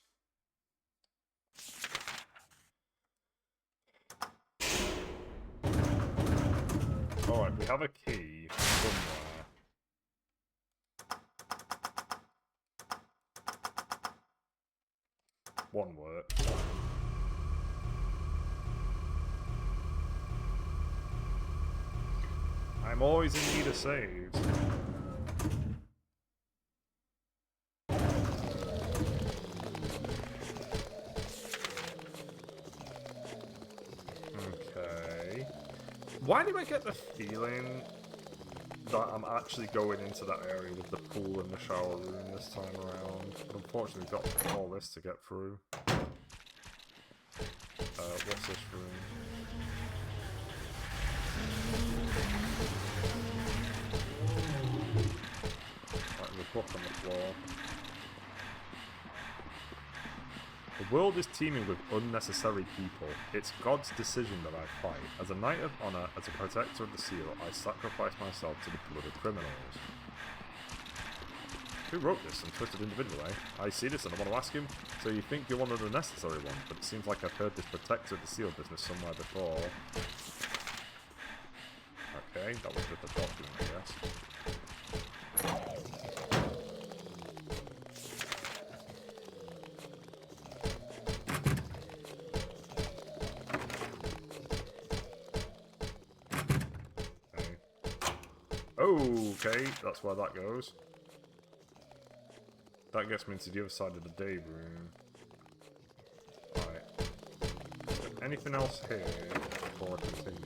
Alright, we have a key somewhere. One work. I'm always in need of saves. Okay. Why do I get the feeling that I'm actually going into that area with the pool and the shower room this time around? But unfortunately, we've got all this to get through. What's this room? Right, there's a book on the floor. The world is teeming with unnecessary people. It's God's decision that I fight. As a knight of honor, as a protector of the seal, I sacrifice myself to the blood of criminals. Who wrote this and twisted individual, eh? I see this and I want to ask him, so you think you're one of the necessary ones, but it seems like I've heard this protector of the seal business somewhere before. Okay, that was just a document, I guess. Okay, that's where that goes. That gets me to the other side of the day room. Right. Is there anything else here before I continue?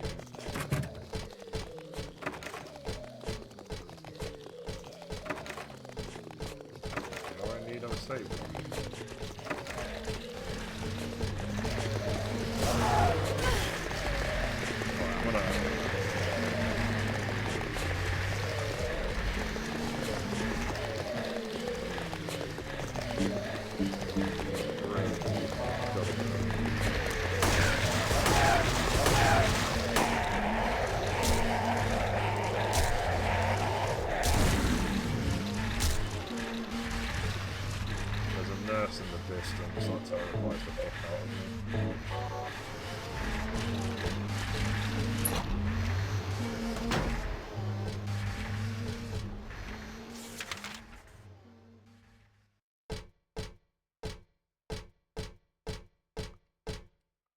Do I need a save room? Right, I'm gonna... distance, that terrifies the fuck out of me.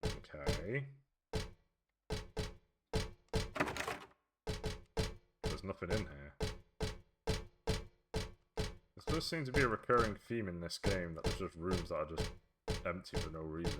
Okay. nothing in here. This does seem to be a recurring theme in this game, that there's just rooms that are just empty for no reason.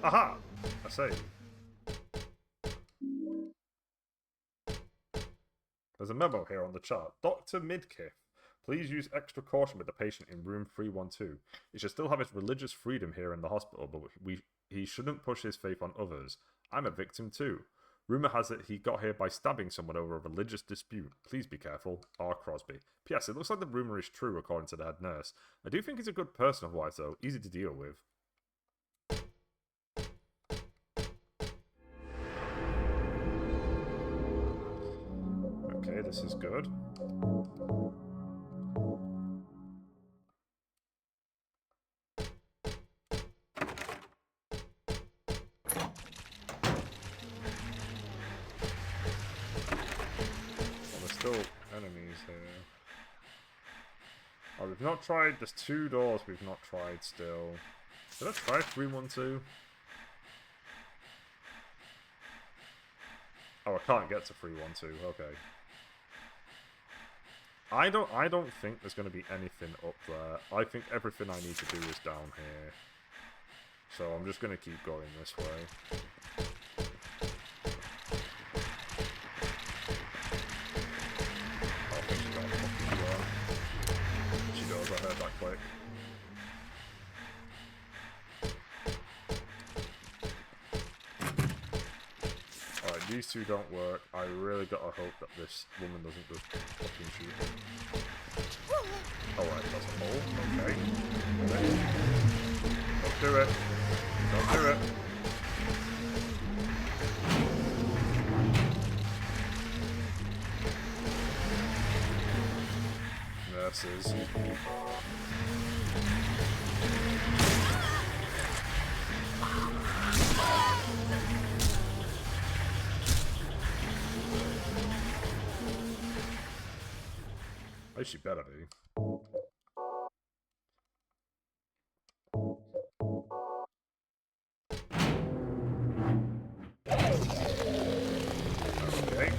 Aha! I say. There's a memo here on the chart. Dr. Midkiff, please use extra caution with the patient in room 312. He should still have his religious freedom here in the hospital, but he shouldn't push his faith on others. I'm a victim too. Rumour has it he got here by stabbing someone over a religious dispute. Please be careful. R. Crosby. P.S. It looks like the rumour is true, according to the head nurse. I do think he's a good person otherwise, though. Easy to deal with. Okay, this is good. There's still enemies here. Oh, we've not tried. There's 2 doors we've not tried still. Did I try 312? Oh, I can't get to 312. Okay. I don't think there's going to be anything up there. I think everything I need to do is down here. So I'm just going to keep going this way. I think she got a fucking gun. She does, I heard that click. Alright, these 2 don't work. I really gotta hope that this woman doesn't just fucking shoot me. Alright, that's a hole. Okay. Don't do it. Don't do it. Nurses. At least she better be. Okay.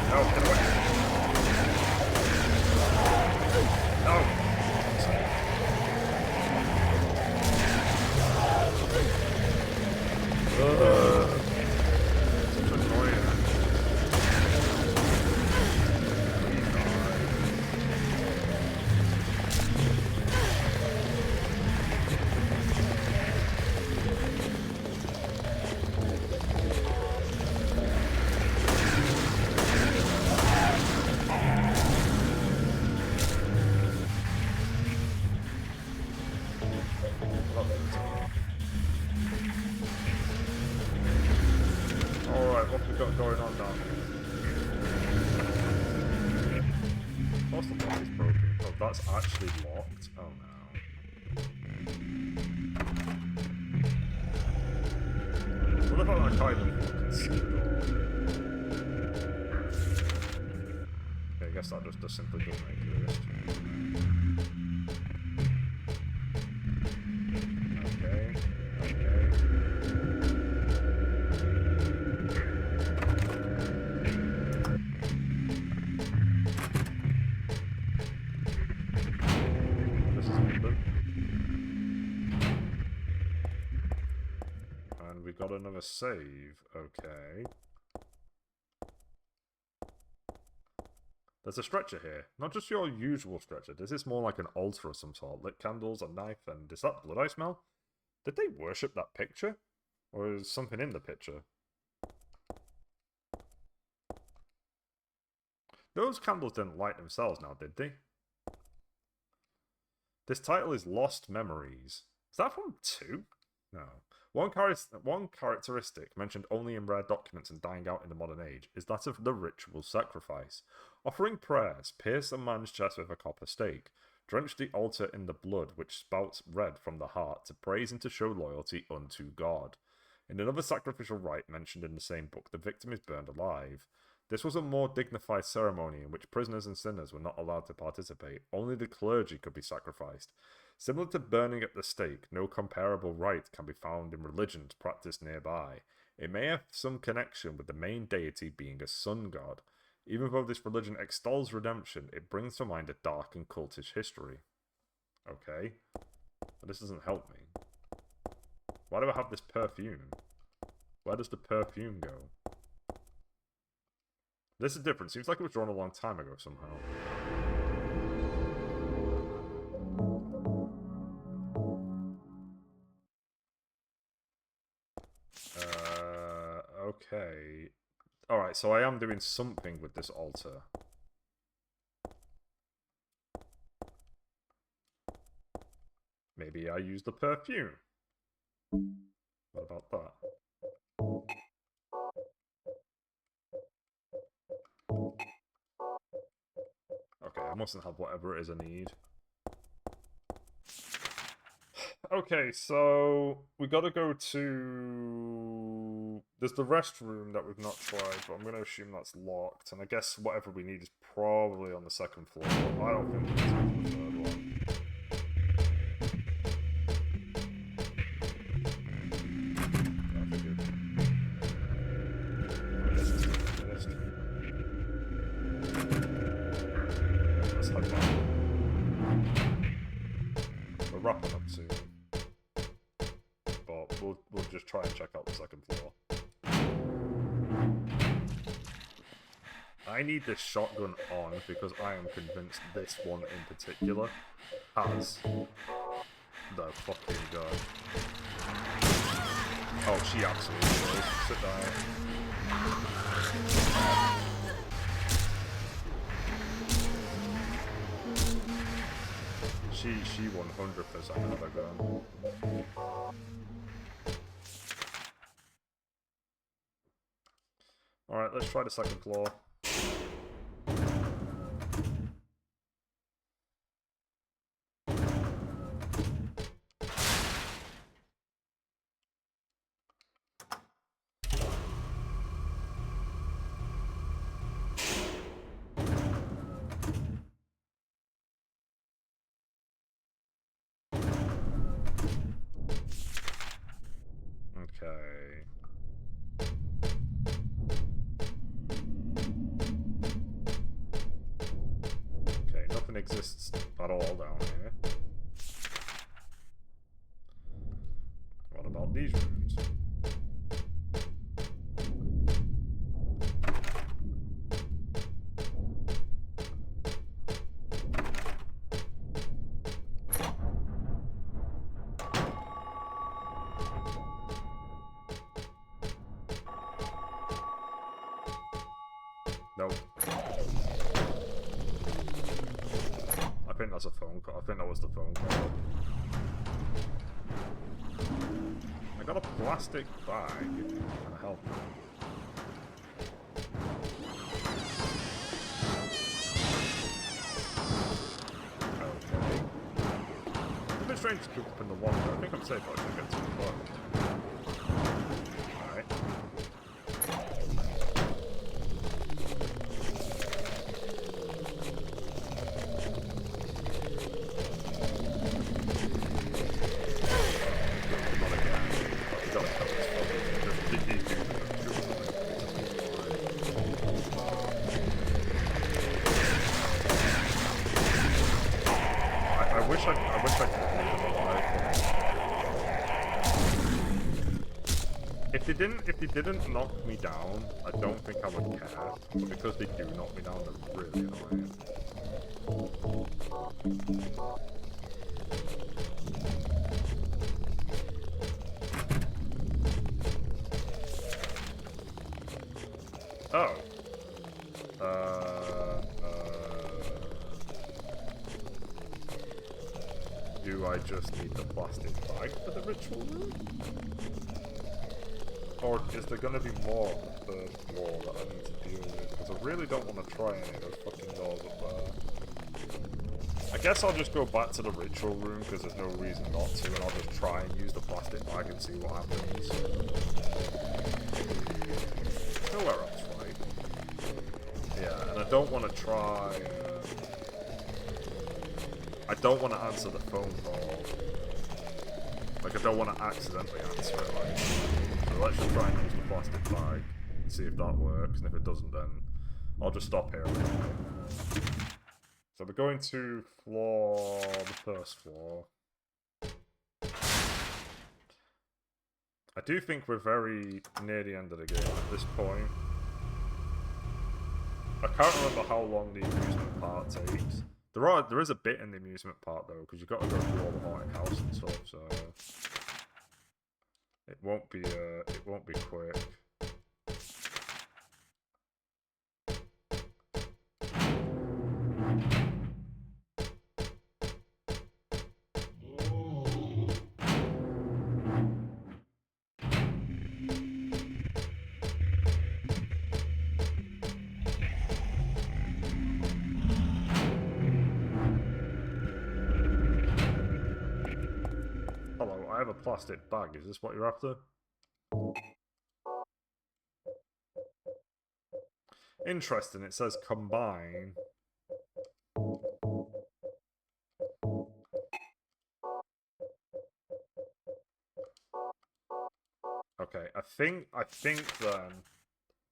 No, get away. No. Such annoying. Alright, what have we got going on down here? What's the lock is broken? Oh, that's actually locked? Oh no. What about that kind of fucking skill? Okay, I guess that just simply doesn't exist. Okay, okay. This is open. And we got another save. Okay. There's a stretcher here. Not just your usual stretcher. This is more like an altar of some sort. Lit candles, a knife, and is that blood I smell? Did they worship that picture? Or is something in the picture? Those candles didn't light themselves now, did they? This title is Lost Memories. Is that from 2? No. One characteristic mentioned only in rare documents and dying out in the modern age is that of the ritual sacrifice. Offering prayers, pierce a man's chest with a copper stake, drench the altar in the blood which spouts red from the heart to praise and to show loyalty unto God. In another sacrificial rite mentioned in the same book, the victim is burned alive. This was a more dignified ceremony in which prisoners and sinners were not allowed to participate. Only the clergy could be sacrificed. Similar to burning at the stake, no comparable rite can be found in religions practiced nearby. It may have some connection with the main deity being a sun god. Even though this religion extols redemption, it brings to mind a dark and cultish history. Okay. But this doesn't help me. Why do I have this perfume? Where does the perfume go? This is different. Seems like it was drawn a long time ago somehow. Okay. Alright, so I am doing something with this altar. Maybe I use the perfume. What about that? Okay, I mustn't have whatever it is I need. Okay, so we gotta go to... There's the restroom that we've not tried, but I'm gonna assume that's locked. And I guess whatever we need is probably on the second floor. I don't think we can take the third one. Let's head back. We're wrapping up soon. But we'll just try and check out the second floor. I need this shotgun on because I am convinced this one in particular has the fucking gun. Oh, she absolutely does. Sit down. She 100% had a gun. Alright, let's try the second floor. Okay. Okay, nothing exists at all down here. What about these rooms? Nope. I think that's a phone call. I think that was the phone call. I got a plastic bag and a helmet. Okay. It's a bit strange to keep up in the water. I think I'm safe. I should get to the boat. Alright. I wish I could leave them alive. If they didn't knock me down, I don't think I would care. But because they do knock me down, they're really annoying. Oh. do I just need the plastic bag for the ritual room? Or is there going to be more on the third floor that I need to deal with? Because I really don't want to try any of those fucking doors up there. I guess I'll just go back to the ritual room because there's no reason not to, and I'll just try and use the plastic bag and see what happens. Nowhere else, right? Yeah, and I don't want to try... I don't want to answer the phone call. Like, I don't want to accidentally answer it, like... So let's just try and use the plastic bag and see if that works, and if it doesn't, then I'll just stop here. So we're going to the first floor. I do think we're very near the end of the game at this point. I can't remember how long the amusement part takes. There is a bit in the amusement part though, because you've got to go through all the haunted house and stuff, so it won't be quick. Hello, I have a plastic bag. Is this what you're after? Interesting, it says combine. Okay, I think then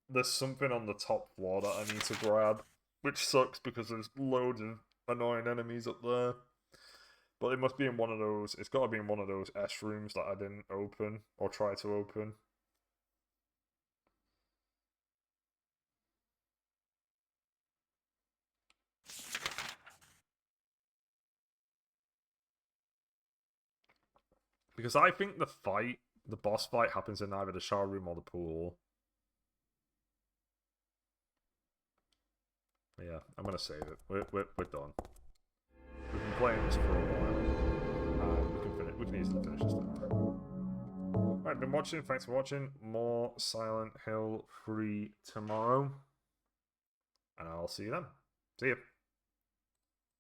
there's something on the top floor that I need to grab, which sucks because there's loads of annoying enemies up there. But it must be in one of those, it's got to be in one of those S rooms that I didn't open, or try to open. Because I think the boss fight happens in either the shower room or the pool. But yeah, I'm going to save it. We're done. We've been playing this for a while. We can easily finish this now. Alright, been watching. Thanks for watching. More Silent Hill 3 tomorrow. And I'll see you then. See ya.